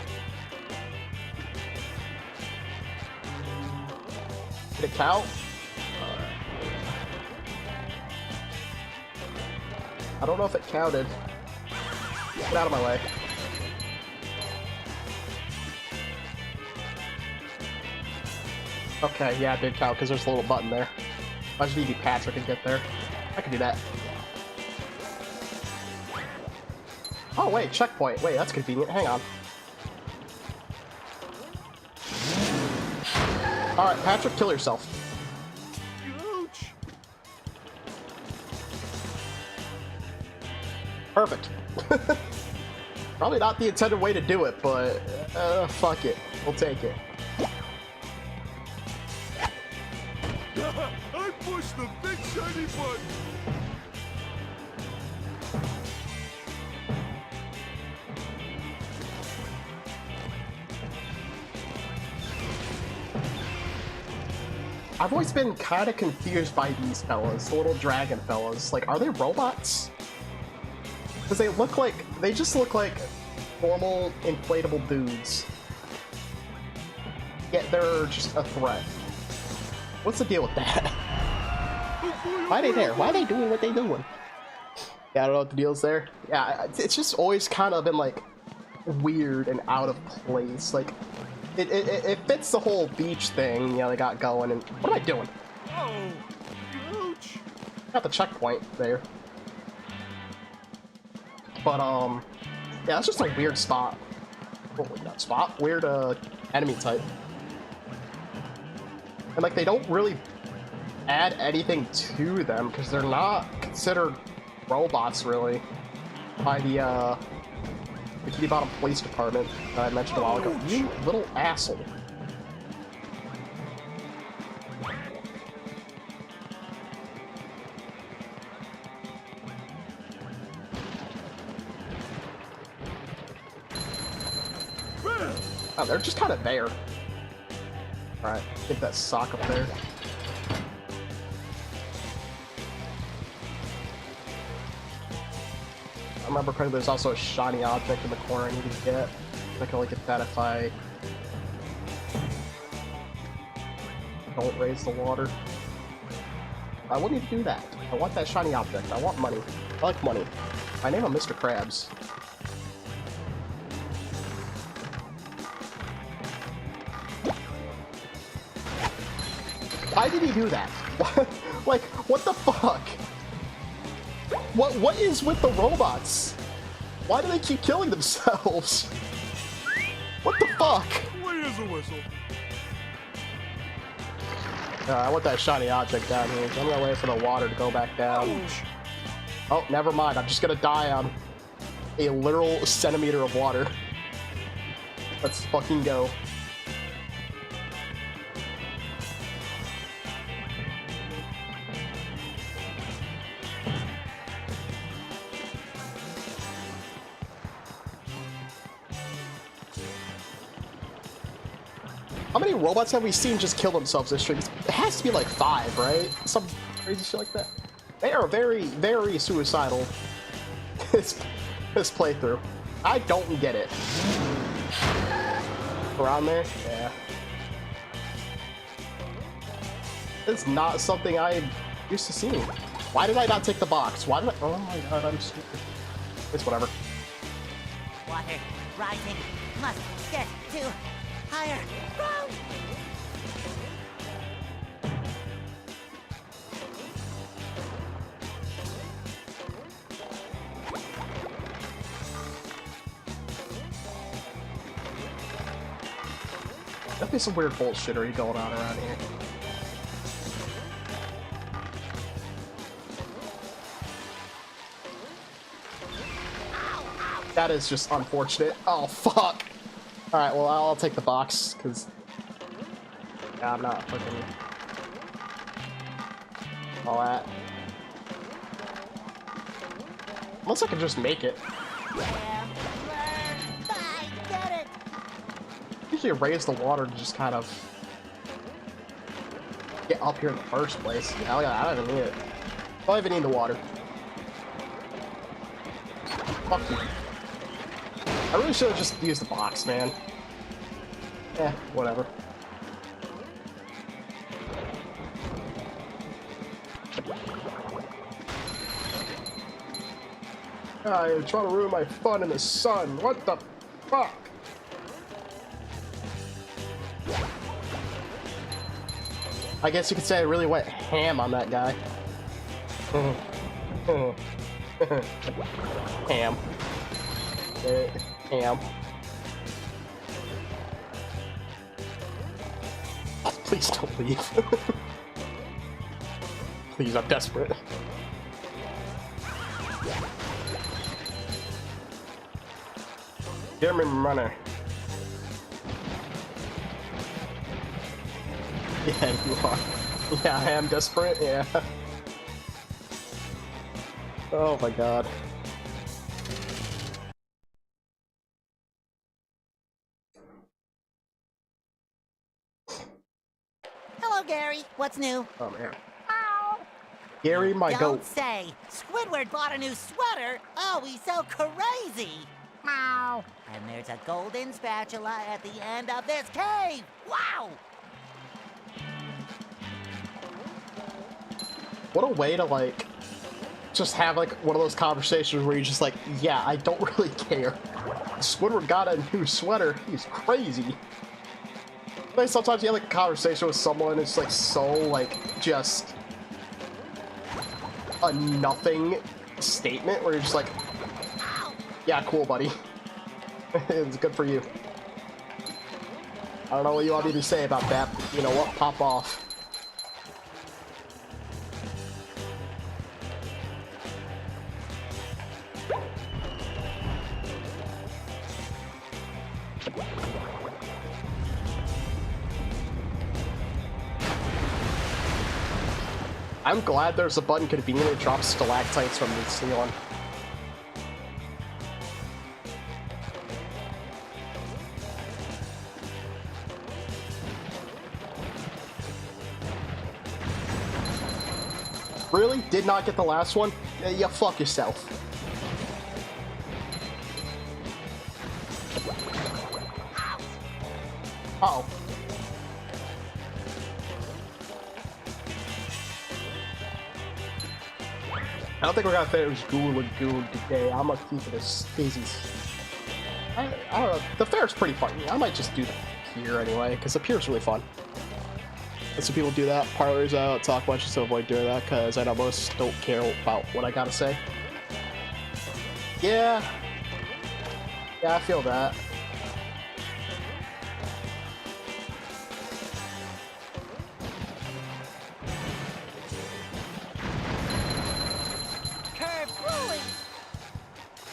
Did it count? I don't know if it counted. Get out of my way. Okay, yeah, it did count because there's a little button there. I just need to be Patrick and get there. I can do that. Oh wait, checkpoint. Wait, that's convenient. Hang on. Alright, Patrick, kill yourself. Ouch! Perfect. Probably not the intended way to do it, but fuck it. We'll take it. I pushed the big shiny button! I've always been kind of confused by these fellas, the little dragon fellas. Like, are they robots? Because they just look like normal inflatable dudes. Yet they're just a threat. What's the deal with that? Why are they there? Why are they doing what they doing? Yeah, I don't know what the deal's there. Yeah, it's just always kind of been like weird and out of place. Like, it fits the whole beach thing, you know, they got going. And what am I doing? Oh, ouch! Got the checkpoint there. But yeah, it's just a weird spot. Oh, not spot. Weird enemy type. And like they don't really add anything to them because they're not considered robots really by the Bikini Bottom Police Department that I mentioned a while ago. You little asshole. Oh, they're just kind of there. Alright, get that sock up there. I remember correctly, there's also a shiny object in the corner I need to get. I can only get that if I don't raise the water. I wouldn't need to do that. I want that shiny object. I want money. I like money. My name is Mr. Krabs. Why did he do that? Like, what the fuck? What is with the robots? Why do they keep killing themselves? What the fuck? Where is the whistle? I want that shiny object down here. So I'm gonna wait for the water to go back down. Ouch. Oh, never mind. I'm just gonna die on a literal centimeter of water. Let's fucking go. How many robots have we seen just kill themselves this stream? It has to be like 5, right? Some crazy shit like that. They are very, very suicidal. this playthrough. I don't get it. Around there? Yeah. It's not something I'm used to seeing. Why did I not take the box? Why did I? Oh my god, I'm stupid. It's whatever. Water rising. Must get to higher ground. That'd be some weird bullshittery going on around here. That is just unfortunate. Oh, fuck! Alright, well, I'll take the box, because... Yeah, I'm not fucking... all that. Unless I can just make it. Usually raise the water to just kind of... get up here in the first place. Hell yeah, I don't even need it. Don't even need the water. Fuck you. I really should have just used the box, man. Eh, whatever. You're trying to ruin my fun in the sun. What the fuck? I guess you could say I really went ham on that guy. Ham. Ham. Please don't leave. Please, I'm desperate. Give me money. Yeah, you are. Yeah, I am desperate, yeah. Oh my god. Hello, Gary. What's new? Oh man. Gary, my Don't goat. say. Squidward bought a new sweater. Oh, he's so crazy. Meow. And there's a golden spatula at the end of this cave. Wow. What a way to, like, just have, like, one of those conversations where you're just like, yeah, I don't really care. Squidward got a new sweater. He's crazy. Like, sometimes you have, like, a conversation with someone, it's, like, so, like, just a nothing statement where you're just like, yeah, cool, buddy. It's good for you. I don't know what you want me to say about that, but you know what? Pop off. I'm glad there's a button conveniently drops stalactites from the ceiling. Really? Did not get the last one? Yeah, fuck yourself. Uh-oh. I don't think we're gonna finish Ghoul Lagoon today. I'm gonna keep it as easy. I don't know. The fair's pretty fun. I might just do the pier anyway, because the pier's really fun. That's when people do that. Parlors out, talk much, just to avoid doing that, because I know most don't care about what I gotta say. Yeah. Yeah, I feel that.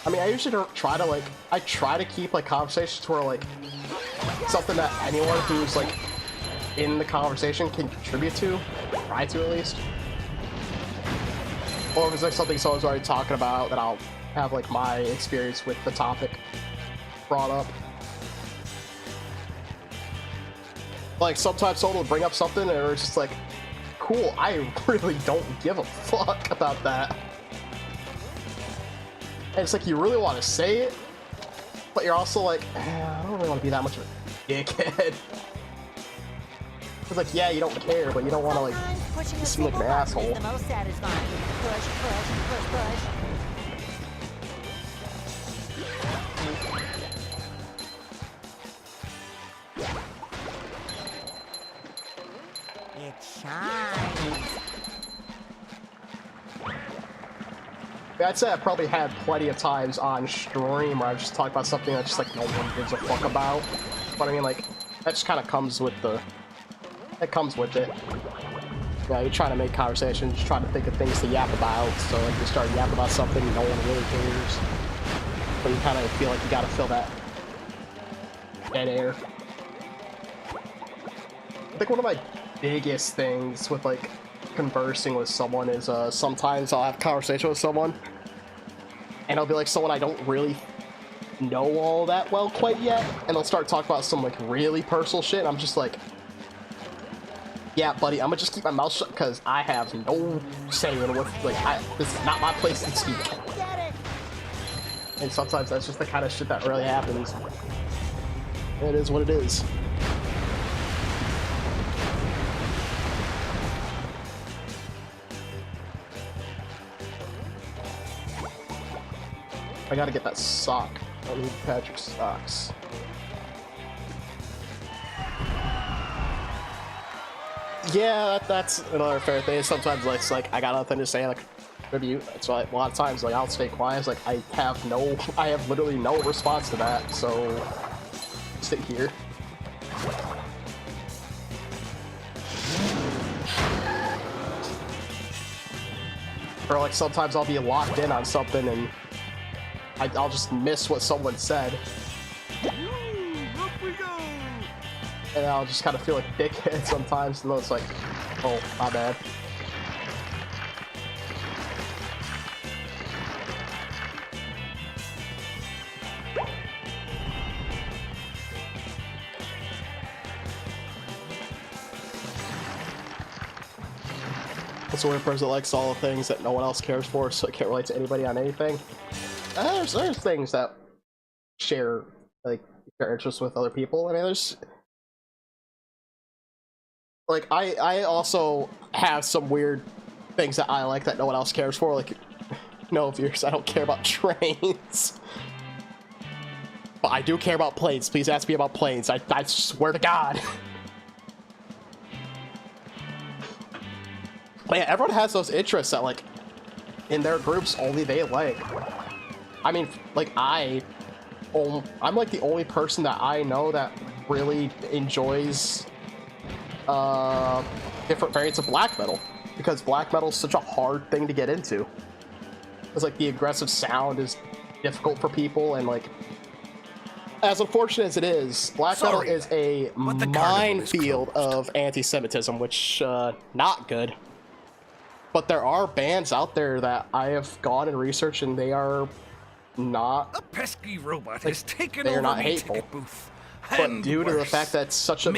I mean, I usually don't try to, like, I try to keep, like, conversations where, like, something that anyone who's, like, in the conversation can contribute to, try to at least. Or if it's, like, something someone's already talking about, then I'll have, like, my experience with the topic brought up. Like, sometimes someone will bring up something and it's just like, cool, I really don't give a fuck about that. And it's like, you really want to say it, but you're also like, I don't really want to be that much of a dickhead. It's like, yeah, you don't care, but you don't want to, like, seem like an asshole. The most satisfying. Push, push, push, push. It shines. I'd say I probably had plenty of times on stream where I just talk about something that's just like no one gives a fuck about. But I mean, like, that just kind of comes with the... It comes with it. Yeah, you're trying to make conversations, just trying to think of things to yap about. So like, you start yapping about something, no one really cares. But you kind of feel like you gotta fill that dead air. I think one of my biggest things with, like, conversing with someone is sometimes I'll have a conversation with someone and it'll be like someone I don't really know all that well quite yet, and they'll start talking about some, like, really personal shit and I'm just like, yeah, buddy, I'm gonna just keep my mouth shut because I have no say in what, like, this is not my place to speak. And sometimes that's just the kind of shit that really happens. It is what it is. I gotta get that sock. I need Patrick's socks. Yeah, that's another fair thing. Sometimes like, it's like I got nothing to say, like tribute. So like, a lot of times like I'll stay quiet. It's like I have literally no response to that. So sit here. Or like sometimes I'll be locked in on something and I'll just miss what someone said. Up we go! And I'll just kind of feel like a dickhead sometimes, and then it's like, oh, my bad. That's a weird person that likes all the things that no one else cares for, so it can't relate to anybody on anything. There's things that share, like, your interests with other people. I mean, there's... Like, I also have some weird things that I like that no one else cares for. Like, no viewers, I don't care about trains. But I do care about planes. Please ask me about planes. I swear to God. But yeah, everyone has those interests that, like, in their groups, only they like. I mean, like, I'm like the only person that I know that really enjoys different variants of black metal, because black metal is such a hard thing to get into. It's like the aggressive sound is difficult for people, and like, as unfortunate as it is, black metal is a minefield of anti-Semitism, which not good. But there are bands out there that I have gone and researched, and they are not. A pesky robot like, has taken they are over not my hateful. ticket booth. But due to the fact that it's such a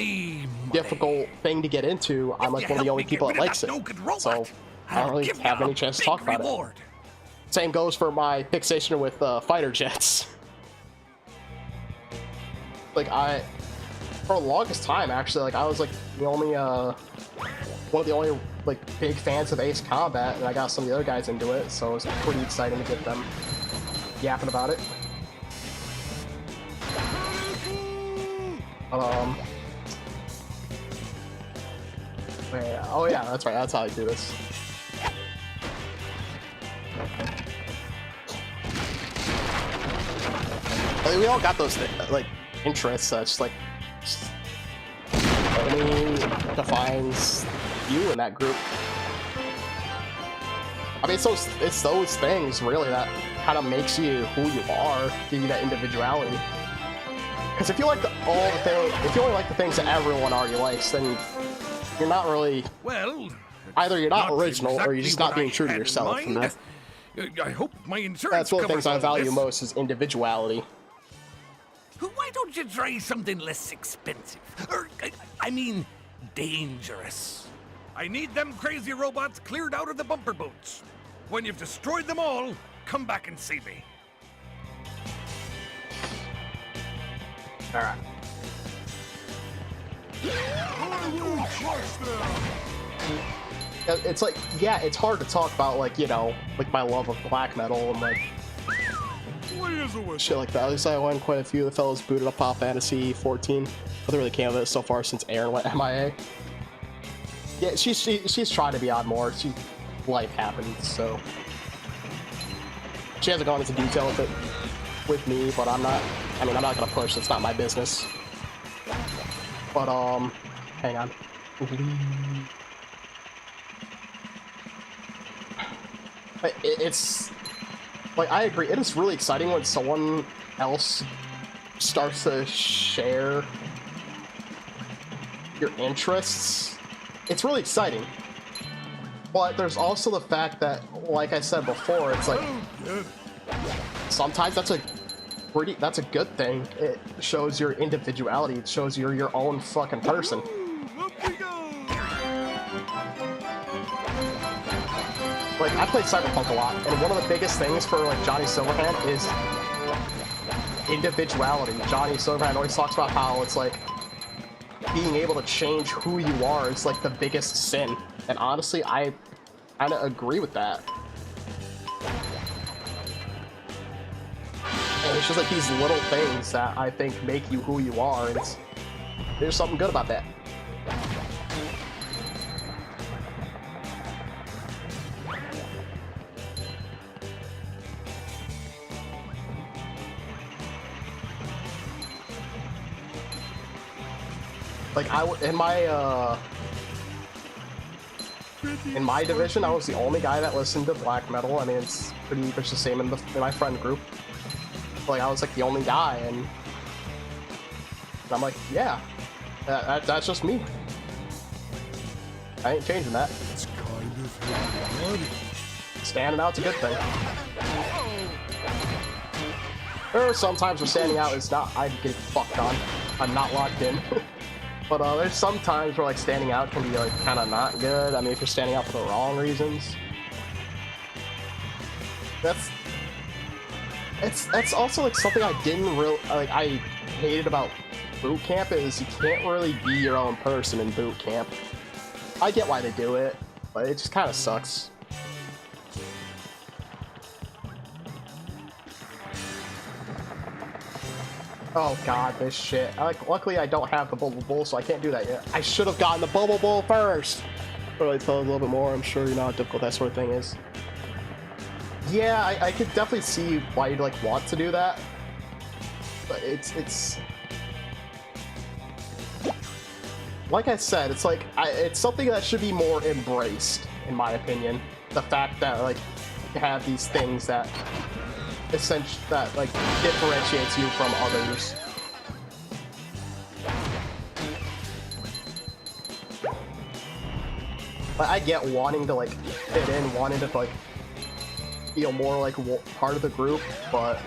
difficult thing to get into, I'm like one of the only people that likes it. So I don't really have any chance to talk about it. Same goes for my fixation with fighter jets. Like for the longest time, actually, like I was like the only one of the only like big fans of Ace Combat, and I got some of the other guys into it, so it was pretty exciting to get them yapping about it. Oh yeah, that's right, that's how I do this. Like, we all got those like interests that's like only defines you in that group. I mean, it's those things really that kind of makes you who you are, give you that individuality. Because if you like if you only like the things that everyone already likes, then you're not really. Well, either you're not original or you're just not being true to yourself. I hope my insurance. That's one of the things I value most is individuality. Why don't you try something less expensive? Or, I mean, dangerous. I need them crazy robots cleared out of the bumper boats. When you've destroyed them all, come back and see me. Alright. It's like, yeah, it's hard to talk about, like, you know, like my love of black metal and like shit like that. At least I won quite a few of the fellows booted up Final Fantasy 14. Nothing really came of it so far since Aaron went MIA. Yeah, she's trying to be on more. Life happens, so she hasn't gone into detail with it with me, but I'm not gonna push. It's not my business. But hang on. It's like, I agree. It is really exciting when someone else starts to share your interests. It's really exciting. But there's also the fact that, like I said before, it's like sometimes that's a good thing. It shows your individuality. It shows you're your own fucking person. like, I play Cyberpunk a lot, and one of the biggest things for, like, Johnny Silverhand is individuality. Johnny Silverhand always talks about how it's, like, being able to change who you are is, like, the biggest sin. And honestly, I kind of agree with that. And it's just, like, these little things that I think make you who you are, and there's something good about that. Like, in my division, I was the only guy that listened to black metal. I mean, it's pretty much the same in my friend group. Like, I was like the only guy, and I'm like, yeah, that's just me. I ain't changing that. It's kind of funny. Standing out's a good thing. There are some times where standing out is not, I get fucked on. I'm not locked in. But there's some times where, like, standing out can be, like, kind of not good. I mean, if you're standing out for the wrong reasons. That's also, like, something I didn't really, like, I hated about boot camp is you can't really be your own person in boot camp. I get why they do it, but it just kind of sucks. Oh god, this shit. Luckily I don't have the Bubble Bowl, so I can't do that yet. I should have gotten the Bubble Bowl first! Probably tell a little bit more, I'm sure you know how difficult that sort of thing is. Yeah, I could definitely see why you'd, like, want to do that. But it's... Like I said, it's like, it's something that should be more embraced, in my opinion. The fact that, like, you have these things that... essentially that, like, differentiates you from others. But I get wanting to, like, fit in, wanting to, like, feel more like part of the group, but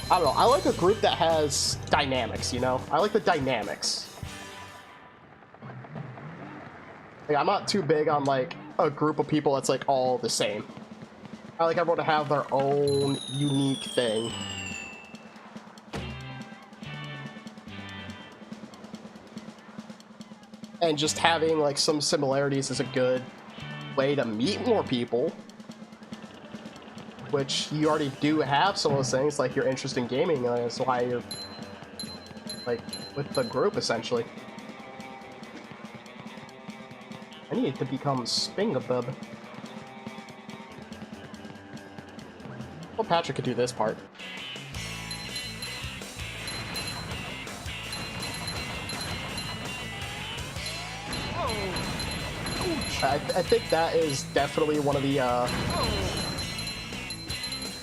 I don't know. I like a group that has dynamics, you know? I like the dynamics. Like, I'm not too big on, like, a group of people that's, like, all the same. I like everyone to have their own unique thing. And just having, like, some similarities is a good way to meet more people. Which you already do have some of those things, like your interest in gaming, and that's why you're, like, with the group, essentially. I need to become Spongebob. Well, Patrick could do this part. I think that is definitely one of the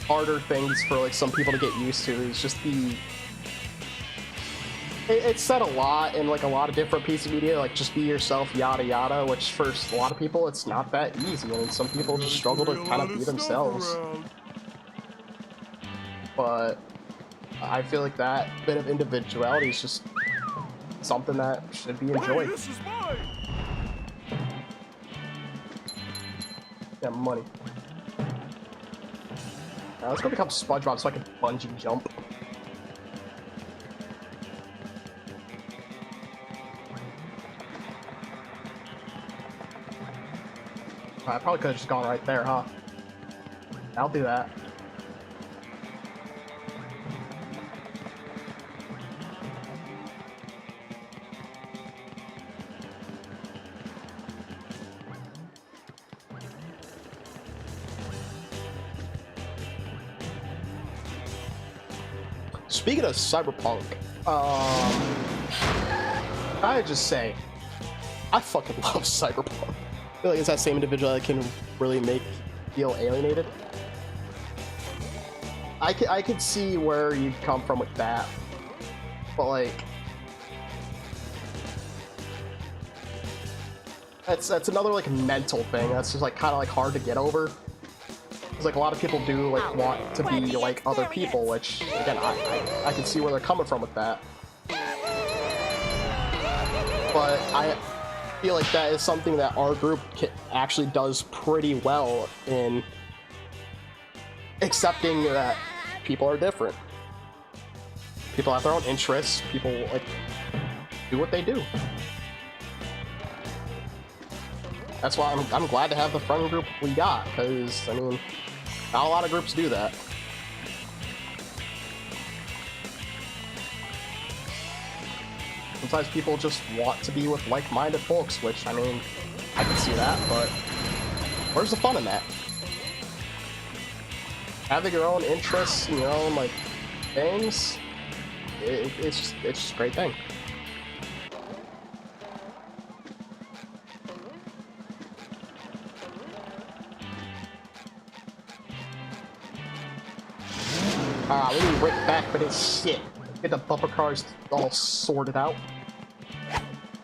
harder things for, like, some people to get used to, is just the... It's said a lot in, like, a lot of different pieces of media, like, just be yourself, yada yada, which for a lot of people it's not that easy, and some people just struggle to kind of be themselves. But I feel like that bit of individuality is just something that should be enjoyed. Hey, this is mine. Yeah, money. Let's go become Spongebob so I can bungee jump. I probably could have just gone right there, huh? I'll do that. Speaking of Cyberpunk, I just say, I fucking love Cyberpunk. I feel like it's that same individual that can really make feel alienated. I could see where you'd come from with that, but, like, that's another, like, mental thing. That's just, like, kind of, like, hard to get over. Because, like, a lot of people do, like, want to be like other people, which, again, I can see where they're coming from with that. But feel like that is something that our group actually does pretty well in accepting that people are different. People have their own interests. People like do what they do. That's why I'm glad to have the friend group we got, because I mean, not a lot of groups do that. Sometimes people just want to be with like-minded folks, which, I mean, I can see that, but where's the fun in that? Having your own interests and your own, like, things, it's just a great thing. Alright, we need to right back for this shit. Get the bumper cars all sorted out.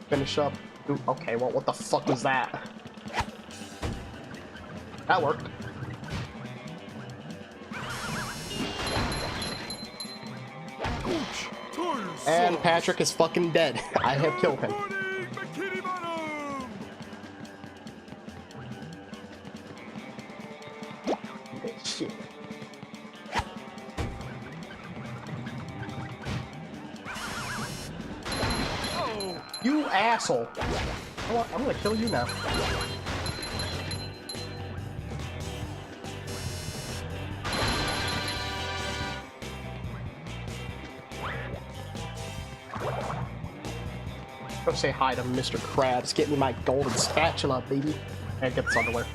Finish up. Ooh, okay, well, what the fuck was that? That worked. And Patrick is fucking dead. I have killed him. Shit. You asshole! I'm gonna kill you now. Go say hi to Mr. Krabs. Get me my golden spatula, baby. And get this underwear.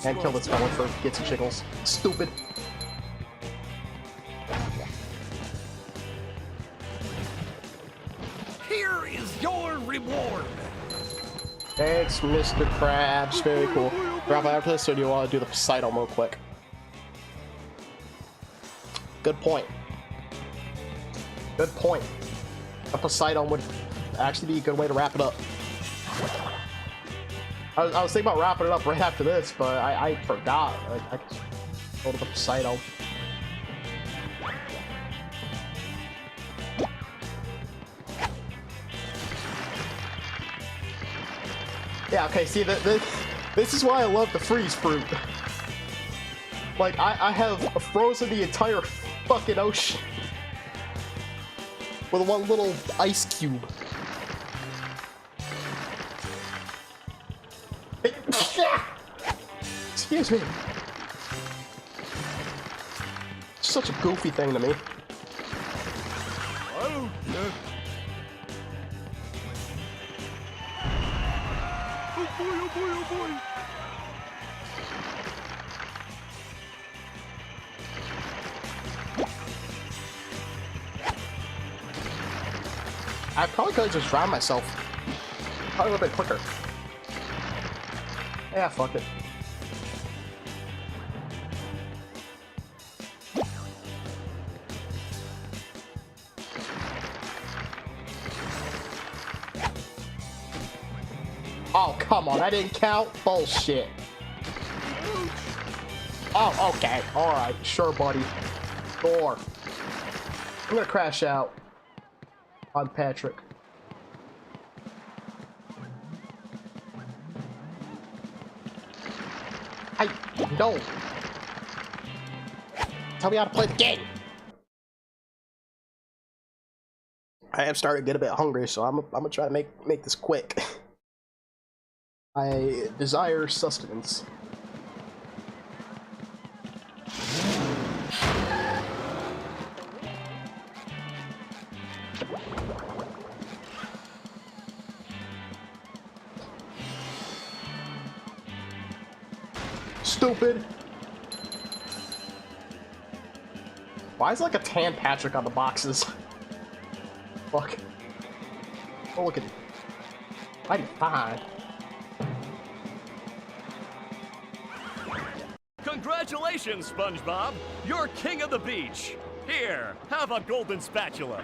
And kill this fella for gets and jiggles. Stupid. Here is your reward. Thanks, Mr. Krabs. Very cool. Grab after this, or do you want to do the Poseidon real quick? Good point. Good point. A Poseidon would actually be a good way to wrap it up. I was thinking about wrapping it up right after this, but I forgot. I could go to the Poseidon. Yeah, okay, see, this is why I love the freeze fruit. Like, I have frozen the entire fucking ocean with one little ice cube. Excuse me. It's such a goofy thing to me. I don't care. Oh boy, oh boy, oh boy. I probably could have just drowned myself. Probably a little bit quicker. Yeah, fuck it. Oh, come on, that didn't count? Bullshit. Oh, okay. Alright, sure, buddy. Sure. I'm gonna crash out on Patrick. No. Tell me how to play the game. I am starting to get a bit hungry, so I'm gonna try to make this quick. I desire sustenance. Stupid. Why is like a tan Patrick on the boxes? Fuck. Oh, look at it. Mighty fine. Congratulations, Spongebob! You're king of the beach! Here, have a golden spatula!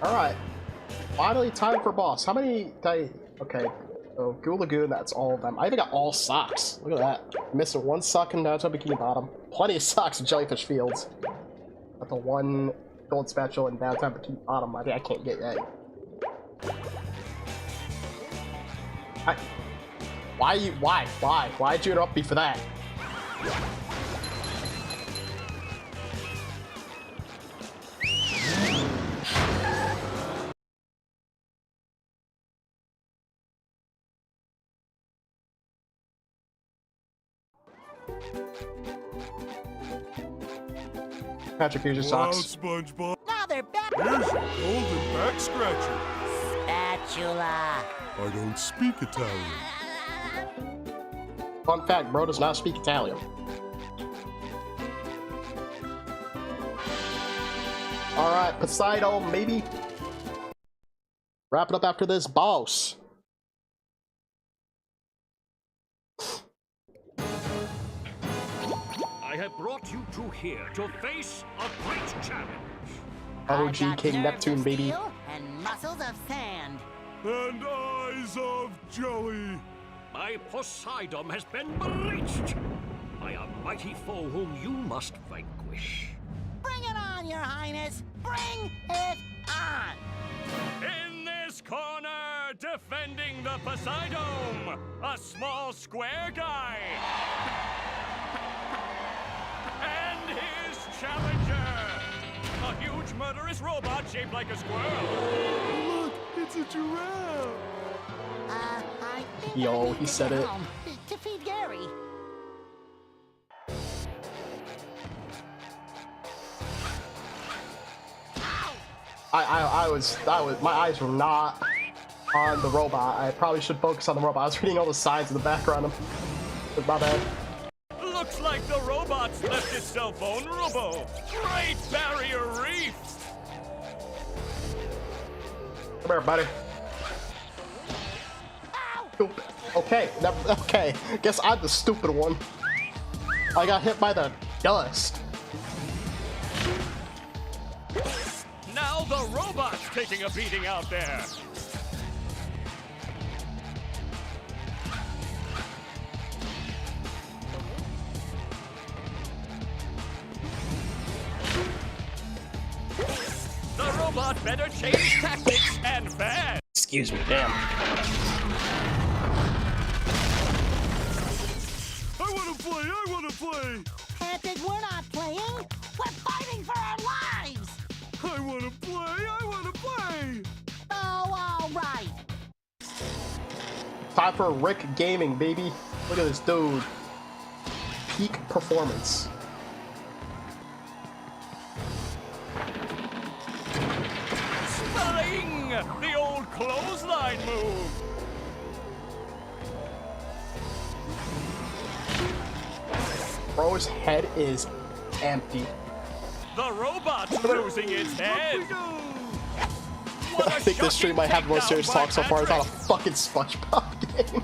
Alright. Finally, time for boss. How many did I... Okay. So, Goo Lagoon, that's all of them. I even got all socks. Look at that. I'm missing one sock in downtown Bikini Bottom. Plenty of socks in Jellyfish Fields. But the one gold spatula in downtown Bikini Bottom, I think I can't get yet. Why'd you interrupt me for that? Patrick, here's your Wow, socks. SpongeBob. Now they're back. Here's your golden back scratcher. Spatula. I don't speak Italian. Fun fact, bro does not speak Italian. Alright, Poseidon, maybe. Wrap it up after this boss. I have brought you two here to face a great challenge. OG King Neptune, baby. And muscles of sand. And eyes of jelly. My Poseidon has been breached by a mighty foe whom you must vanquish. Bring it on, Your Highness. Bring it on. In this corner, defending the Poseidon, a small square guy. And his challenger, a huge murderous robot shaped like a squirrel. Look, it's a giraffe. I think Yo, I need he to said get it. home to feed Gary. My eyes were not on the robot. I probably should focus on the robot. I was reading all the signs in the background. My bad. Looks like the robot's left itself vulnerable. Great barrier reef. Come here, buddy. Stupid. Okay, okay. Guess I'm the stupid one. I got hit by the dust. Now the robot's taking a beating out there. The robot better change tactics and fast. Excuse me, damn. I wanna play. Patrick, we're not playing. We're fighting for our lives. I wanna play. Oh, all right. Time for Rick Gaming, baby. Look at this dude. Peak performance. Sling! The old clothesline move. Bro's head is empty. The robot's losing its head. I think this stream might have the most serious talk so far. It's not a fucking SpongeBob game.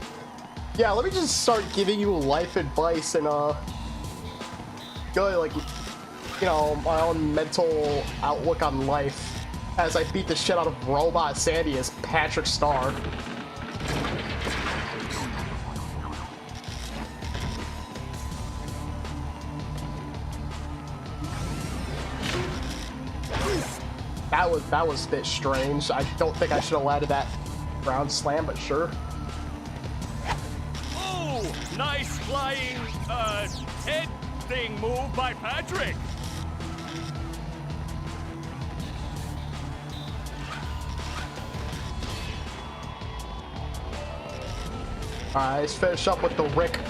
Yeah, let me just start giving you life advice and really, like, you know, my own mental outlook on life as I beat the shit out of Robot Sandy as Patrick Star. That was a bit strange. I don't think I should have landed that ground slam, but sure. Oh, nice flying, head thing move by Patrick. Alright, let's finish up with the Rick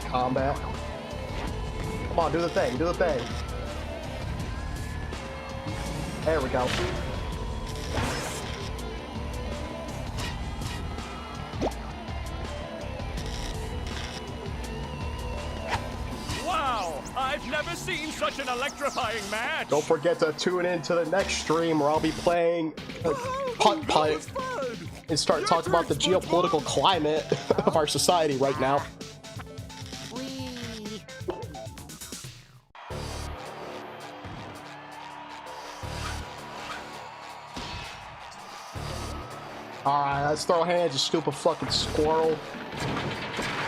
combat. Come on, do the thing, do the thing. There we go. Wow, I've never seen such an electrifying match. Don't forget to tune in to the next stream where I'll be playing Putt Putt and start talking about the geopolitical climate of our society right now. Alright, let's throw hands, you stupid fucking squirrel.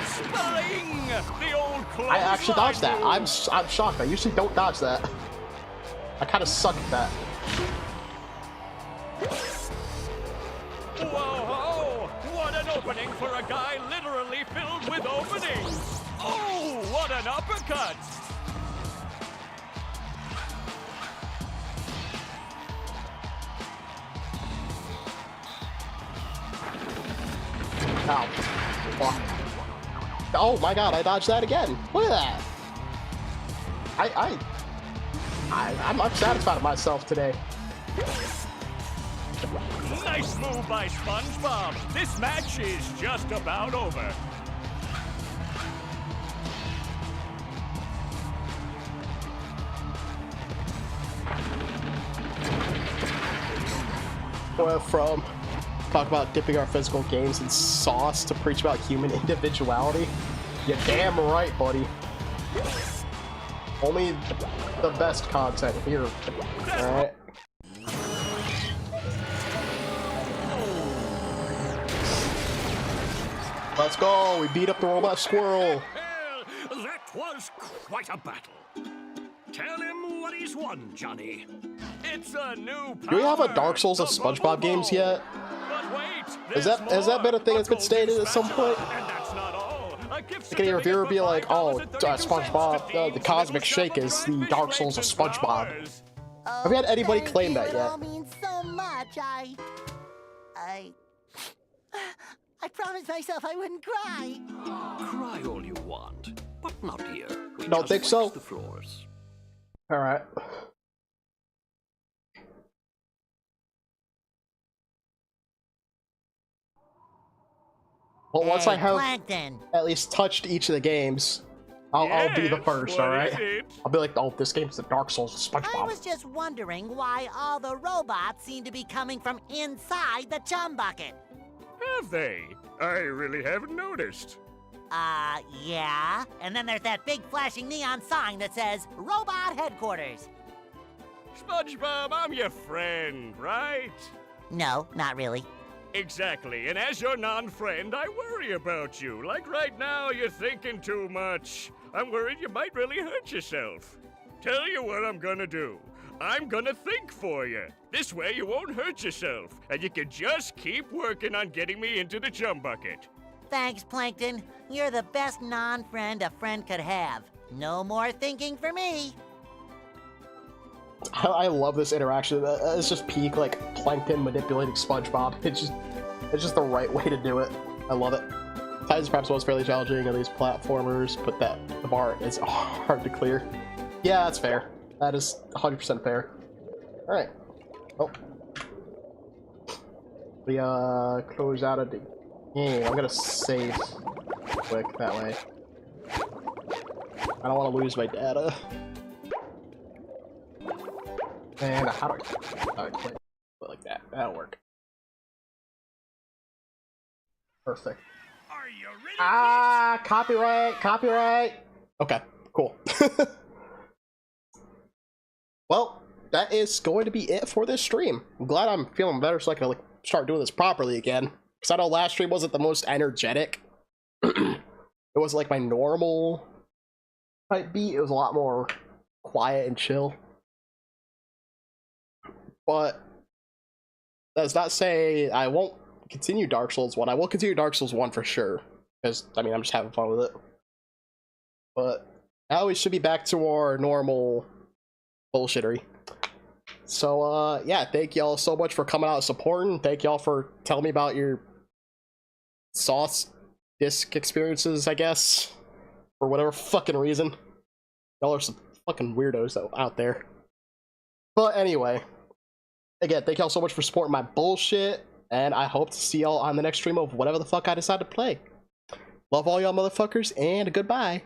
Spelling! The old I actually dodged that. clothesline I'm shocked. I usually don't dodge that. I kind of suck at that. Whoa! What an opening for a guy literally filled with openings! Oh, what an uppercut! Ow. Fuck. Oh my god, I dodged that again. Look at that. I'm satisfied with myself today. Nice move by Spongebob. This match is just about over. Went from talk about dipping our physical games in sauce to preach about human individuality. You're damn right, buddy. Only the best content here. Alright. Let's go! We beat up the robot squirrel! Well, that was quite a battle. Tell him what he's won, Johnny. It's a new Do we have a power, Dark Souls of the SpongeBob Bubble games Ball. yet? But wait, Has that been a thing that's been stated at some point? Like any reviewer be like, oh, SpongeBob, the Cosmic Shake is the Dark Souls of SpongeBob. Have you had anybody claim that It yet? all means so much. I promised myself I wouldn't cry. Cry all you want, but not here. We Don't just think so? wax the floors. Alright. Well, once I have Plankton. at least touched each of the games, I'll be the Yes, first, what alright? is it? I'll be like, oh, this game's the Dark Souls of I SpongeBob. was just wondering why all the robots seem to be coming from inside the chum bucket. Have they? I really haven't noticed. Yeah. And then there's that big flashing neon sign that says Robot Headquarters. SpongeBob, I'm your friend, right? No, not really. Exactly, and as your non-friend, I worry about you. Like right now, you're thinking too much. I'm worried you might really hurt yourself. Tell you what I'm gonna do. I'm gonna think for you. This way you won't hurt yourself, and you can just keep working on getting me into the chum bucket. Thanks, Plankton. You're the best non-friend a friend could have. No more thinking for me. I love this interaction. It's just peak, like, Plankton manipulating SpongeBob. It's just the right way to do it. I love it. Titans perhaps was fairly challenging on these platformers, but the bar is hard to clear. Yeah, that's fair. That is 100% fair. Alright. Oh. We, close out of the game. I'm gonna save quick that way. I don't want to lose my data. And how do I click like that? That'll work. Perfect. Are you ready? Copyright. Okay, cool. Well, that is going to be it for this stream. I'm glad I'm feeling better so I can like start doing this properly again. Because I know last stream wasn't the most energetic. It was like my normal type beat. It was a lot more quiet and chill. But that does not say I won't continue Dark Souls 1. I will continue Dark Souls 1 for sure. Because, I mean, I'm just having fun with it. But now we should be back to our normal bullshittery. So, yeah, thank y'all so much for coming out and supporting. Thank y'all for telling me about your sauce disc experiences, I guess. For whatever fucking reason. Y'all are some fucking weirdos out there. But anyway. Again, thank y'all so much for supporting my bullshit, and I hope to see y'all on the next stream of whatever the fuck I decide to play. Love all y'all motherfuckers, and goodbye.